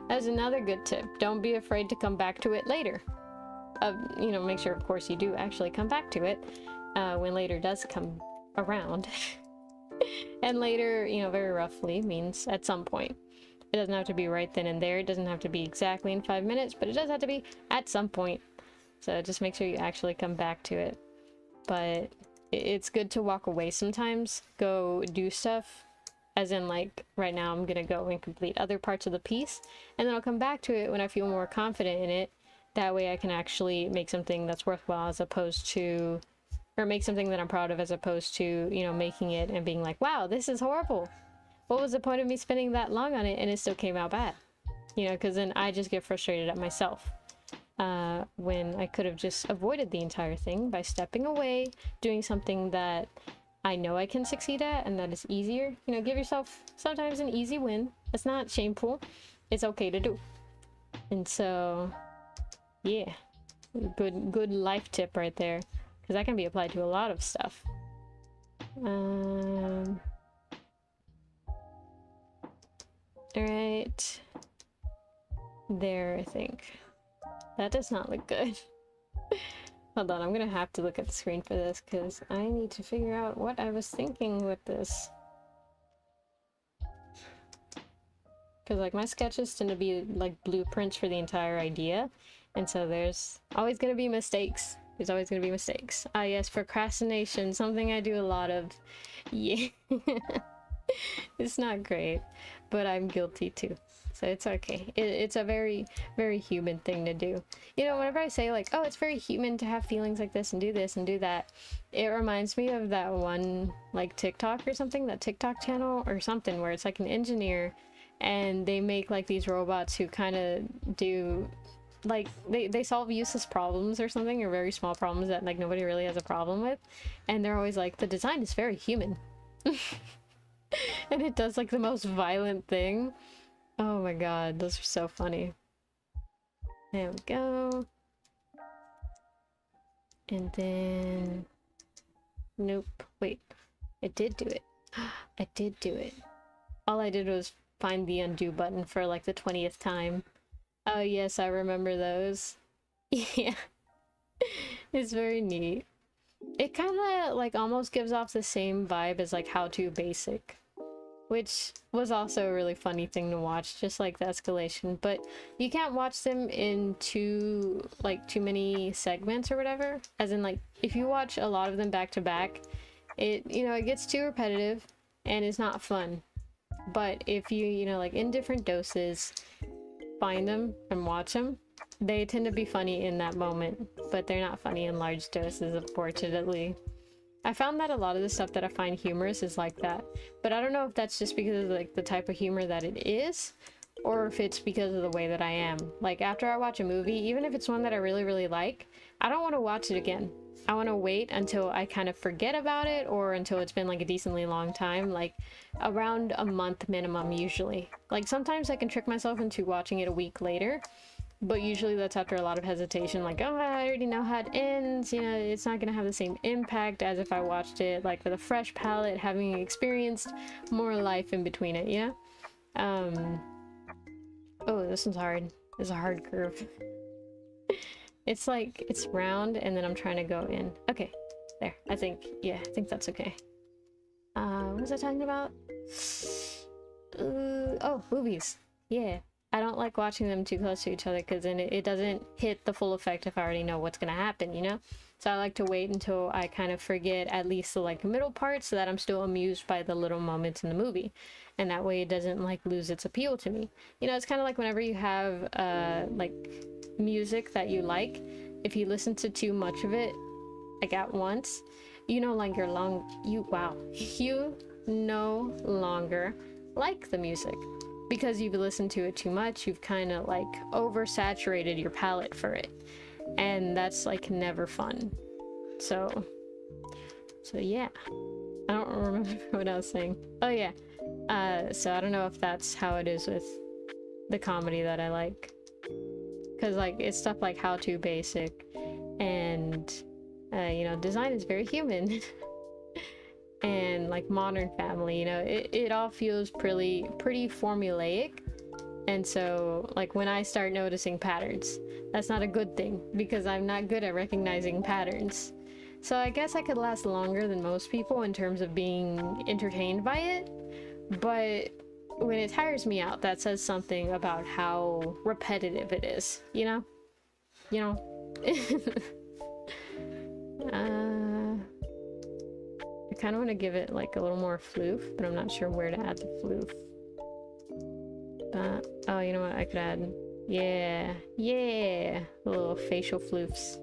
That's another good tip. Don't be afraid to come back to it later. You know, make sure, of course, you do actually come back to it when later does come around. And later, you know, very roughly means at some point. It doesn't have to be right then and there. It doesn't have to be exactly in 5 minutes, but it does have to be at some point. So just make sure you actually come back to it. But it's good to walk away sometimes. Go do stuff. As in, like, right now I'm gonna go and complete other parts of the piece. And then I'll come back to it when I feel more confident in it. That way I can actually make something that's worthwhile as opposed to, or make something that I'm proud of as opposed to, you know, making it and being like, wow, this is horrible. What was the point of me spending that long on it and it still came out bad? You know, because then I just get frustrated at myself. When I could have just avoided the entire thing by stepping away, doing something that I know I can succeed at and that is easier. You know, give yourself sometimes an easy win. It's not shameful. It's okay to do. And so... yeah, good life tip right there, because that can be applied to a lot of stuff. Alright. There, I think. That does not look good. Hold on, I'm gonna have to look at the screen for this, because I need to figure out what I was thinking with this. Because, like, my sketches tend to be, like, blueprints for the entire idea. And so there's always going to be mistakes. There's always going to be mistakes. Ah, yes, procrastination. Something I do a lot of. Yeah. It's not great, but I'm guilty too. So it's okay. It's a very, very human thing to do. You know, whenever I say, like, oh, it's very human to have feelings like this and do that, it reminds me of that one, like, TikTok or something, that TikTok channel or something, where it's like an engineer and they make, like, these robots who kind of do... like they solve useless problems or something, or very small problems that like nobody really has a problem with, and they're always like, the design is very human. And it does like the most violent thing. Oh my god, those are so funny. There we go. And then nope, wait, I did do it. I did do it. All I did was find the undo button for like the 20th time. Oh yes, I remember those. Yeah. It's very neat. It kind of like almost gives off the same vibe as like How To Basic, which was also a really funny thing to watch, just like the escalation. But you can't watch them in too many segments or whatever. As in, like, if you watch a lot of them back to back, it gets too repetitive and it's not fun. But if you know, like in different doses, find them and watch them, they tend to be funny in that moment, but they're not funny in large doses, unfortunately. I found that a lot of the stuff that I find humorous is like that, but I don't know if that's just because of like the type of humor that it is, or if it's because of the way that I am. Like, after I watch a movie, even if it's one that I really, really like, I don't want to watch it again. I want to wait until I kind of forget about it, or until it's been like a decently long time, like around a month minimum usually. Like, sometimes I can trick myself into watching it a week later, but usually that's after a lot of hesitation, like, oh, I already know how it ends, you know, it's not gonna have the same impact as if I watched it like with a fresh palette, having experienced more life in between it, you know? Oh, this one's hard. This is a hard curve. It's like, it's round, and then I'm trying to go in. Okay, there. I think that's okay. What was I talking about? Oh, movies. Yeah. I don't like watching them too close to each other because then it doesn't hit the full effect if I already know what's gonna happen, you know? So I like to wait until I kind of forget at least the like middle part so that I'm still amused by the little moments in the movie. And that way it doesn't like lose its appeal to me. You know, it's kind of like whenever you have like music that you like, if you listen to too much of it like at once, you no longer you no longer like the music because you've listened to it too much. You've kind of like oversaturated your palate for it, and that's like never fun. So yeah, I don't remember what I was saying. Oh yeah, so I don't know if that's how it is with the comedy that I like, because like it's stuff like How To Basic and you know, Design is Very Human and like Modern Family, you know, it all feels pretty formulaic. And so like when I start noticing patterns, that's not a good thing because I'm not good at recognizing patterns. So I guess I could last longer than most people in terms of being entertained by it, but when it tires me out, that says something about how repetitive it is, you know? I kind of want to give it like a little more floof, but I'm not sure where to add the floof. But, oh, you know what? I could add, yeah, little facial floofs.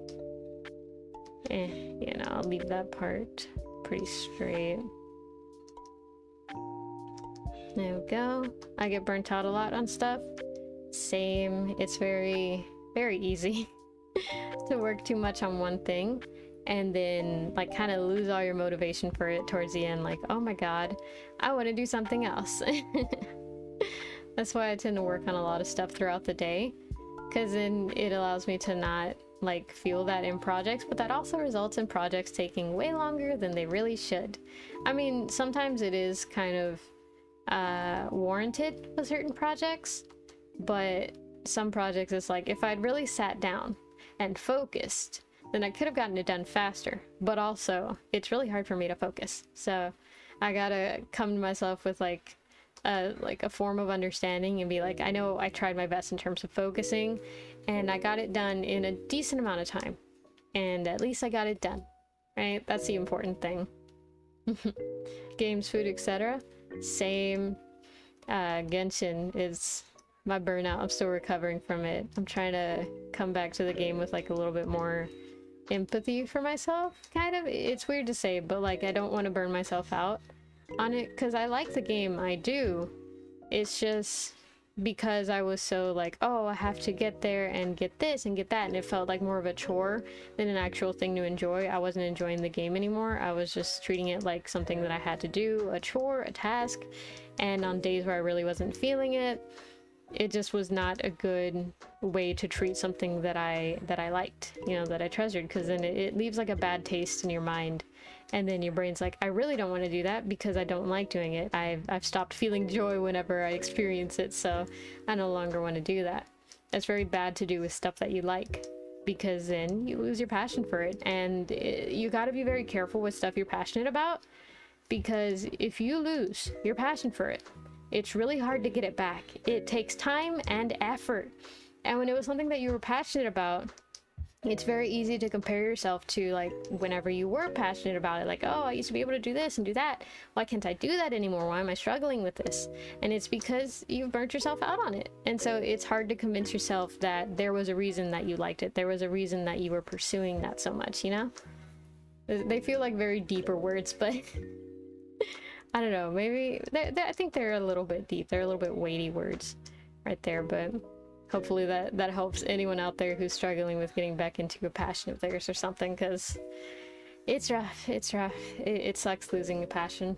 You know, I'll leave that part pretty straight. There we go. I get burnt out a lot on stuff. Same. It's very easy to work too much on one thing and then like kind of lose all your motivation for it towards the end, like, oh my god, I want to do something else. That's why I tend to work on a lot of stuff throughout the day, because then it allows me to not like feel that in projects, but that also results in projects taking way longer than they really should. I mean, sometimes it is kind of warranted with certain projects, but some projects it's like if I'd really sat down and focused, then I could have gotten it done faster. But also it's really hard for me to focus, so I gotta come to myself with like a form of understanding and be like, I know I tried my best in terms of focusing and I got it done in a decent amount of time, and at least I got it done, right? That's the important thing. Games, food, etc. Same. Genshin is my burnout. I'm still recovering from it. I'm trying to come back to the game with like a little bit more empathy for myself, kind of. It's weird to say, but like I don't want to burn myself out on it because I like the game. I do. It's just because I was so like, oh, I have to get there and get this and get that, and it felt like more of a chore than an actual thing to enjoy. I wasn't enjoying the game anymore. I was just treating it like something that I had to do, a chore, a task, and on days where I really wasn't feeling it, it just was not a good way to treat something that I liked, you know, that I treasured, because then it leaves like a bad taste in your mind, and then your brain's like, I really don't want to do that because I don't like doing it. I've stopped feeling joy whenever I experience it, so I no longer want to do that. That's very bad to do with stuff that you like, because then you lose your passion for it, and you got to be very careful with stuff you're passionate about, because if you lose your passion for it, it's really hard to get it back. It takes time and effort. And when it was something that you were passionate about, it's very easy to compare yourself to like whenever you were passionate about it, like, oh, I used to be able to do this and do that. Why can't I do that anymore? Why am I struggling with this? And it's because you've burnt yourself out on it. And so it's hard to convince yourself that there was a reason that you liked it. There was a reason that you were pursuing that so much, you know? They feel like very deeper words, but I don't know, maybe I think they're a little bit deep. They're a little bit weighty words right there, but hopefully that helps anyone out there who's struggling with getting back into a passion of theirs or something, because it's rough. It sucks losing a passion.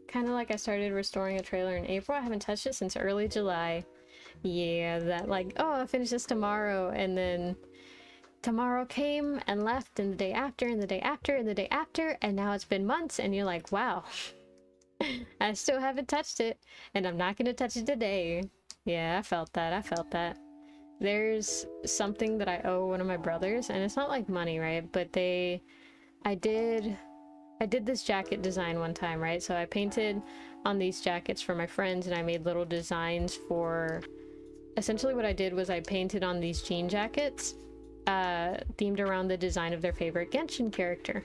Kind of like I started restoring a trailer in April. I haven't touched it since early July. Yeah, that like, oh, I'll finish this tomorrow, and then tomorrow came and left, and the day after, and the day after, and the day after, and now it's been months, and you're like, wow. I still haven't touched it, and I'm not gonna touch it today. Yeah, I felt that. There's something that I owe one of my brothers, and it's not like money, right? But I did I did this jacket design one time, right? So I painted on these jackets for my friends, and I made little designs for... Essentially what I did was I painted on these jean jackets, themed around the design of their favorite Genshin character.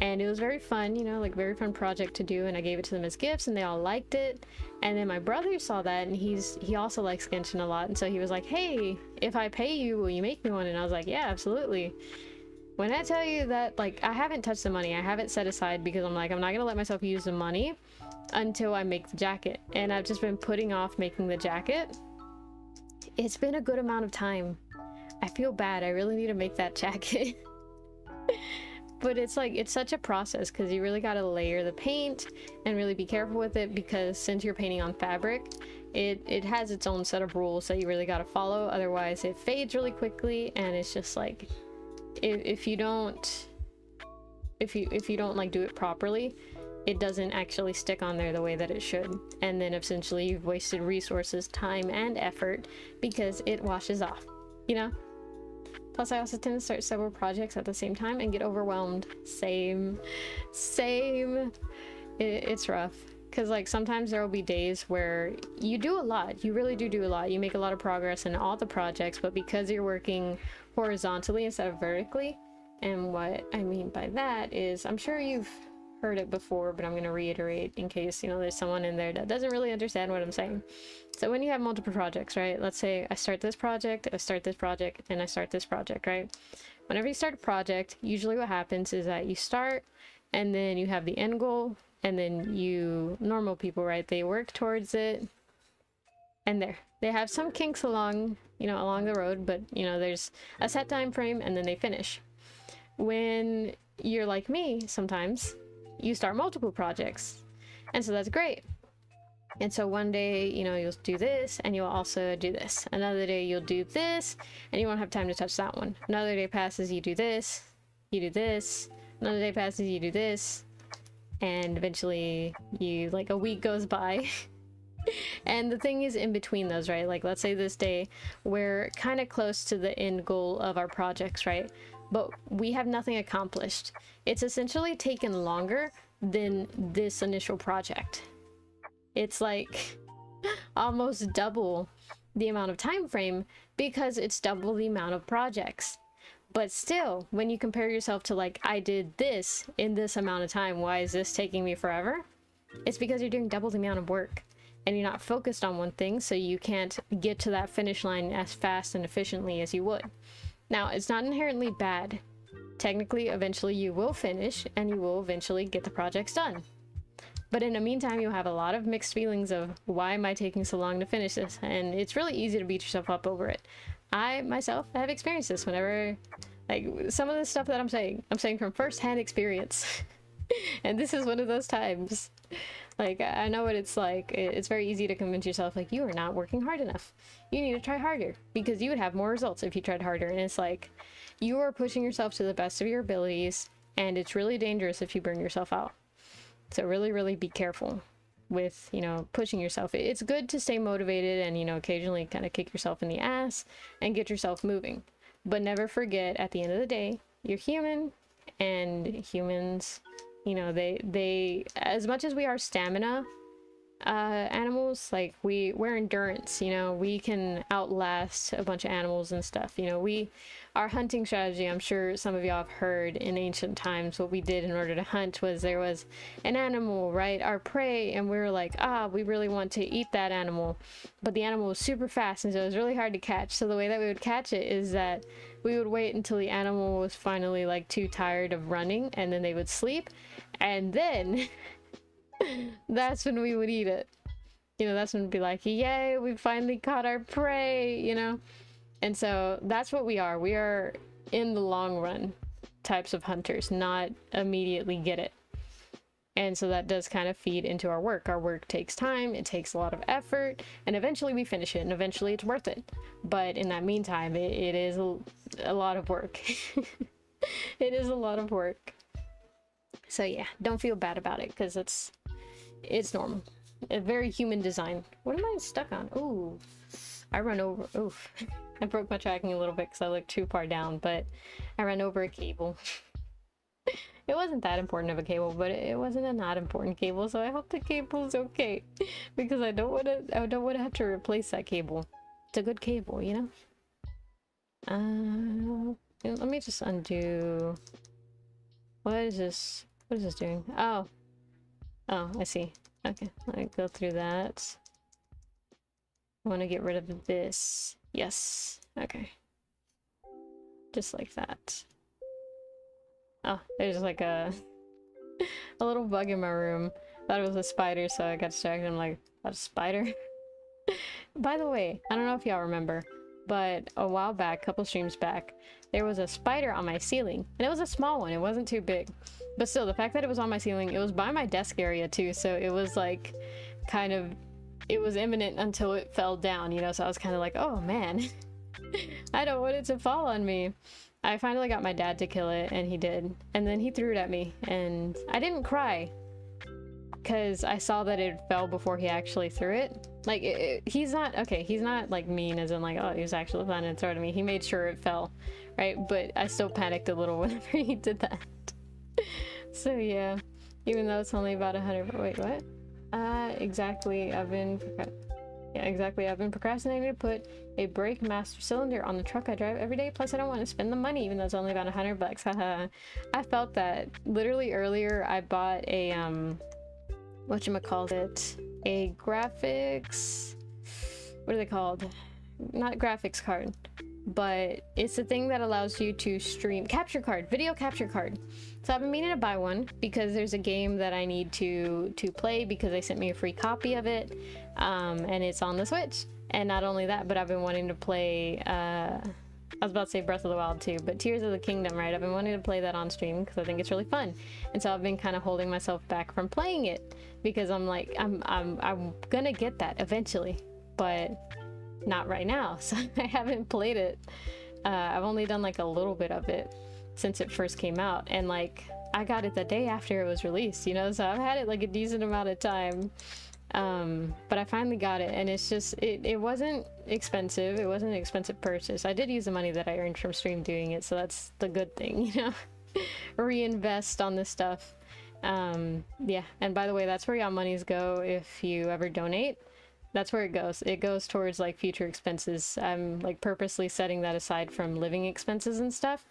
And it was very fun, you know, like very fun project to do, and I gave it to them as gifts and they all liked it. And then my brother saw that, and he also likes Genshin a lot, and so he was like, hey, if I pay you, will you make me one? And I was like, yeah, absolutely. When I tell you that, like, I haven't touched the money, I have it set aside because I'm like, I'm not gonna let myself use the money until I make the jacket. And I've just been putting off making the jacket. It's been a good amount of time. I feel bad, I really need to make that jacket. But it's like, it's such a process because you really got to layer the paint and really be careful with it, because since you're painting on fabric, it has its own set of rules that you really got to follow. Otherwise it fades really quickly, and it's just like, if you don't like do it properly, it doesn't actually stick on there the way that it should, and then essentially you've wasted resources, time, and effort because it washes off, you know? Plus, I also tend to start several projects at the same time and get overwhelmed. Same. It's rough. Because, like, sometimes there will be days where you do a lot. You really do a lot. You make a lot of progress in all the projects, but because you're working horizontally instead of vertically, and what I mean by that is, I'm sure you've heard it before, but I'm going to reiterate in case, you know, there's someone in there that doesn't really understand what I'm saying. So when you have multiple projects, right? Let's say I start this project, and I start this project, right? Whenever you start a project, usually what happens is that you start, and then you have the end goal, and then normal people, right? They work towards it, and they have some kinks along the road, but, you know, there's a set time frame, and then they finish. When you're like me, sometimes you start multiple projects, and so that's great. And so one day, you know, you'll do this, and you'll also do this. Another day you'll do this, and you won't have time to touch that one. Another day passes, you do this, you do this. Another day passes, you do this, and eventually like a week goes by. And the thing is, in between those, right? Like, let's say this day we're kind of close to the end goal of our projects, right? But we have nothing accomplished. It's essentially taken longer than this initial project. It's like almost double the amount of time frame because it's double the amount of projects. But still, when you compare yourself to, like, I did this in this amount of time, why is this taking me forever? It's because you're doing double the amount of work and you're not focused on one thing, so you can't get to that finish line as fast and efficiently as you would. Now, it's not inherently bad. Technically, eventually you will finish and you will eventually get the projects done. But in the meantime, you'll have a lot of mixed feelings of, why am I taking so long to finish this? And it's really easy to beat yourself up over it. I, myself, have experienced this whenever, like, some of the stuff that I'm saying from first-hand experience. And this is one of those times. Like, I know what it's like. It's very easy to convince yourself, like, you are not working hard enough. You need to try harder, because you would have more results if you tried harder. And it's like, you are pushing yourself to the best of your abilities, and it's really dangerous if you burn yourself out. So really, really be careful with, you know, pushing yourself. It's good to stay motivated and, you know, occasionally kind of kick yourself in the ass and get yourself moving. But never forget, at the end of the day, you're human, and humans, you know, they as much as we are stamina animals, like, we're endurance, you know, we can outlast a bunch of animals and stuff, you know. Our hunting strategy, I'm sure some of y'all have heard in ancient times, what we did in order to hunt was, there was an animal, right, our prey, and we were like, we really want to eat that animal, but the animal was super fast, and so it was really hard to catch. So the way that we would catch it is that we would wait until the animal was finally, like, too tired of running, and then they would sleep, and then that's when we would eat it. You know, that's when we'd be like, yay, we finally caught our prey, you know? And so that's what we are. We are, in the long run, types of hunters, not immediately get it. And so that does kind of feed into our work. Our work takes time, it takes a lot of effort, and eventually we finish it, and eventually it's worth it. But in that meantime, it is a lot of work. It is a lot of work. So yeah, don't feel bad about it, because it's normal. A very human design. What am I stuck on? Ooh, I run over. Oof. I broke my tracking a little bit because I looked too far down, but I ran over a cable. It wasn't that important of a cable, but it wasn't a not important cable, so I hope the cable's okay. Because I don't wanna have to replace that cable. It's a good cable, you know? Let me just undo. What is this? What is this doing? Oh. Oh, I see. Okay, let me go through that. I want to get rid of this. Yes. Okay. Just like that. Oh, there's like a little bug in my room. Thought it was a spider, so I got distracted. I'm like, that's a spider? By the way, I don't know if y'all remember, but a while back, a couple streams back, there was a spider on my ceiling. And it was a small one, it wasn't too big. But still, the fact that it was on my ceiling, it was by my desk area too, so it was like, kind of, it was imminent until it fell down, you know, so I was kind of like, oh man, I don't want it to fall on me. I finally got my dad to kill it, and he did. And then he threw it at me, and I didn't cry, because I saw that it fell before he actually threw it. Like, he's not, okay, he's not like mean as in like, oh, he was actually planning to throw it at me. He made sure it fell, right? But I still panicked a little whenever he did that. So yeah, even though it's only about 100, wait, what? Exactly, I've been procrastinating to put a brake master cylinder on the truck I drive every day. Plus, I don't want to spend the money, even though it's only about $100. Haha. I felt that literally earlier. I bought a whatchamacallit, a graphics. What are they called? Not graphics card, but it's a thing that allows you to stream capture card, video capture card. So I've been meaning to buy one because there's a game that I need to play because they sent me a free copy of it, and it's on the Switch. And not only that, but I've been wanting to play, I was about to say Breath of the Wild too, but Tears of the Kingdom, right? I've been wanting to play that on stream because I think it's really fun. And so I've been kind of holding myself back from playing it because I'm like, I'm gonna get that eventually, but not right now. So I haven't played it. I've only done like a little bit of it since it first came out, and like I got it the day after it was released, you know, so I've had it like a decent amount of time. But I finally got it, and it's just, it wasn't expensive. It wasn't an expensive purchase. I did use the money that I earned from stream doing it, so that's the good thing, you know. Reinvest on this stuff. Yeah, and by the way, that's where y'all monies go if you ever donate. That's where it goes. It goes towards like future expenses. I'm like purposely setting that aside from living expenses and stuff,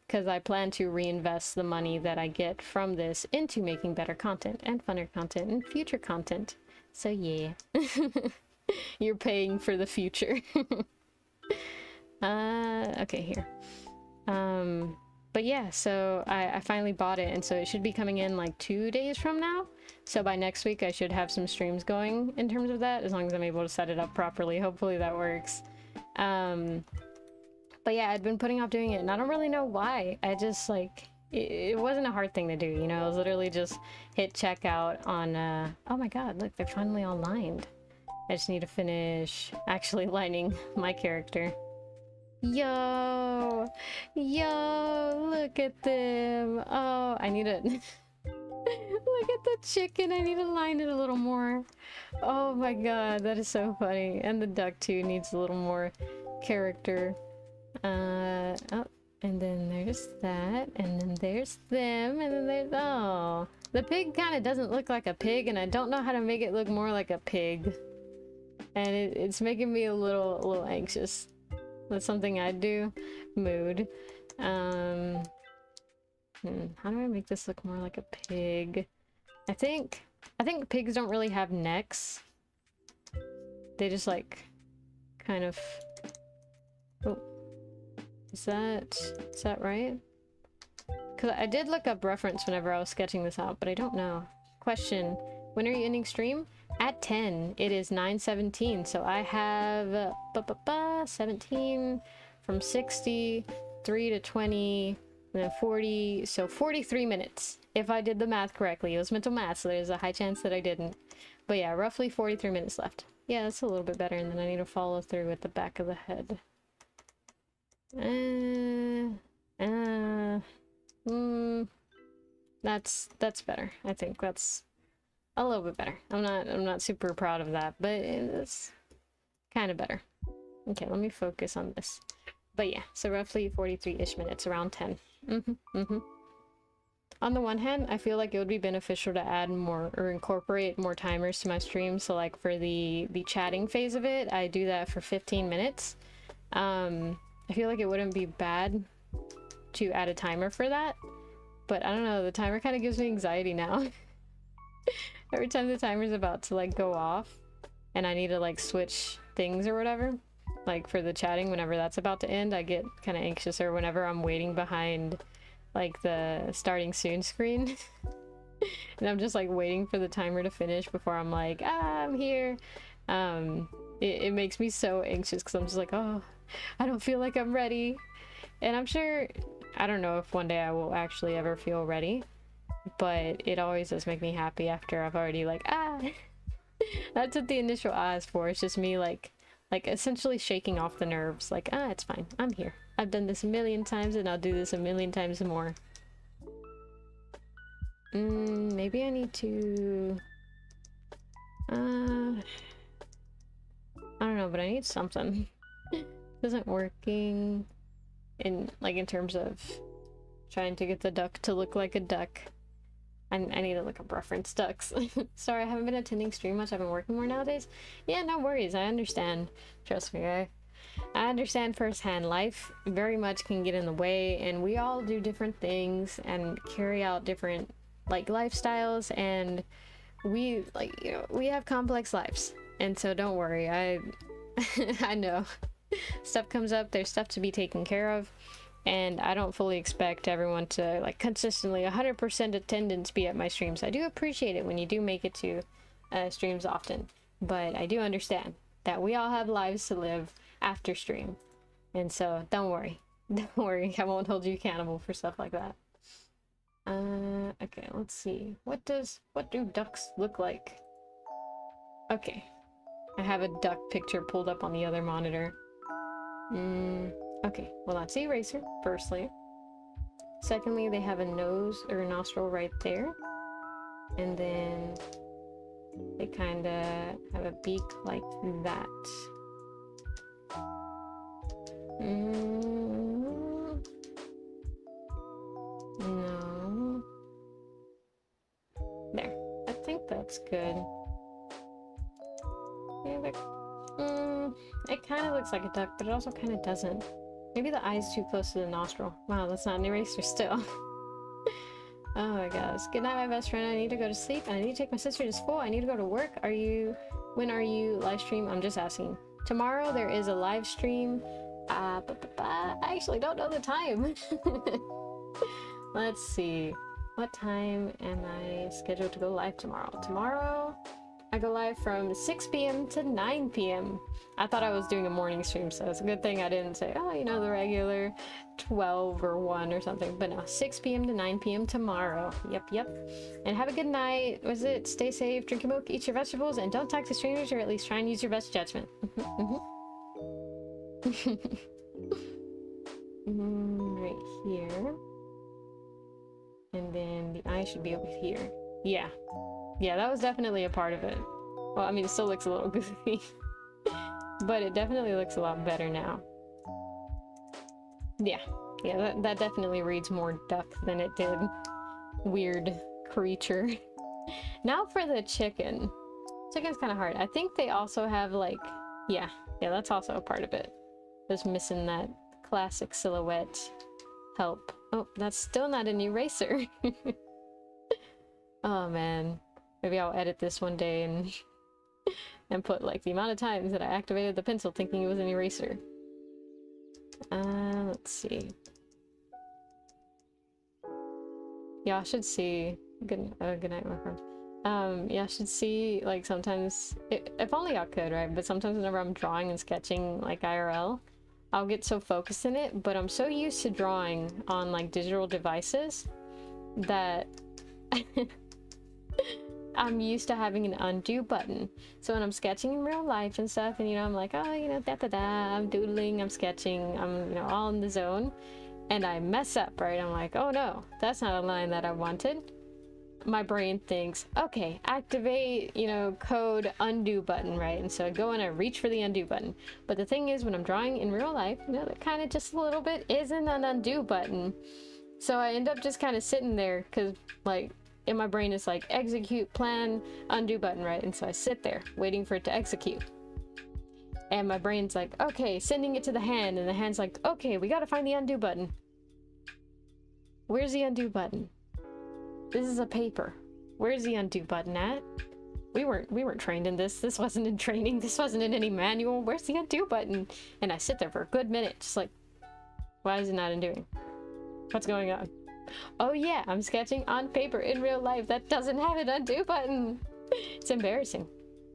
because I plan to reinvest the money that I get from this into making better content and funner content and future content. So yeah. You're paying for the future. Okay, here. But yeah, so I finally bought it, and so it should be coming in like 2 days from now. So by next week I should have some streams going in terms of that, as long as I'm able to set it up properly. Hopefully that works. But yeah, I'd been putting off doing it, and I don't really know why. I just like, it wasn't a hard thing to do, you know. It was literally just hit checkout on, oh my god, look, they're finally all lined. I just need to finish actually lining my character. Yo, look at them. Oh, I need to look at the chicken. I need to line it a little more. Oh my god, that is so funny. And the duck too needs a little more character. Oh, and then there's that, and then there's them, and then there's, oh, the pig kind of doesn't look like a pig, and I don't know how to make it look more like a pig, and it's making me a little anxious. That's something I'd do. Mood. How do I make this look more like a pig? I think pigs don't really have necks. They just like kind of, oh, is that right? Because I did look up reference whenever I was sketching this out, but I don't know. Question, when are you ending stream? At 10. It is 9:17, so I have 17 from 60, 3 to 20, and then 40, so 43 minutes. If I did the math correctly. It was mental math, so there's a high chance that I didn't. But yeah, roughly 43 minutes left. Yeah, that's a little bit better, and then I need to follow through with the back of the head. That's better. I think that's a little bit better. I'm not super proud of that, but it's kind of better. Okay, let me focus on this. But yeah, so roughly 43-ish minutes, around 10. on the one hand, I feel like it would be beneficial to add more or incorporate more timers to my stream. So like for the chatting phase of it, I do that for 15 minutes. I feel like it wouldn't be bad to add a timer for that, but I don't know, the timer kind of gives me anxiety now. Every time the timer's about to like go off and I need to like switch things or whatever, like for the chatting, whenever that's about to end, I get kind of anxious, or whenever I'm waiting behind like the starting soon screen and I'm just like waiting for the timer to finish before I'm like, I'm here. It makes me so anxious because I'm just like, oh, I don't feel like I'm ready. And I'm sure, I don't know if one day I will actually ever feel ready, but it always does make me happy after I've already like, that's what the initial is for. It's just me like essentially shaking off the nerves, like, it's fine, I'm here, I've done this a million times and I'll do this a million times more. Maybe I need to I don't know, but I need something. Isn't working in terms of trying to get the duck to look like a duck. I need to look up reference ducks. Sorry, I haven't been attending stream much. I've been working more nowadays. Yeah, no worries. I understand. Trust me, I understand firsthand. Life very much can get in the way, and we all do different things and carry out different like lifestyles, and we we have complex lives. And so don't worry. I know stuff comes up. There's stuff to be taken care of. And I don't fully expect everyone to like consistently 100% attendance be at my streams. I do appreciate it when you do make it to streams often, but I do understand that we all have lives to live after stream, and so don't worry. Don't worry, I won't hold you accountable for stuff like that. Okay, let's see. What do ducks look like? Okay, I have a duck picture pulled up on the other monitor. Okay, well that's the eraser, firstly. Secondly, they have a nose or a nostril right there. And then they kind of have a beak like that. No. There. I think that's good. Yeah, it kind of looks like a duck, but it also kind of doesn't. Maybe the eye's too close to the nostril. Wow, that's not an eraser still. Oh my gosh. Good night, my best friend. I need to go to sleep and I need to take my sister to school. I need to go to work. When are you live stream? I'm just asking. Tomorrow there is a live stream. I actually don't know the time. Let's see. What time am I scheduled to go live tomorrow? Tomorrow I go live from 6 p.m. to 9 p.m. I thought I was doing a morning stream, so it's a good thing I didn't say, oh, you know, the regular 12 or 1 or something. But no, 6 p.m. to 9 p.m. tomorrow. Yep. And have a good night. Was it? Stay safe, drink your milk, eat your vegetables, and don't talk to strangers, or at least try and use your best judgment. Right here. And then the eye should be over here. Yeah, that was definitely a part of it. Well, I mean, it still looks a little goofy. But it definitely looks a lot better now. Yeah, that definitely reads more duck than it did weird creature. Now for the chicken. Chicken's kind of hard. I think they also have like, yeah, that's also a part of it. Just missing that classic silhouette help. Oh, that's still not an eraser. Oh man. Maybe I'll edit this one day and put like the amount of times that I activated the pencil thinking it was an eraser. Let's see. Y'all should see. Good night, my friend. Y'all should see, like, sometimes, if only y'all could, right? But sometimes whenever I'm drawing and sketching, like, IRL, I'll get so focused in it, but I'm so used to drawing on, like, digital devices that I'm used to having an undo button. So when I'm sketching in real life and stuff, and, you know, I'm like, oh, you know, I'm doodling, I'm sketching, I'm, you know, all in the zone, and I mess up, right? I'm like, oh no, that's not a line that I wanted. My brain thinks, okay, activate, you know, code undo button, right? And so I go and I reach for the undo button. But the thing is, when I'm drawing in real life, you know, that kind of just a little bit isn't an undo button. So I end up just kind of sitting there because, like, in my brain it's like execute, plan, undo button, right? And so I sit there waiting for it to execute. And my brain's like, okay, sending it to the hand. And the hand's like, okay, we gotta find the undo button. Where's the undo button? This is a paper. Where's the undo button at? We weren't trained in this. This wasn't in training. This wasn't in any manual. Where's the undo button? And I sit there for a good minute, just like, why is it not undoing? What's going on? Oh yeah, I'm sketching on paper in real life that doesn't have an undo button. It's embarrassing.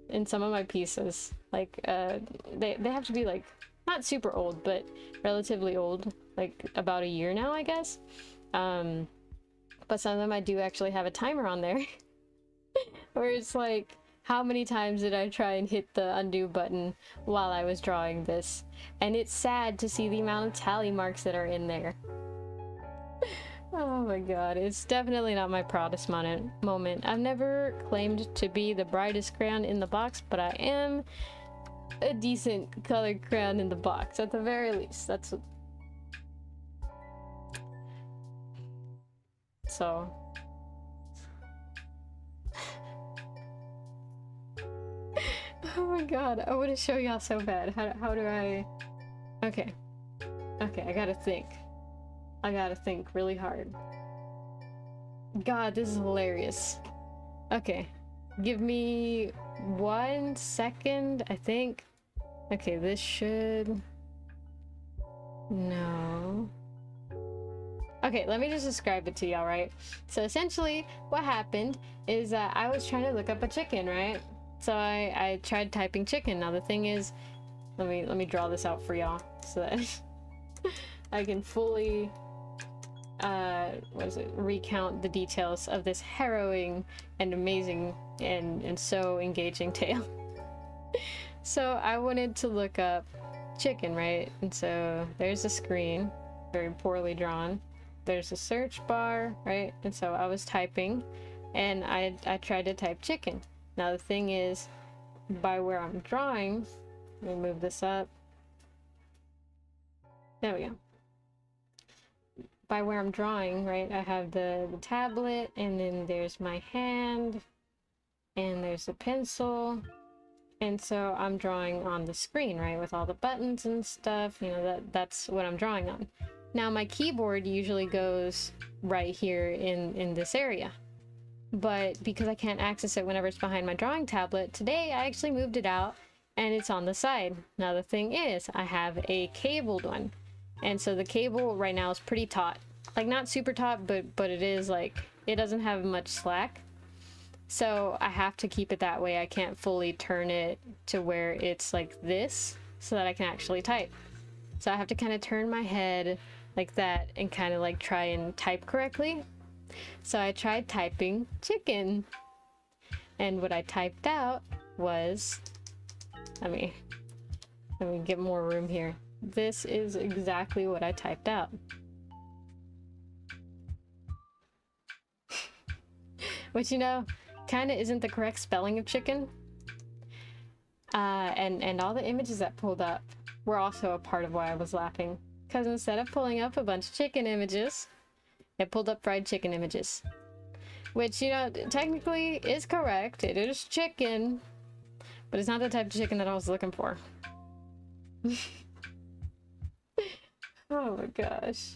In some of my pieces, like, they have to be, like, not super old, but relatively old, like about a year now, I guess. But some of them I do actually have a timer on there where it's like, how many times did I try and hit the undo button while I was drawing this? And it's sad to see the amount of tally marks that are in there. Oh my god, it's definitely not my proudest moment. I've never claimed to be the brightest crayon in the box, but I am a decent colored crayon in the box, at the very least. That's what... So... Oh my god, I want to show y'all so bad. How do I... Okay. Okay, I gotta think. I gotta think really hard. God, this is hilarious. Okay. Give me 1 second, I think. Okay, this should... No. Okay, let me just describe it to y'all, right? So essentially, what happened is I was trying to look up a chicken, right? So I tried typing chicken. Now the thing is, let me draw this out for y'all so that I can fully recount the details of this harrowing and amazing and so engaging tale. So I wanted to look up chicken, right? And so there's a screen, very poorly drawn. There's a search bar, right? And so I was typing and I tried to type chicken. Now the thing is, by where I'm drawing, let me move this up. There we go. By where I'm drawing, right, I have the tablet, and then there's my hand, and there's a pencil, and so I'm drawing on the screen, right, with all the buttons and stuff. You know, that's what I'm drawing on. Now my keyboard usually goes right here in this area, but because I can't access it whenever it's behind my drawing tablet, today I actually moved it out and it's on the side. Now the thing is, I have a cabled one. And so the cable right now is pretty taut. Like, not super taut, but it is, like, it doesn't have much slack. So I have to keep it that way. I can't fully turn it to where it's like this so that I can actually type. So I have to kind of turn my head like that and kind of like try and type correctly. So I tried typing chicken. And what I typed out was... Let me get more room here. This is exactly what I typed out. Which, you know, kind of isn't the correct spelling of chicken. And all the images that pulled up were also a part of why I was laughing. Because instead of pulling up a bunch of chicken images, it pulled up fried chicken images. Which, you know, technically is correct. It is chicken. But it's not the type of chicken that I was looking for. Oh my gosh.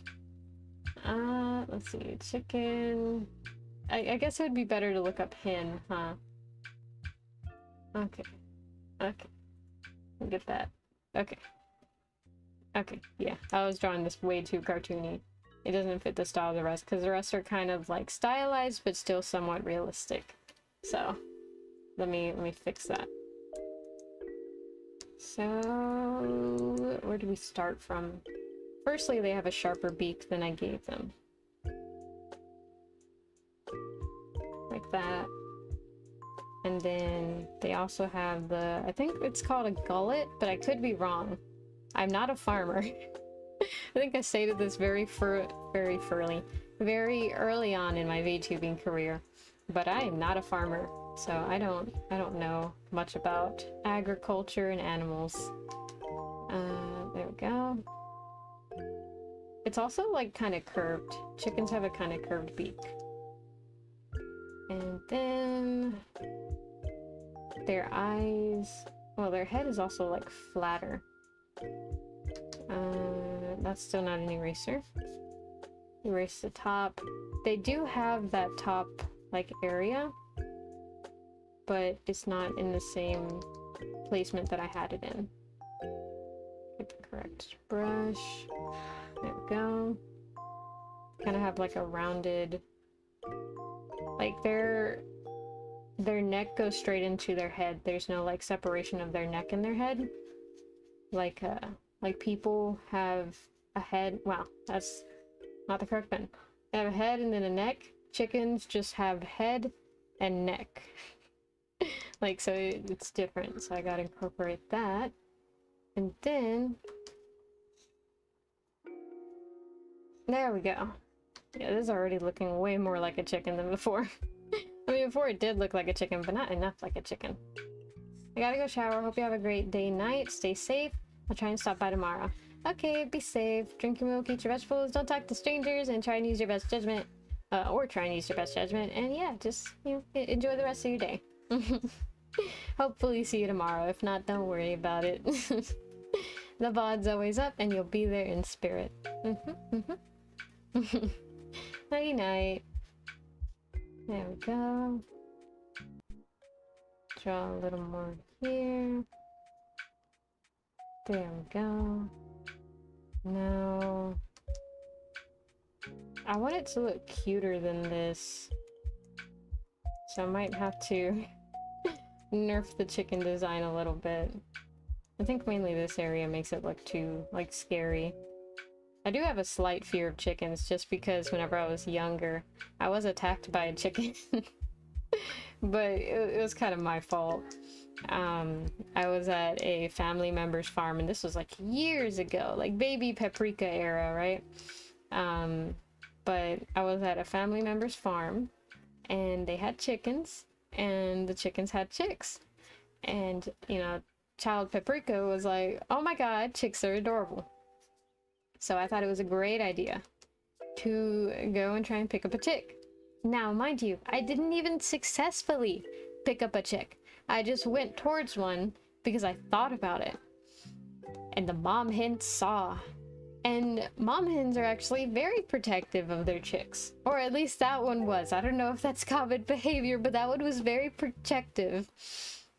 Let's see. Chicken. I guess it would be better to look up hen, huh? Okay. Okay. I'll get that. Okay. Okay, yeah. I was drawing this way too cartoony. It doesn't fit the style of the rest, because the rest are kind of like stylized, but still somewhat realistic. So, let me fix that. So, where do we start from? Firstly, they have a sharper beak than I gave them. Like that. And then they also have the, I think it's called a gullet, but I could be wrong. I'm not a farmer. I think I stated this very early on in my VTubing career, but I am not a farmer, so I don't know much about agriculture and animals. There we go. It's also like kind of curved. Chickens have a kind of curved beak. And then their eyes, well, their head is also like flatter. That's still not an eraser. Erase the top. They do have that top like area, but it's not in the same placement that I had it in. Get the correct brush. There we go. Kind of have like a rounded, like their neck goes straight into their head. There's no like separation of their neck and their head. Like people have a head. Wow, that's not the correct button. They have a head and then a neck. Chickens just have head and neck. Like, so it's different. So I gotta incorporate that. And then there we go. Yeah, this is already looking way more like a chicken than before. I mean, before it did look like a chicken, but not enough like a chicken. I gotta go shower. Hope you have a great day, night. Stay safe. I'll try and stop by tomorrow. Okay, be safe. Drink your milk, eat your vegetables, don't talk to strangers, and try and use your best judgment. Or try and use your best judgment. And yeah, just, you know, enjoy the rest of your day. Hopefully see you tomorrow. If not, don't worry about it. The VOD's always up, and you'll be there in spirit. Nighty night. There we go. Draw a little more here. There we go. Now, I want it to look cuter than this, so I might have to nerf the chicken design a little bit. I think mainly this area makes it look too, like, scary. I do have a slight fear of chickens just because whenever I was younger, I was attacked by a chicken. But it was kind of my fault. I was at a family member's farm, and this was like years ago, like baby paprika era, right? But I was at a family member's farm, and they had chickens, and the chickens had chicks. And, you know, child paprika was like, oh my god, chicks are adorable. So I thought it was a great idea to go and try and pick up a chick. Now, mind you, I didn't even successfully pick up a chick. I just went towards one because I thought about it. And the mom hen saw. And mom hens are actually very protective of their chicks. Or at least that one was. I don't know if that's common behavior, but that one was very protective.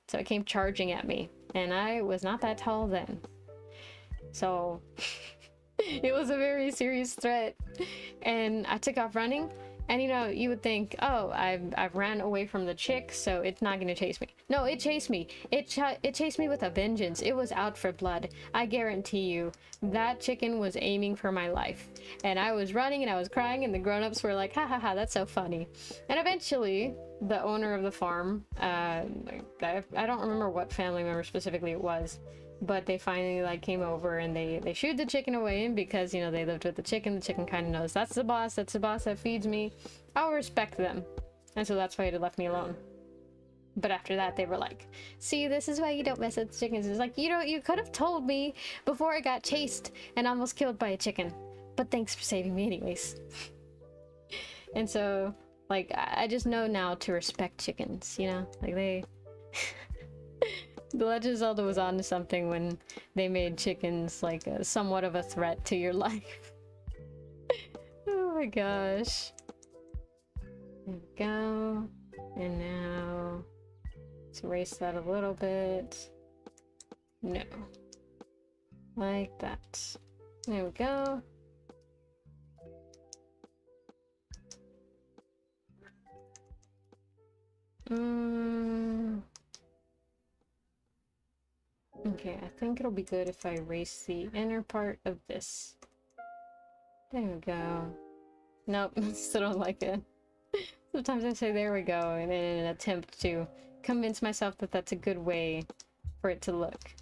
So it came charging at me. And I was not that tall then. So it was a very serious threat. And I took off running. And, you know, you would think, oh, I've ran away from the chick, so it's not gonna chase me. No, it chased me. It chased me with a vengeance. It was out for blood. I guarantee you, that chicken was aiming for my life. And I was running and I was crying, and the grown-ups were like, ha ha ha, that's so funny. And eventually, the owner of the farm, I don't remember what family member specifically it was, but they finally like came over and they shooed the chicken away, and because, you know, they lived with the chicken kind of knows that's the boss that feeds me. I'll respect them. And so that's why they left me alone. But after that, they were like, see, this is why you don't mess with chickens. It's like, you know, you could have told me before I got chased and almost killed by a chicken, but thanks for saving me anyways. And so, like, I just know now to respect chickens, you know, like they The Legend of Zelda was onto something when they made chickens like somewhat of a threat to your life. Oh my gosh. There we go. And now let's erase that a little bit. No. Like that. There we go. Okay, I think it'll be good if I erase the inner part of this. There we go. Nope, still don't like it. Sometimes I say there we go in an attempt to convince myself that that's a good way for it to look.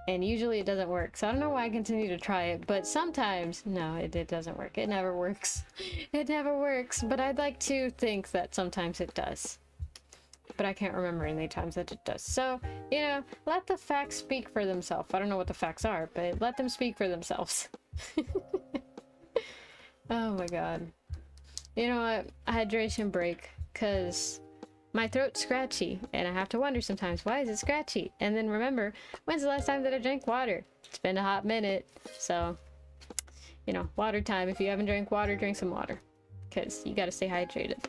And usually it doesn't work, so I don't know why I continue to try it, but sometimes, no, it doesn't work. It never works. It never works, but I'd like to think that sometimes it does. But I can't remember any times that it does. So, you know, let the facts speak for themselves. I don't know what the facts are, but let them speak for themselves. Oh my god. You know what? Hydration break, because my throat's scratchy, and I have to wonder sometimes, why is it scratchy? And then remember, when's the last time that I drank water? It's been a hot minute, so, you know, water time. If you haven't drank water, drink some water, because you gotta stay hydrated.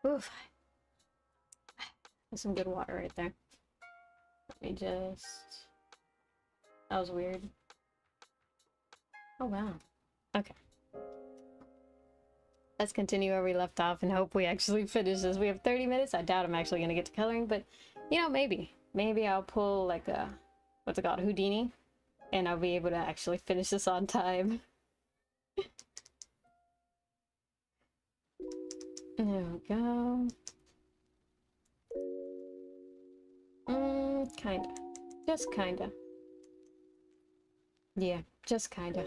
Oof. That's some good water right there. Let me just... That was weird. Oh, wow. Okay. Let's continue where we left off and hope we actually finish this. We have 30 minutes. I doubt I'm actually going to get to coloring, but, you know, maybe. Maybe I'll pull, like, a... What's it called? Houdini? And I'll be able to actually finish this on time. There we go. Kinda. Just kinda. Yeah, just kinda.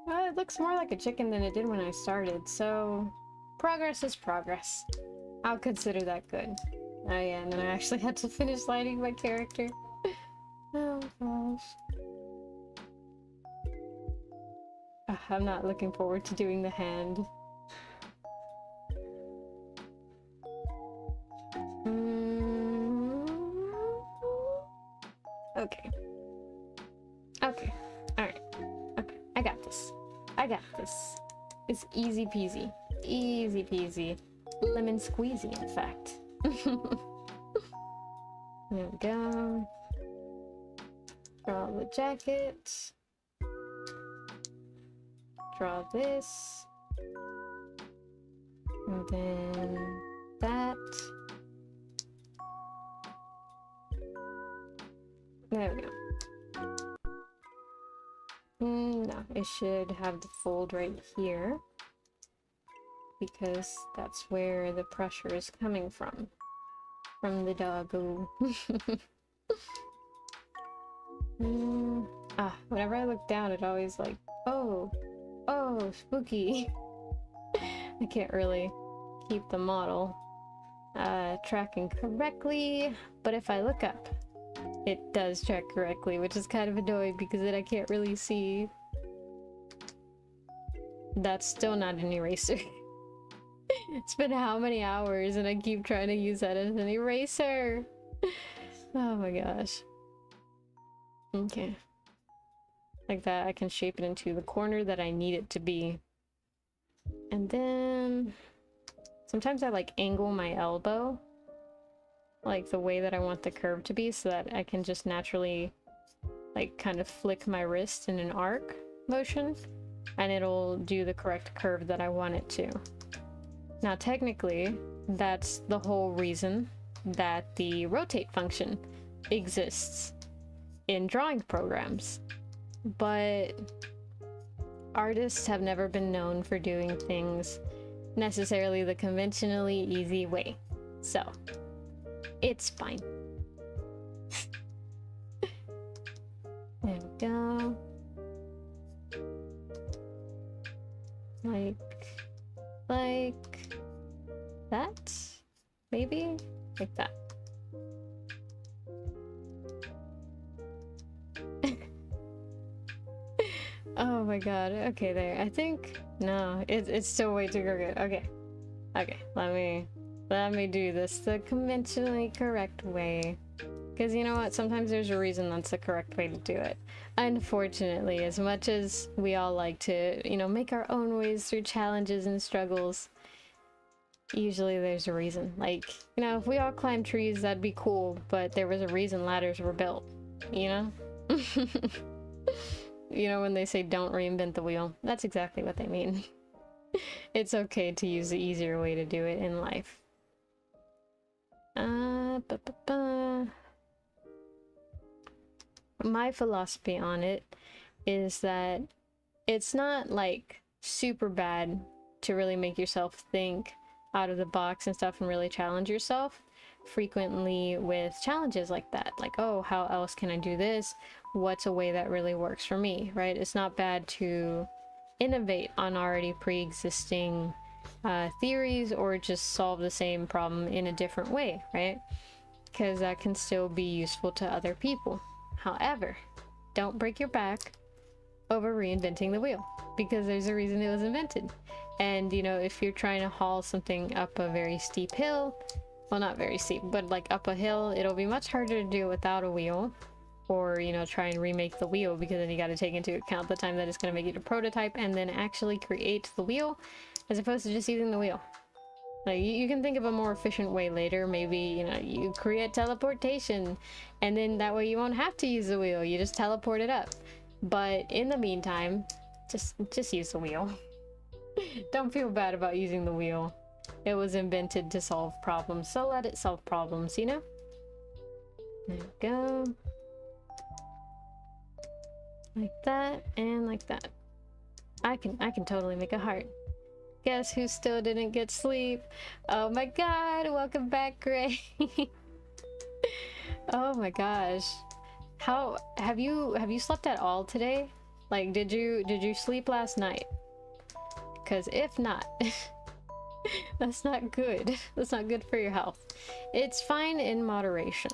Well, it looks more like a chicken than it did when I started, so... Progress is progress. I'll consider that good. Oh yeah, and then I actually had to finish lighting my character. Oh gosh. I'm not looking forward to doing the hand. Okay. Okay. Alright. Okay. I got this. I got this. It's easy peasy. Easy peasy. Lemon squeezy, in fact. There we go. Draw the jacket. Draw this. And then that. There we go. No, it should have the fold right here. Because that's where the pressure is coming from. From the doggo. Whenever I look down, it always like, oh, spooky. I can't really keep the model tracking correctly, but if I look up, it does track correctly, which is kind of annoying because then I can't really see. That's still not an eraser. It's been how many hours and I keep trying to use that as an eraser. Oh my gosh. Okay. Like that, I can shape it into the corner that I need it to be. And then sometimes I like angle my elbow like the way that I want the curve to be so that I can just naturally like kind of flick my wrist in an arc motion and it'll do the correct curve that I want it to. Now technically that's the whole reason that the rotate function exists in drawing programs, but artists have never been known for doing things necessarily the conventionally easy way, so it's fine. There we go. Like that? Maybe? Like that. Oh my god. Okay, there. I think... No, it's still way too crooked. Okay. Okay, let me do this the conventionally correct way. Because you know what? Sometimes there's a reason that's the correct way to do it. Unfortunately, as much as we all like to, you know, make our own ways through challenges and struggles, usually there's a reason. Like, you know, if we all climb trees, that'd be cool, but there was a reason ladders were built, you know? You know, when they say don't reinvent the wheel, that's exactly what they mean. It's okay to use the easier way to do it in life. My philosophy on it is that it's not like super bad to really make yourself think out of the box and stuff and really challenge yourself frequently with challenges like that. Like, oh, how else can I do this? What's a way that really works for me, right? It's not bad to innovate on already pre-existing theories, or just solve the same problem in a different way, right? Because that can still be useful to other people. However, don't break your back over reinventing the wheel, because there's a reason it was invented. And you know, if you're trying to haul something up a very steep hill, well, not very steep, but like up a hill, it'll be much harder to do without a wheel. Or, you know, try and remake the wheel, because then you got to take into account the time that it's going to make you to prototype and then actually create the wheel, as opposed to just using the wheel. Like, you can think of a more efficient way later. Maybe, you know, you create teleportation, and then that way you won't have to use the wheel. You just teleport it up. But in the meantime, just use the wheel. Don't feel bad about using the wheel. It was invented to solve problems, so let it solve problems, you know? There we go. Like that, and like that. I can totally make a heart. Guess who still didn't get sleep? Oh my god, welcome back, Gray. Oh my gosh. How have you slept at all today? Like, did you sleep last night? Because if not, that's not good. That's not good for your health. It's fine in moderation,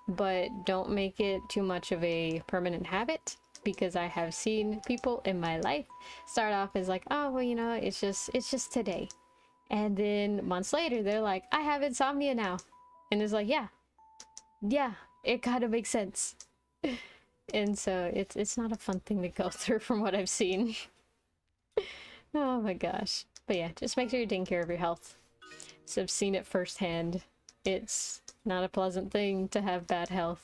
but don't make it too much of a permanent habit, because I have seen people in my life start off as like, oh, well, you know, it's just today. And then months later, they're like, I have insomnia now. And it's like, yeah, it kind of makes sense. And so it's not a fun thing to go through from what I've seen. Oh my gosh. But yeah, just make sure you're taking care of your health. So I've seen it firsthand. It's not a pleasant thing to have bad health.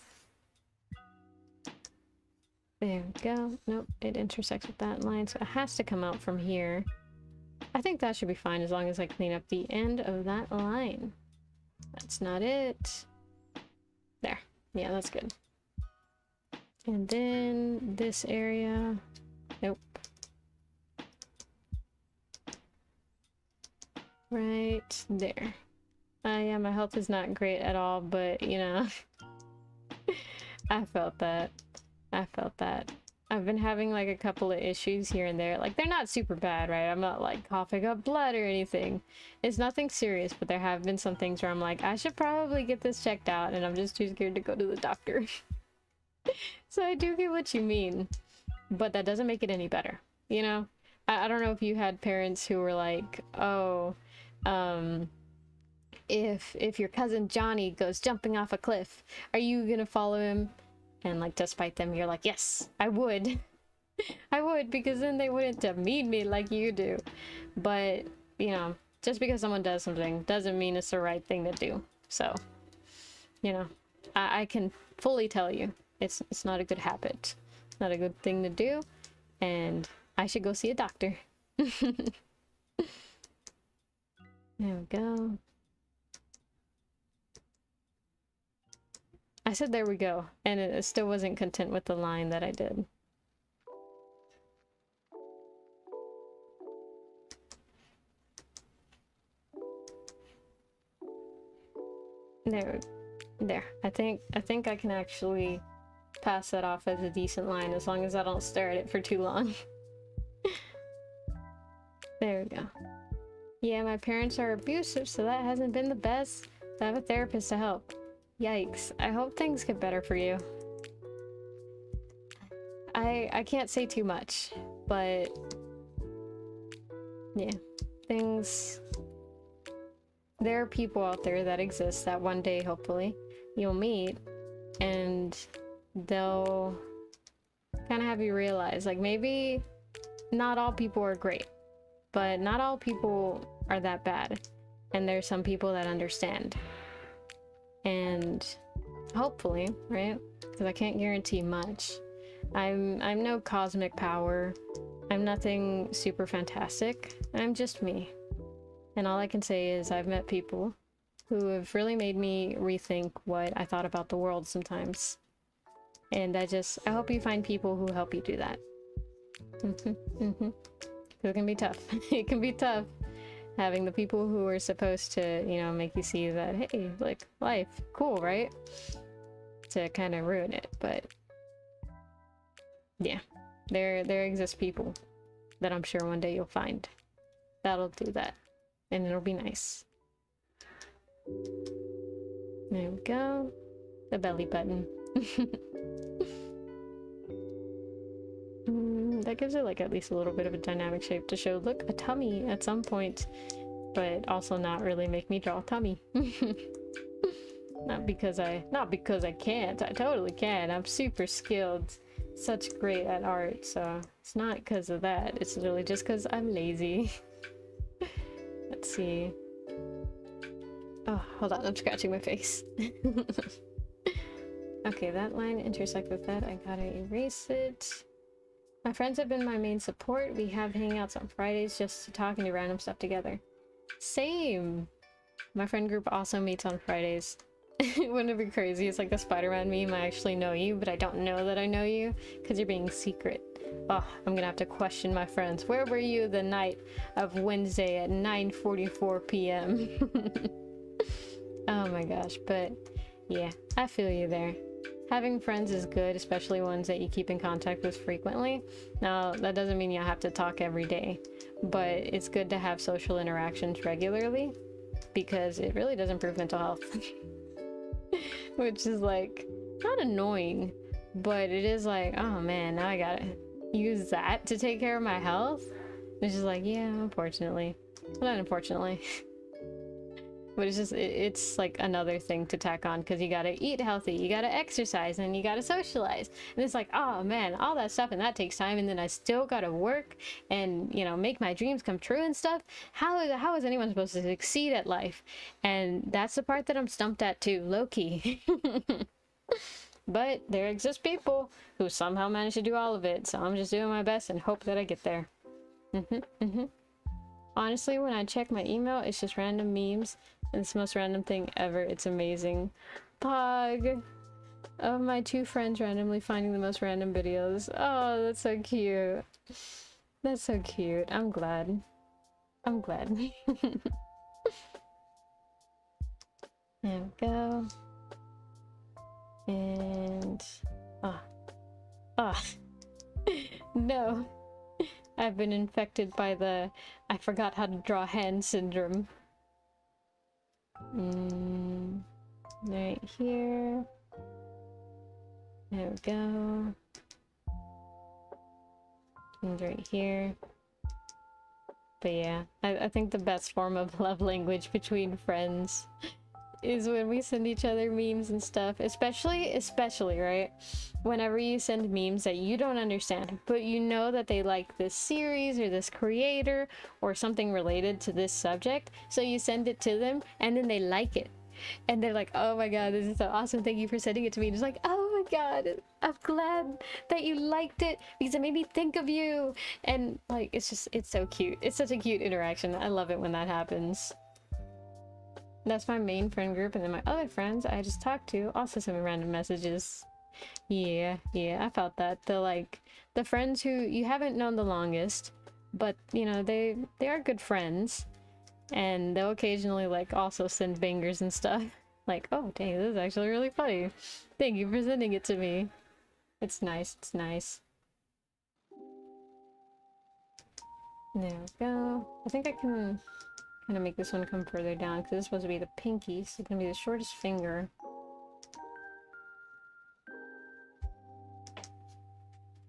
There we go. Nope, it intersects with that line, so it has to come out from here. I think that should be fine as long as I clean up the end of that line. That's not it. There. Yeah, that's good. And then this area. Nope. Right there. Yeah, my health is not great at all, but you know, I felt that. I felt that. I've been having like a couple of issues here and there. Like, they're not super bad, right? I'm not like coughing up blood or anything. It's nothing serious, but there have been some things where I'm like, I should probably get this checked out, and I'm just too scared to go to the doctor. So I do get what you mean, but that doesn't make it any better, you know? I don't know if you had parents who were like, oh, if your cousin Johnny goes jumping off a cliff, are you gonna follow him? And like, despite them, you're like, yes, I would. I would, because then they wouldn't demean me like you do. But, you know, just because someone does something doesn't mean it's the right thing to do. So, you know, I can fully tell you it's not a good habit. It's not a good thing to do. And I should go see a doctor. There we go. I said there we go, and it still wasn't content with the line that I did. There. I think I can actually pass that off as a decent line, as long as I don't stare at it for too long. There we go. Yeah, my parents are abusive, so that hasn't been the best. I have a therapist to help. Yikes. I hope things get better for you. I can't say too much, but yeah, there are people out there that exist that one day, hopefully, you'll meet, and they'll kind of have you realize, like, maybe not all people are great, but not all people are that bad, and there's some people that understand. And hopefully, right? Because I can't guarantee much. I'm no cosmic power. I'm nothing super fantastic. I'm just me. And all I can say is I've met people who have really made me rethink what I thought about the world sometimes. And I hope you find people who help you do that. It can be tough. It can be tough. Having the people who are supposed to, you know, make you see that, hey, like, life, cool, right? To kind of ruin it, but yeah, there exist people that I'm sure one day you'll find. That'll do that. And it'll be nice. There we go. The belly button. That gives it like at least a little bit of a dynamic shape to show, look, a tummy at some point, but also not really make me draw a tummy. Not because I can't. I totally can. I'm super skilled, such great at art, so it's not because of that. It's literally just because I'm lazy. Let's see. Oh, hold on, I'm scratching my face. Okay, that line intersects with that. I gotta erase it. My friends have been my main support. We have hangouts on Fridays just to talk and do random stuff together. Same! My friend group also meets on Fridays. Wouldn't it be crazy? It's like the Spider-Man meme. I actually know you, but I don't know that I know you because you're being secret. Oh, I'm gonna have to question my friends. Where were you the night of Wednesday at 9:44 p.m.? Oh my gosh, but yeah, I feel you there. Having friends is good, especially ones that you keep in contact with frequently. Now, that doesn't mean you have to talk every day, but it's good to have social interactions regularly because it really does improve mental health. Which is like, not annoying, but it is like, oh man, now I gotta use that to take care of my health. It's just like, yeah, unfortunately. Well, not unfortunately. But it's just, it's like another thing to tack on because you gotta eat healthy, you gotta exercise, and you gotta socialize. And it's like, oh man, all that stuff, and that takes time, and then I still gotta work and, you know, make my dreams come true and stuff. How is anyone supposed to succeed at life? And that's the part that I'm stumped at too, low-key. But there exist people who somehow manage to do all of it, so I'm just doing my best and hope that I get there. Honestly, when I check my email, it's just random memes. And it's the most random thing ever. It's amazing. Pog! Of my two friends randomly finding the most random videos. Oh, that's so cute. That's so cute. I'm glad. I'm glad. There we go. And... No. I've been infected by the I forgot how to draw hand syndrome. Right here. There we go. And right here. But yeah, I think the best form of love language between friends is when we send each other memes and stuff, especially right, whenever you send memes that you don't understand but you know that they like this series or this creator or something related to this subject, so you send it to them and then they like it and they're like, oh my god, this is so awesome, thank you for sending it to me. And it's like, oh my god, I'm glad that you liked it because it made me think of you. And like, it's so cute. It's such a cute interaction. I love it when that happens. That's my main friend group, and then my other friends I just talked to also send me random messages. Yeah, I felt that. The friends who you haven't known the longest, but you know, they are good friends, and they'll occasionally like also send bangers and stuff. Like, oh dang, this is actually really funny. Thank you for sending it to me. It's nice, it's nice. There we go. I think I can kind of make this one come further down because this is supposed to be the pinky, so it's gonna be the shortest finger.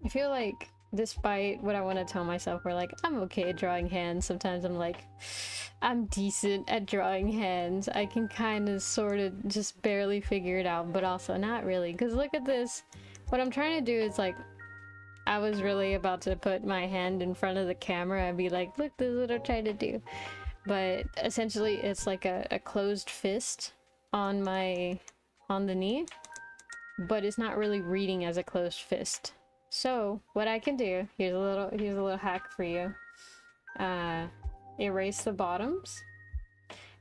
I feel like, despite what I want to tell myself, where like I'm okay at drawing hands, sometimes I'm like, I'm decent at drawing hands. I can kind of sort of just barely figure it out, but also not really, because look at this. What I'm trying to do is like, I was really about to put my hand in front of the camera and be like, look, this is what I'm trying to do. But essentially it's like a closed fist on the knee, but it's not really reading as a closed fist. So what I can do, here's a little hack for you. Erase the bottoms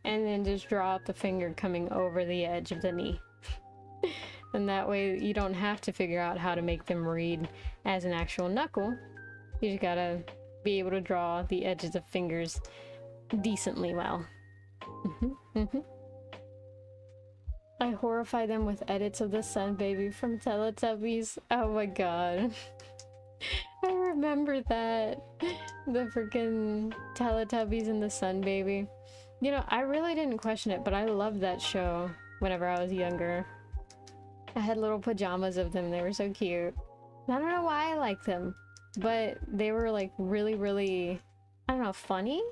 and then just draw out the finger coming over the edge of the knee. And that way you don't have to figure out how to make them read as an actual knuckle. You just gotta be able to draw the edges of fingers decently well. I horrify them with edits of the Sun Baby from Teletubbies. Oh my god. I remember that. The freaking Teletubbies and the Sun Baby. You know, I really didn't question it, but I loved that show whenever I was younger. I had little pajamas of them. They were so cute. I don't know why I liked them, but they were like really, really, I don't know, funny?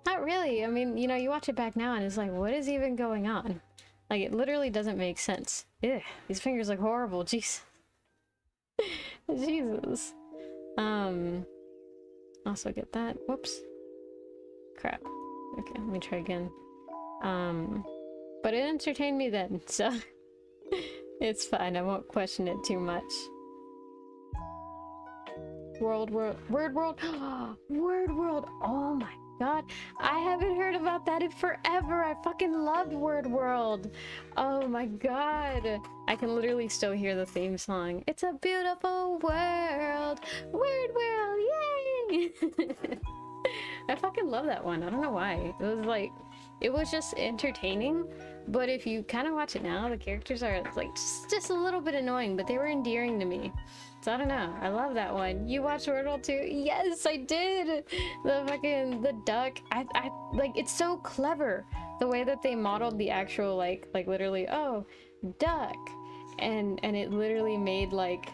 Not really. I mean, you know, you watch it back now and it's like, what is even going on? Like, it literally doesn't make sense. Ew, these fingers look horrible. Jeez. Jesus. Also get that. Whoops. Crap. Okay, let me try again. But it entertained me then, so it's fine. I won't question it too much. Word World. Word World. Oh my god. I haven't heard about that in forever. I fucking loved Word World. Oh my god. I can literally still hear the theme song. It's a beautiful world. Word World. Yay. I fucking love that one. I don't know why. It was like, it was just entertaining. But if you kind of watch it now, the characters are like just a little bit annoying, but they were endearing to me. So I don't know. I love that one. You watched Word World too? Yes, I did. The duck. I like, it's so clever the way that they modeled the actual like literally, oh, duck, and it literally made like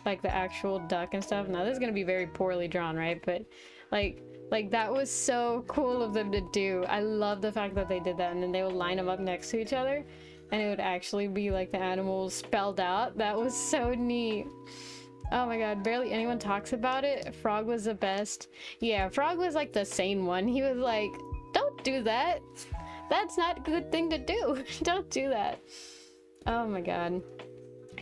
the actual duck and stuff. Now this is gonna be very poorly drawn, right? But like that was so cool of them to do. I love the fact that they did that, and then they would line them up next to each other and it would actually be like the animals spelled out. That was so neat. Oh my god, barely anyone talks about it. Frog was the best. Yeah, Frog was like the sane one. He was like, don't do that. That's not a good thing to do. Don't do that. Oh my god.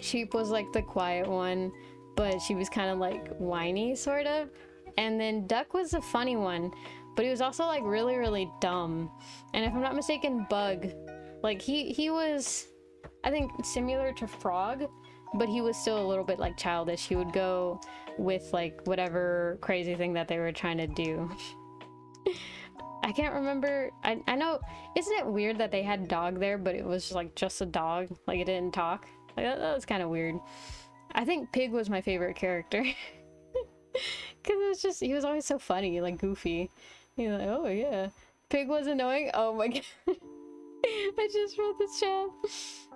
Sheep was like the quiet one, but she was kind of like whiny, sort of. And then Duck was the funny one, but he was also like really, really dumb. And if I'm not mistaken, Bug, like he was, I think, similar to Frog, but he was still a little bit like childish. He would go with like whatever crazy thing that they were trying to do. I can't remember. I know, isn't it weird that they had dog there, but it was like just a dog, like it didn't talk? Like that was kind of weird. I think Pig was my favorite character. Because it was just, he was always so funny, like goofy. He's like, oh yeah. Pig was annoying? Oh my god. I just wrote this chat.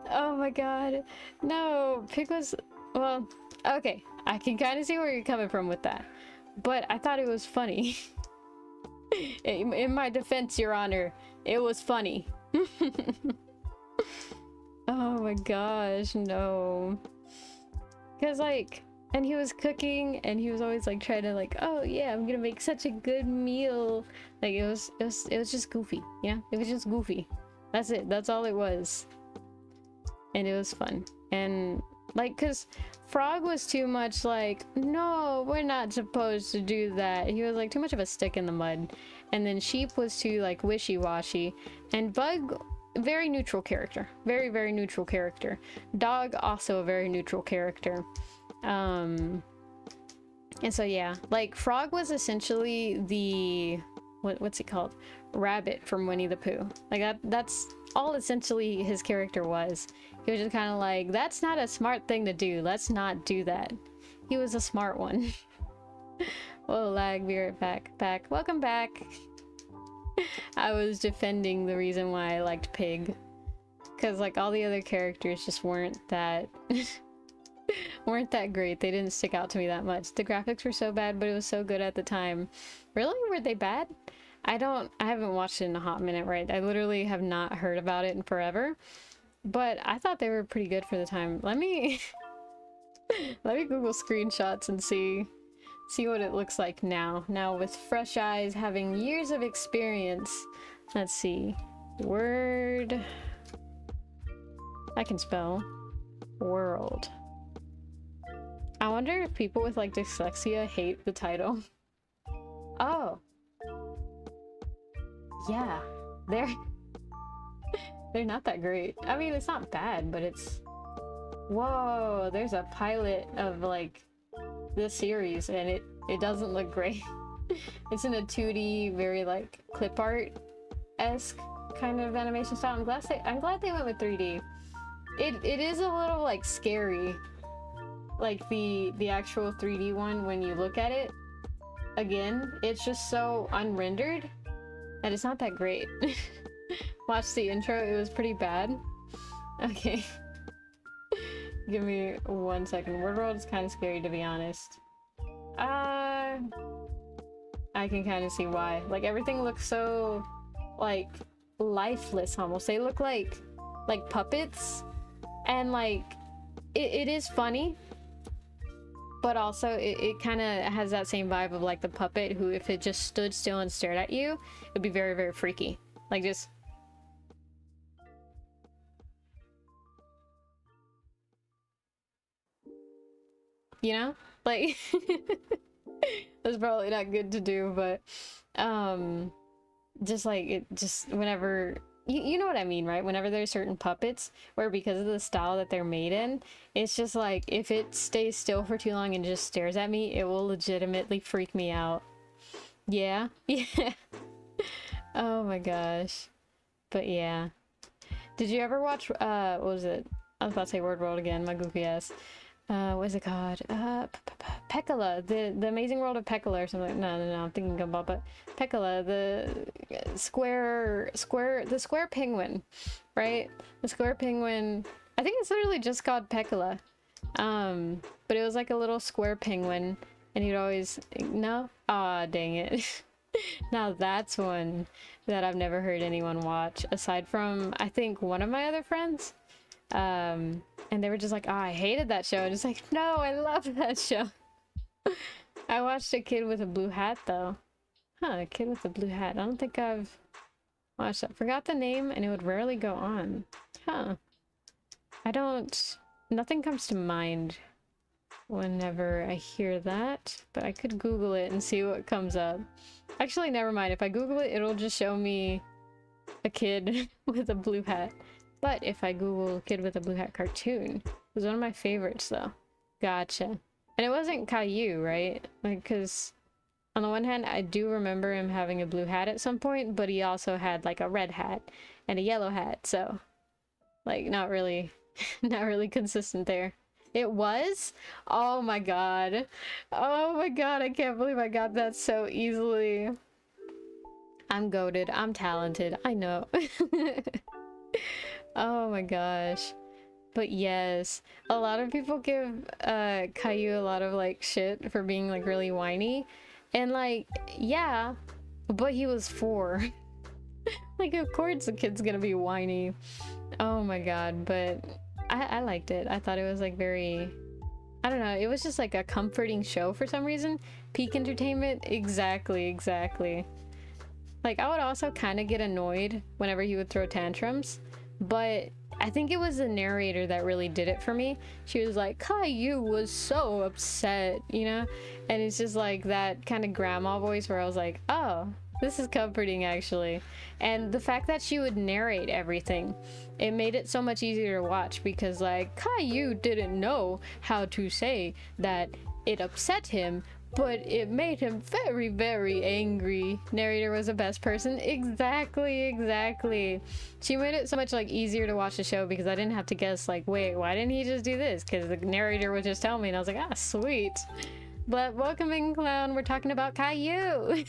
Oh my god. No, Pig was, well, okay. I can kind of see where you're coming from with that. But I thought it was funny. In my defense, Your Honor, it was funny. Oh my gosh, no. Because like, and he was cooking and he was always like trying to like, oh yeah, I'm gonna make such a good meal. Like it was just goofy. Yeah, it was just goofy. That's it. That's all it was. And it was fun. And like, cause Frog was too much like, no, we're not supposed to do that. He was like too much of a stick in the mud. And then Sheep was too like wishy-washy. And Bug, very neutral character. Very, very neutral character. Dog, also a very neutral character. And so yeah, like Frog was essentially the, what's he called? Rabbit from Winnie the Pooh. Like that's all essentially his character was. He was just kind of like, that's not a smart thing to do. Let's not do that. He was a smart one. Whoa, lag, be right back. Welcome back. I was defending the reason why I liked Pig. Because like all the other characters just weren't that weren't that great. They didn't stick out to me that much. The graphics were so bad, but it was so good at the time. Really? Were they bad? I haven't watched it in a hot minute, right? I literally have not heard about it in forever. But I thought they were pretty good for the time. Let me let me Google screenshots and see what it looks like now. Now with fresh eyes, having years of experience. Let's see. Word. I can spell. World. I wonder if people with like dyslexia hate the title. Oh. Yeah. They're not that great. I mean, it's not bad, but it's... Whoa, there's a pilot of like this series and it doesn't look great. It's in a 2D, very like clip art-esque kind of animation style. I'm glad they went with 3D. It is a little like scary. like the actual 3D one, when you look at it again, it's just so unrendered that it's not that great. Watch the intro, it was pretty bad. Okay. Give me 1 second. Word World is kind of scary, to be honest. I can kind of see why. Like, everything looks so, like, lifeless almost. They look like puppets. And, like, it is funny. But also, it kind of has that same vibe of, like, the puppet who, if it just stood still and stared at you, it would be very, very freaky. Like, just... You know? Like... That's probably not good to do, but... Just, like, it just... Whenever... You know what I mean, right? Whenever there's certain puppets where, because of the style that they're made in, it's just like, if it stays still for too long and just stares at me, it will legitimately freak me out. Yeah? Yeah. Oh my gosh. But yeah. Did you ever watch, what was it? I was about to say Word World again, my goofy ass. What is it called? Pekala, the Amazing World of Pekala or something. No, I'm thinking about, but Pekala, the square penguin, right? The square penguin. I think it's literally just called Pekala. But it was like a little square penguin, and he'd always no. Aw, dang it. Now that's one that I've never heard anyone watch aside from, I think, one of my other friends. And they were just like, oh, I hated that show. And it's like, no, I love that show. I watched A Kid with a Blue Hat, though. Huh, A Kid with a Blue Hat. I don't think I've watched that. Forgot the name, and it would rarely go on. Huh. Nothing comes to mind whenever I hear that, but I could Google it and see what comes up. Actually, never mind. If I Google it, it'll just show me a kid with a blue hat. But if I Google Kid with a Blue Hat cartoon, it was one of my favorites, though. Gotcha. And it wasn't Caillou, right? Like, because on the one hand, I do remember him having a blue hat at some point, but he also had, like, a red hat and a yellow hat, so, like, not really consistent there. It was? Oh my god. Oh my god, I can't believe I got that so easily. I'm goated. I'm talented. I know. Oh my gosh. But yes, a lot of people give Caillou a lot of like shit for being like really whiny, and like, yeah, but he was 4. Like, of course the kid's gonna be whiny. Oh my god. But I liked it. I thought it was like very, I don't know, it was just like a comforting show for some reason. Peak entertainment. Exactly. Like, I would also kind of get annoyed whenever he would throw tantrums, but I think it was the narrator that really did it for me. She was like, Caillou was so upset, you know? And it's just like that kind of grandma voice where I was like, oh, this is comforting, actually. And the fact that she would narrate everything, it made it so much easier to watch, because like, Caillou didn't know how to say that it upset him, but it made him very, very angry. Narrator was the best person. Exactly. She made it so much like easier to watch the show, because I didn't have to guess like, wait, why didn't he just do this? Because the narrator would just tell me, and I was like, ah, sweet. But welcoming clown, we're talking about Caillou.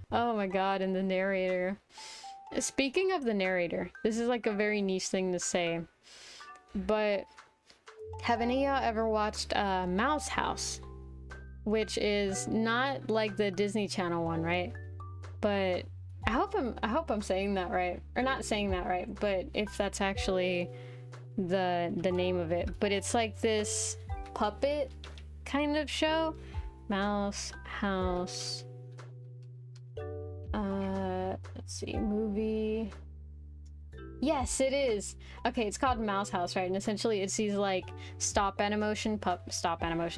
Oh my god, and the narrator. Speaking of the narrator, this is like a very niche thing to say, but have any of y'all ever watched Mouse House? Which is not like the Disney Channel one, right? But I hope I'm saying that right, or not saying that right, but if that's actually the name of it. But it's like this puppet kind of show. Mouse House. Let's see, movie. Yes, it is. Okay, it's called Mouse House, right? And essentially it's these like stop animation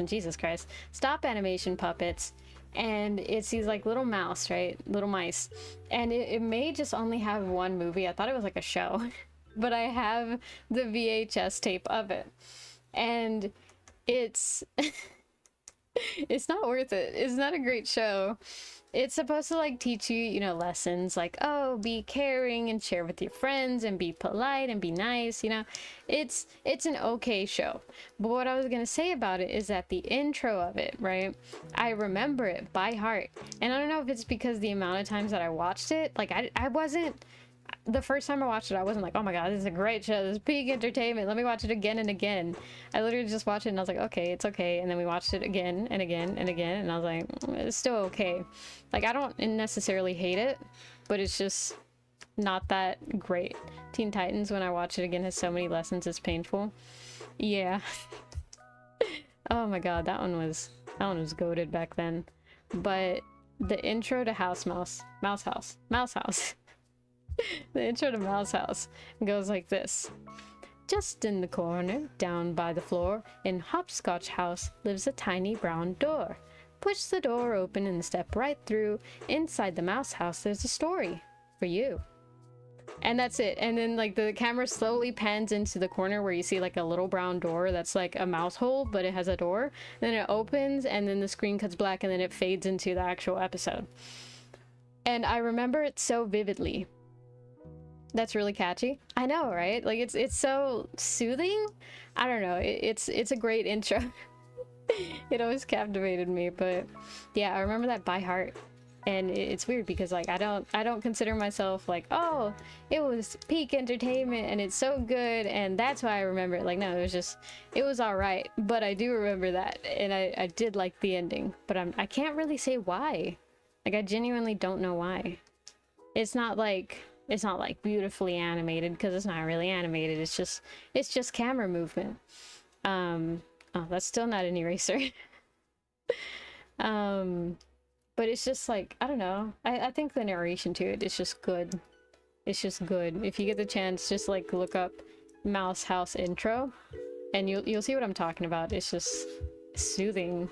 Jesus Christ. Stop animation puppets. And it's these like little mouse, right? Little mice. And it may just only have one movie. I thought it was like a show. But I have the VHS tape of it. And it's It's not worth it. It's not a great show. It's supposed to like teach you, you know, lessons like, oh, be caring and share with your friends and be polite and be nice, you know. It's an okay show. But what I was going to say about it is that the intro of it, right? I remember it by heart. And I don't know if it's because the amount of times that I watched it, like I wasn't the first time I watched it, I wasn't like, oh my god, this is a great show, this is peak entertainment, let me watch it again and again. I literally just watched it and I was like, okay, it's okay. And then we watched it again and again and again, and I was like, it's still okay. Like, I don't necessarily hate it, but it's just not that great. Teen Titans, when I watch it again, has so many lessons, it's painful. Yeah. Oh my god, that one was goated back then. But the intro to Mouse House. The intro to Mouse House goes like this. Just in the corner, down by the floor, in Hopscotch House lives a tiny brown door. Push the door open and step right through. Inside the mouse house there's a story for you. And that's it. And then like the camera slowly pans into the corner where you see like a little brown door that's like a mouse hole, but it has a door. Then it opens and then the screen cuts black and then it fades into the actual episode. And I remember it so vividly. That's really catchy. I know, right? Like it's so soothing. I don't know. It's a great intro. It always captivated me, but yeah, I remember that by heart. And it's weird because like I don't consider myself like, oh, it was peak entertainment and it's so good and that's why I remember it. Like, no, it was all right, but I do remember that, and I did like the ending, but I can't really say why. Like, I genuinely don't know why. It's not like beautifully animated, because it's not really animated. It's just camera movement. Oh, that's still not an eraser. But it's just like, I don't know. I think the narration to it is just good. It's just good. If you get the chance, just like look up Mouse House intro and you'll see what I'm talking about. It's just soothing.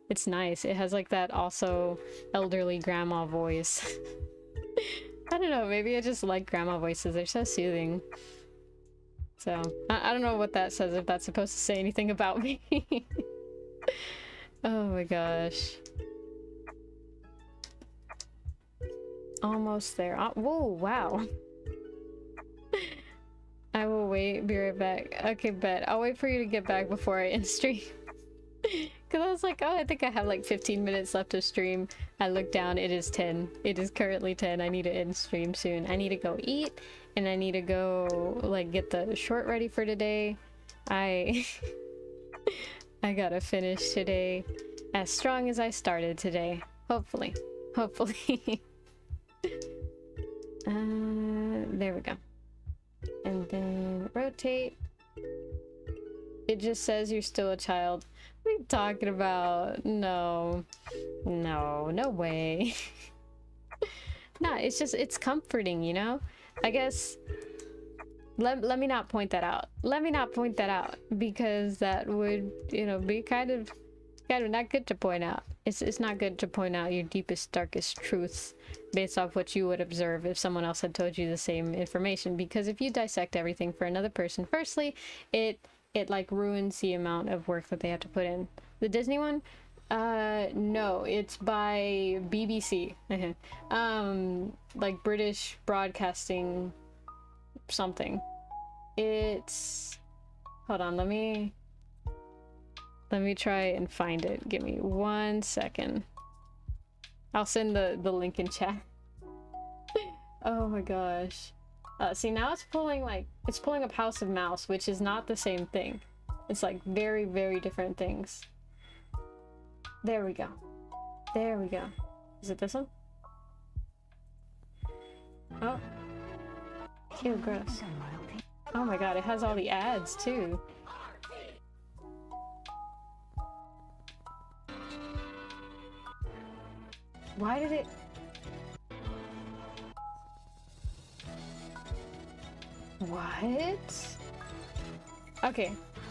It's nice. It has like that also elderly grandma voice. I don't know, maybe I just like grandma voices. They're so soothing. So, I don't know what that says, if that's supposed to say anything about me. Oh my gosh. Almost there. Oh, whoa, wow. I will wait, be right back. Okay, bet. I'll wait for you to get back before I end stream. Because I was like, oh, I think I have like 15 minutes left of stream. I look down, it is 10. It is currently 10. I need to end stream soon. I need to go eat, and I need to go like get the short ready for today. I gotta finish today as strong as I started today. Hopefully. Hopefully. There we go. And then rotate. It just says you're still a child. What are you talking about? No. No, no way. Nah, it's comforting, you know? I guess let me not point that out. Let me not point that out, because that would, you know, be kind of not good to point out. It's not good to point out your deepest, darkest truths based off what you would observe if someone else had told you the same information, because if you dissect everything for another person, firstly, it like ruins the amount of work that they have to put in. The Disney one? No, it's by BBC. Like British Broadcasting something. It's... Hold on, let me try and find it. Give me 1 second. I'll send the link in chat. Oh my gosh. See, now it's pulling up House of Mouse, which is not the same thing. It's like very, very different things. There we go. There we go. Is it this one? Oh. Ew, gross. Oh my god, it has all the ads too. Why did it... What? Okay,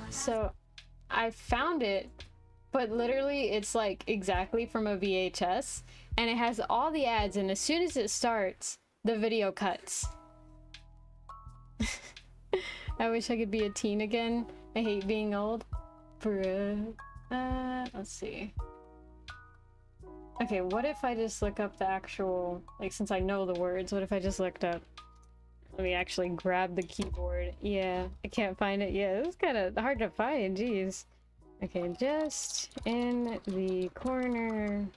so I found it, but literally it's like exactly from a VHS, and it has all the ads, and as soon as it starts, the video cuts. I wish I could be a teen again. I hate being old. Bruh. Let's see. Okay, what if I just look up the actual, like, since I know the words, what if I just looked up? Let me actually grab the keyboard. Yeah, I can't find it. Yeah, this is kind of hard to find, jeez. Okay, just in the corner,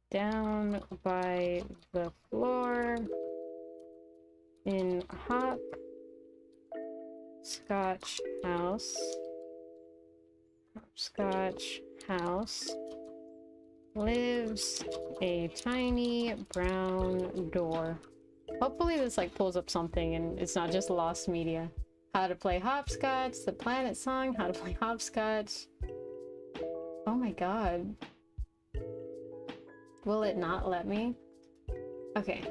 down by the floor, in Hopscotch House. Hopscotch House lives a tiny brown door. Hopefully this like pulls up something and it's not just lost media. How to play hopscotch, the planet song, how to play hopscotch. Oh my god. Will it not let me? Okay.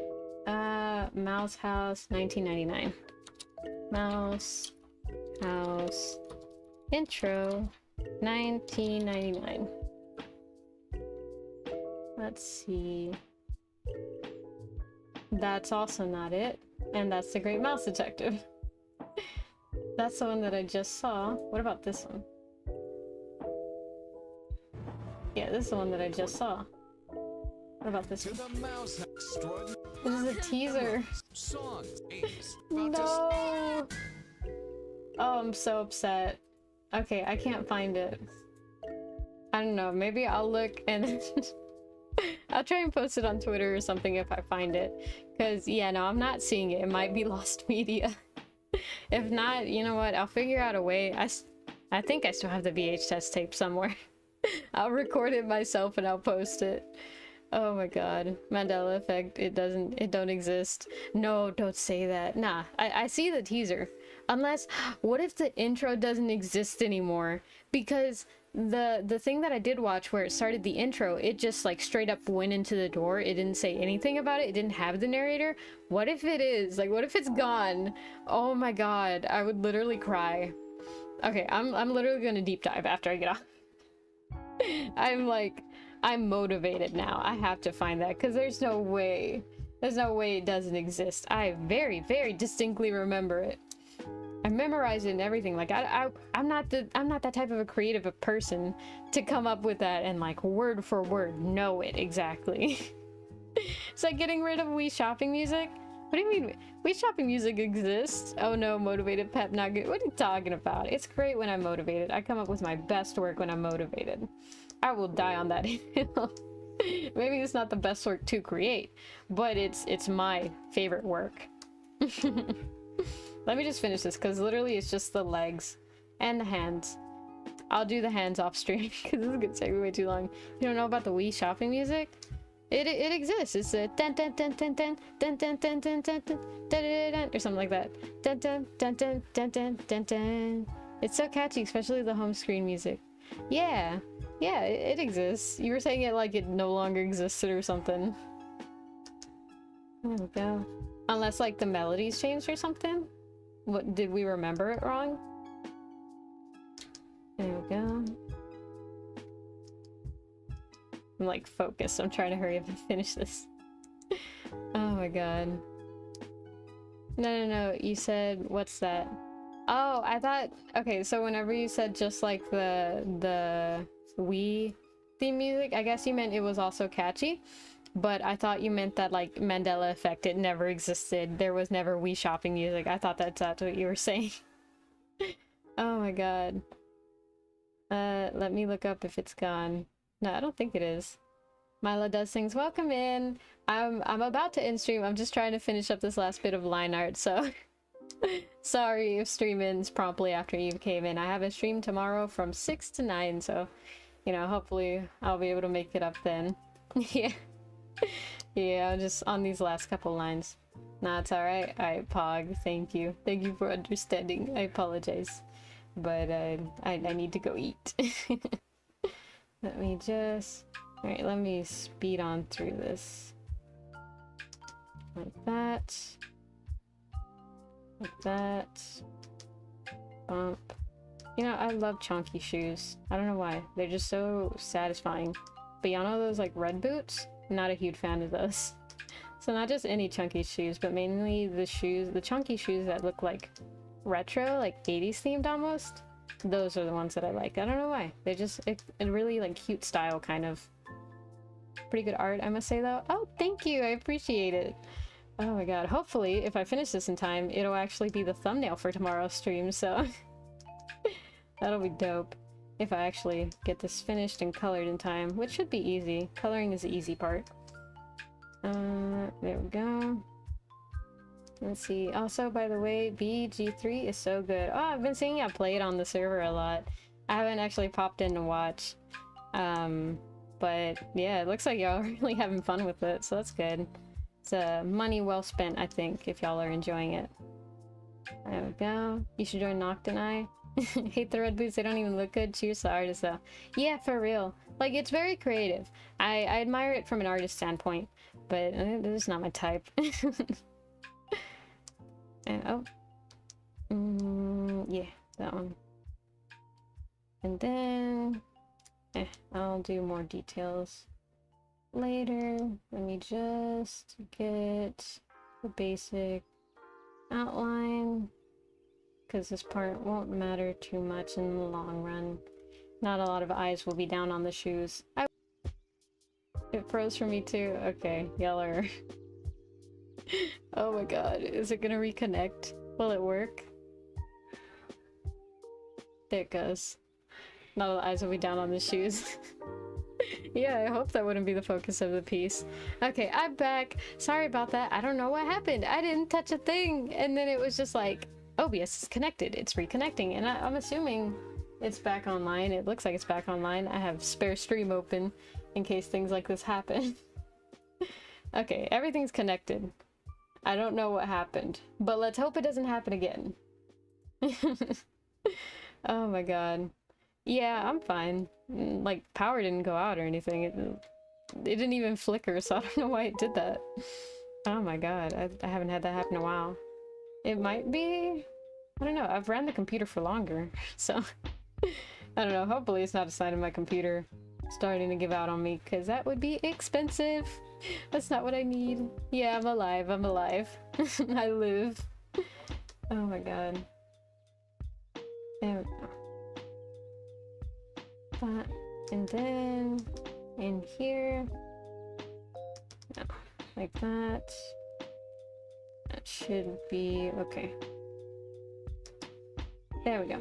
Mouse House 1999. Mouse House intro 1999. Let's see. That's also not it. And that's The Great Mouse Detective. That's the one that I just saw. What about this one? Yeah, this is the one that I just saw. What about this one? This is a teaser. No! Oh, I'm so upset. Okay, I can't find it. I don't know, maybe I'll look and I'll try and post it on Twitter or something if I find it. Because, yeah, no, I'm not seeing it. It might be lost media. If not, you know what? I'll figure out a way. I think I still have the VHS tape somewhere. I'll record it myself and I'll post it. Oh my god. Mandela Effect, it don't exist. No, don't say that. Nah, I see the teaser. Unless, what if the intro doesn't exist anymore? Because the thing that I did watch where it started the intro, it just like straight up went into the door. It didn't say anything about it. It didn't have the narrator. What if it is? Like, what if it's gone? Oh my god, I would literally cry. Okay, I'm literally gonna deep dive after I get off. I'm motivated now. I have to find that because there's no way it doesn't exist. I very, very distinctly remember it. I memorize it and everything. Like I'm not that type of a creative person to come up with that and like word for word know it exactly. It's like getting rid of Wii Shopping Music. What do you mean? Wii Shopping Music exists? Oh no, motivated pep not good. What are you talking about? It's great when I'm motivated. I come up with my best work when I'm motivated. I will die on that hill. Maybe it's not the best work to create, but it's my favorite work. Let me just finish this because literally it's just the legs and the hands. I'll do the hands off stream because this is gonna take me way too long. You don't know about the Wii Shopping Music? It exists. It's a dun dun dun dun dun dun dun dun dun dun dun dun or something like that. Dun dun dun dun dun dun dun dun. It's so catchy, especially the home screen music. Yeah, yeah, it exists. You were saying it like it no longer existed or something. There we go. Unless like the melodies changed or something. What, did we remember it wrong? There we go. I'm like focused. I'm trying to hurry up and finish this. Oh my god. No. You said, what's that? Oh, I thought, okay, so whenever you said just like the Wii theme music, I guess you meant it was also catchy. But I thought you meant that like Mandela Effect, it never existed. There was never Wii Shopping Music. I thought that's what you were saying. Oh my god. Let me look up if it's gone. No, I don't think it is. Mila does things. Welcome in. I'm about to end stream. I'm just trying to finish up this last bit of line art, so sorry if stream ends promptly after you came in. I have a stream tomorrow from 6 to 9, so you know, hopefully I'll be able to make it up then. Yeah. Yeah, I'm just on these last couple lines. Nah, it's alright. Alright, Pog, thank you. Thank you for understanding. I apologize. But I need to go eat. Let me just... Alright, let me speed on through this. Like that. Like that. Bump. You know, I love chunky shoes. I don't know why. They're just so satisfying. But y'all know those like red boots? Not a huge fan of those. So not just any chunky shoes, but mainly the chunky shoes that look like retro, like 80s themed almost. Those are the ones that I like. I don't know why. They're just a really like cute style kind of. Pretty good art, I must say, though. Oh, thank you. I appreciate it. Oh my god. Hopefully, if I finish this in time, it'll actually be the thumbnail for tomorrow's stream, so... That'll be dope. If I actually get this finished and colored in time, which should be easy. Coloring is the easy part. There we go. Let's see. Also, by the way, BG3 is so good. Oh, I've been seeing you play it on the server a lot. I haven't actually popped in to watch. But yeah, it looks like y'all are really having fun with it, so that's good. It's money well spent, I think, if y'all are enjoying it. There we go. You should join Nocturneye. Hate the red boots, they don't even look good. Cheers to artists though. Yeah, for real. Like, it's very creative. I admire it from an artist standpoint, but this is not my type. And oh. Yeah, that one. And then... I'll do more details later. Let me just get the basic outline, because this part won't matter too much in the long run. Not a lot of eyes will be down on the shoes. It froze for me too. Okay, y'all are... Oh my god, is it gonna reconnect? Will it work? There it goes. Not all the eyes will be down on the shoes. Yeah, I hope that wouldn't be the focus of the piece. Okay, I'm back. Sorry about that. I don't know what happened. I didn't touch a thing. And then it was just like, OBS is connected. It's reconnecting. And I'm assuming it's back online. It looks like it's back online. I have spare stream open in case things like this happen. Okay, everything's connected. I don't know what happened, but let's hope it doesn't happen again. Oh my god. Yeah, I'm fine. Like, power didn't go out or anything. It didn't even flicker, so I don't know why it did that. Oh my god, I haven't had that happen in a while. It might be... I don't know, I've ran the computer for longer, so... I don't know, hopefully it's not a sign of my computer starting to give out on me, because that would be expensive. That's not what I need. Yeah, I'm alive, I'm alive. I live. Oh my god. There we go. That, and then in here, no, like that. That should be okay. There we go.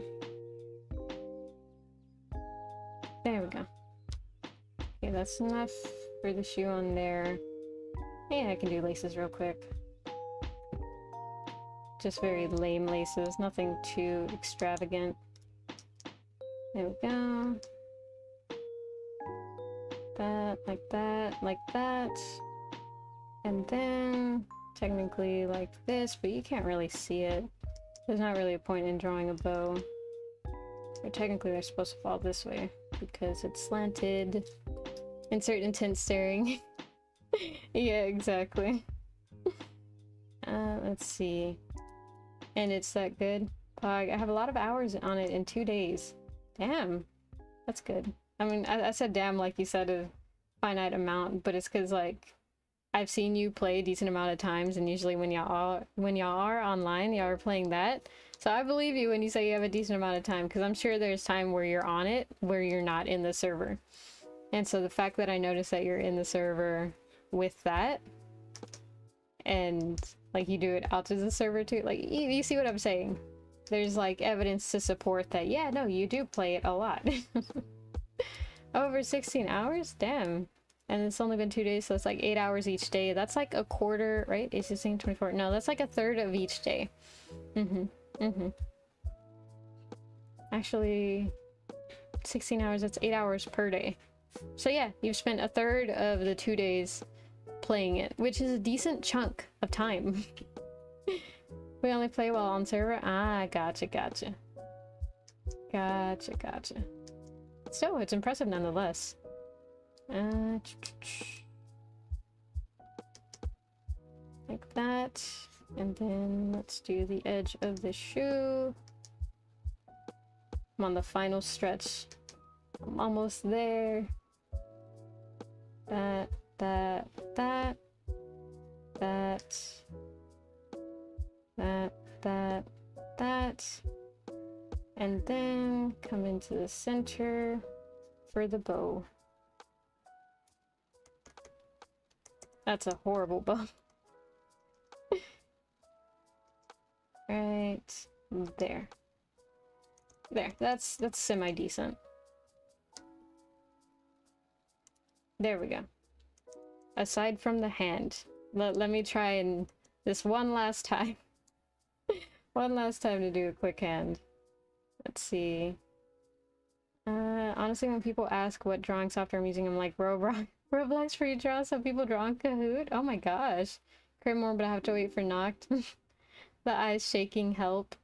There we go. Okay, that's enough for the shoe on there. Yeah, I can do laces real quick. Just very lame laces, nothing too extravagant. There we go. That, like that. And then technically like this, but you can't really see it. There's not really a point in drawing a bow. Or technically they're supposed to fall this way because it's slanted. Insert intense staring. Yeah, exactly. Let's see. And it's that good. Pog, I have a lot of hours on it in 2 days. Damn. That's good. I mean, I said damn like you said a finite amount, but it's because, like, I've seen you play a decent amount of times, and usually when y'all are online, y'all are playing that. So I believe you when you say you have a decent amount of time, because I'm sure there's time where you're on it, where you're not in the server. And so the fact that I noticed that you're in the server with that, and, like, you do it out to the server too, like, you see what I'm saying? There's, like, evidence to support that, yeah, no, you do play it a lot. Over 16 hours? Damn. And it's only been 2 days, so it's like 8 hours each day. That's like a quarter, right? 8, 16, 24. No, that's like a third of each day. Actually, 16 hours, that's 8 hours per day. So yeah, you've spent a third of the 2 days playing it, which is a decent chunk of time. We only play while on server? Ah, gotcha. So, it's impressive nonetheless. Like that. And then let's do the edge of the shoe. I'm on the final stretch. I'm almost there. That. And then come into the center for the bow. That's a horrible bump. Right there. There. That's semi-decent. There we go. Aside from the hand. Let me try and this one last time. One last time to do a quick hand. Let's see. Honestly, when people ask what drawing software I'm using, I'm like, Roblox for you draw? Some people draw on Kahoot? Oh my gosh. Create more, but I have to wait for Noct. The eyes shaking help.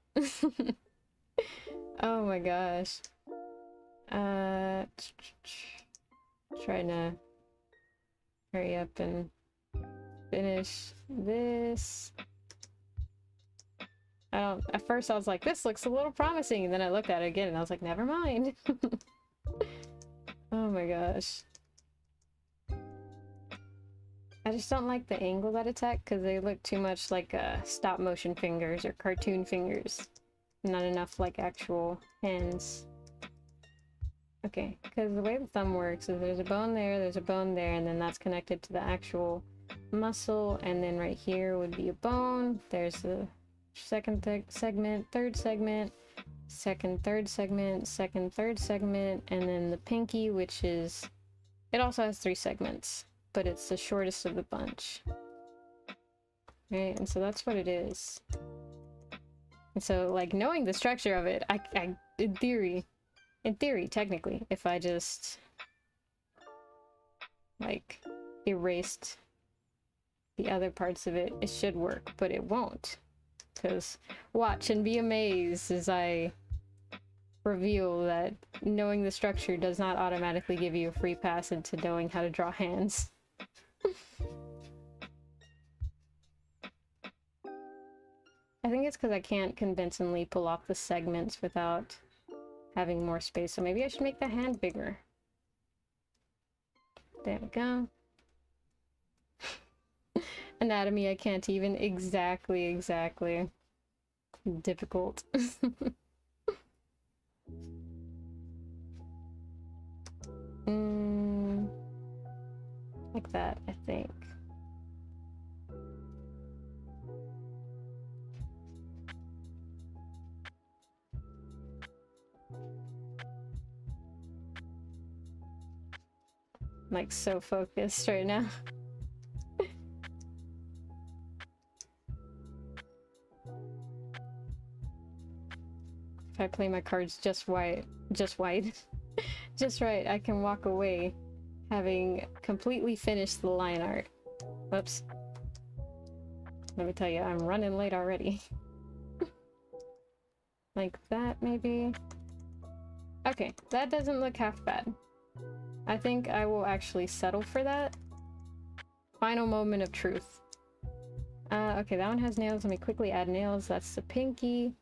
Oh my gosh. Trying to hurry up and finish this. At first I was like, this looks a little promising, and then I looked at it again and I was like, never mind. Oh my gosh. I just don't like the angle that it's at because they look too much like stop motion fingers or cartoon fingers. Not enough like actual hands. Okay, because the way the thumb works is there's a bone there, and then that's connected to the actual muscle, and then right here would be a bone. There's the second segment, third segment, second, third segment, second, third segment, and then the pinky, which is... It also has 3 segments, but it's the shortest of the bunch. Right, and so that's what it is. And so, like, knowing the structure of it, I in theory, technically, if I just, like, erased the other parts of it, it should work, but it won't. Because watch and be amazed as I reveal that knowing the structure does not automatically give you a free pass into knowing how to draw hands. I think it's because I can't convincingly pull off the segments without having more space, so maybe I should make the hand bigger. There we go. Anatomy, I can't even. Exactly. Difficult. Like that, I think. I'm like so focused right now. If I play my cards just right, just right, I can walk away having completely finished the line art. Whoops. Let me tell you, I'm running late already. Like that, maybe? Okay, that doesn't look half bad. I think I will actually settle for that. Final moment of truth. Okay, that one has nails. Let me quickly add nails. That's the pinky.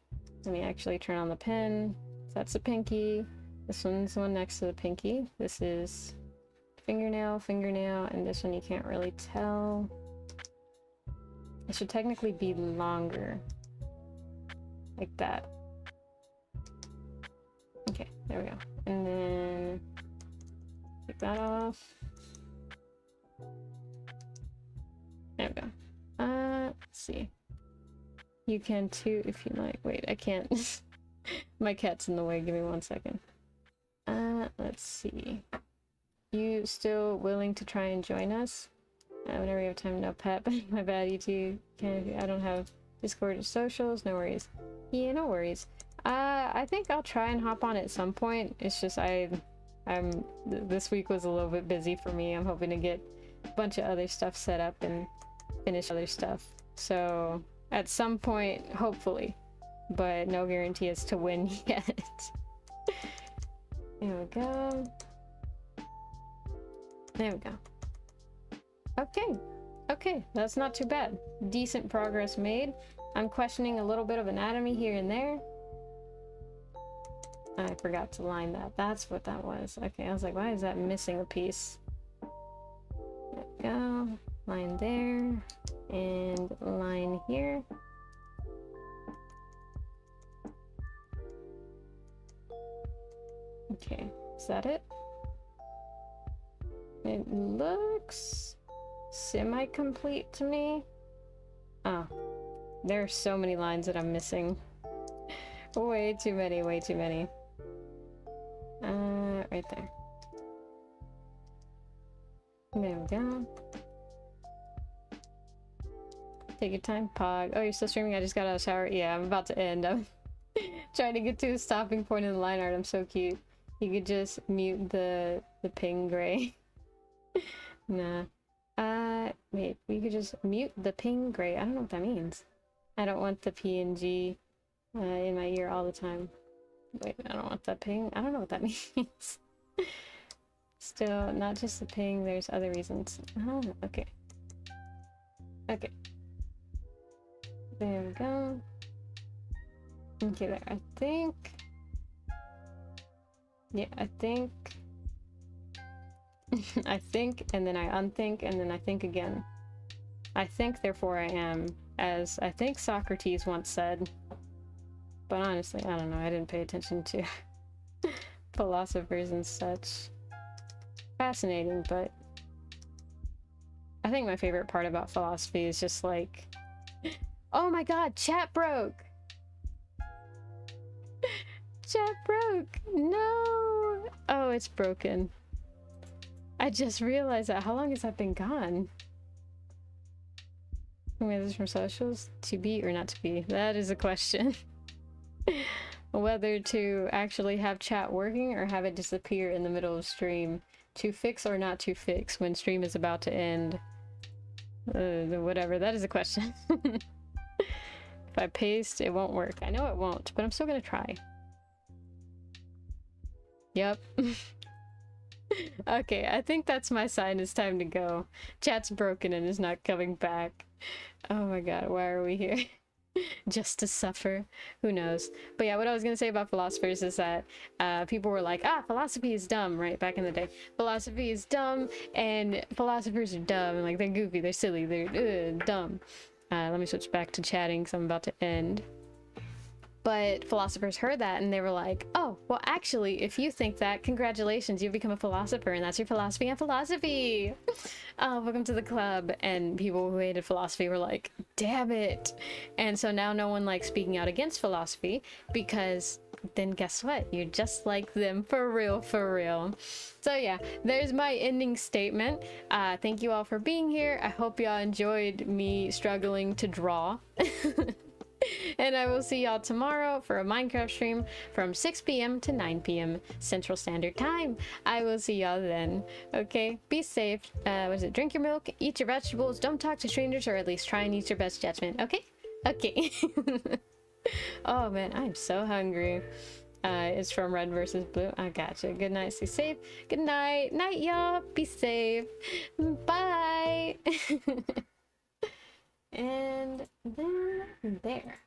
Let me actually turn on the pen. So that's the pinky. This one's the one next to the pinky. This is fingernail, and this one you can't really tell. It should technically be longer. Like that. Okay, there we go. And then take that off. There we go. Let's see. You can too if you like. Wait, I can't. My cat's in the way. Give me 1 second. Let's see. You still willing to try and join us? Whenever you have time, no pet. My bad, you two. I don't have Discord or socials. No worries. Yeah, no worries. I think I'll try and hop on at some point. It's just this week was a little bit busy for me. I'm hoping to get a bunch of other stuff set up and finish other stuff. So at some point, hopefully, but no guarantee as to when yet. There we go. There we go. Okay, that's not too bad. Decent progress made. I'm questioning a little bit of anatomy here and there. I forgot to line that. That's what that was. Okay, I was like, why is that missing a piece? There we go. Line there. And line here. Okay, is that it? It looks semi-complete to me. Oh, there are so many lines that I'm missing. Way too many, way too many. Right there. There we go. Take your time, Pog. Oh, you're still streaming? I just got out of the shower. Yeah, I'm about to end. I'm trying to get to the stopping point in the line art. I'm so cute. You could just mute the ping gray. Nah. Wait, we could just mute the ping gray. I don't know what that means. I don't want the PNG in my ear all the time. Wait, I don't want that ping. I don't know what that means. Still, not just the ping, there's other reasons. Oh, okay. Okay. There we go. Okay, there. I think... Yeah, I think... I think, and then I unthink, and then I think again. I think, therefore I am, as I think Socrates once said. But honestly, I don't know, I didn't pay attention to philosophers and such. Fascinating, but I think my favorite part about philosophy is just like, oh my god, chat broke! Chat broke! No! Oh, it's broken. I just realized that. How long has that been gone? Wait, this is from socials? To be or not to be? That is a question. Whether to actually have chat working or have it disappear in the middle of stream. To fix or not to fix when stream is about to end. Whatever, that is a question. If I paste, it won't work. I know it won't, but I'm still gonna try. Yep. Okay, I think that's my sign. It's time to go. Chat's broken and is not coming back. Oh my god, why are we here? Just to suffer? Who knows? But yeah, what I was gonna say about philosophers is that people were like, ah, philosophy is dumb, right? Back in the day. Philosophy is dumb, and philosophers are dumb, and like, they're goofy, they're silly, they're dumb. Let me switch back to chatting because I'm about to end. But philosophers heard that and they were like, oh, well, actually, if you think that, congratulations, you've become a philosopher, and that's your philosophy on philosophy. Welcome to the club. And people who hated philosophy were like, damn it. And so now no one likes speaking out against philosophy, because then guess what? You're just like them, for real, for real. So yeah, there's my ending statement. Thank you all for being here. I hope y'all enjoyed me struggling to draw. And I will see y'all tomorrow for a Minecraft stream from 6 p.m. to 9 p.m. Central Standard Time. I will see y'all then. Okay, be safe. What is it? Drink your milk, eat your vegetables, don't talk to strangers, or at least try and use your best judgment. Okay? Okay. Oh man, I'm so hungry. It's from Red versus Blue. I gotcha. Good night. Stay safe. Good night. Night, y'all. Be safe. Bye. And then there.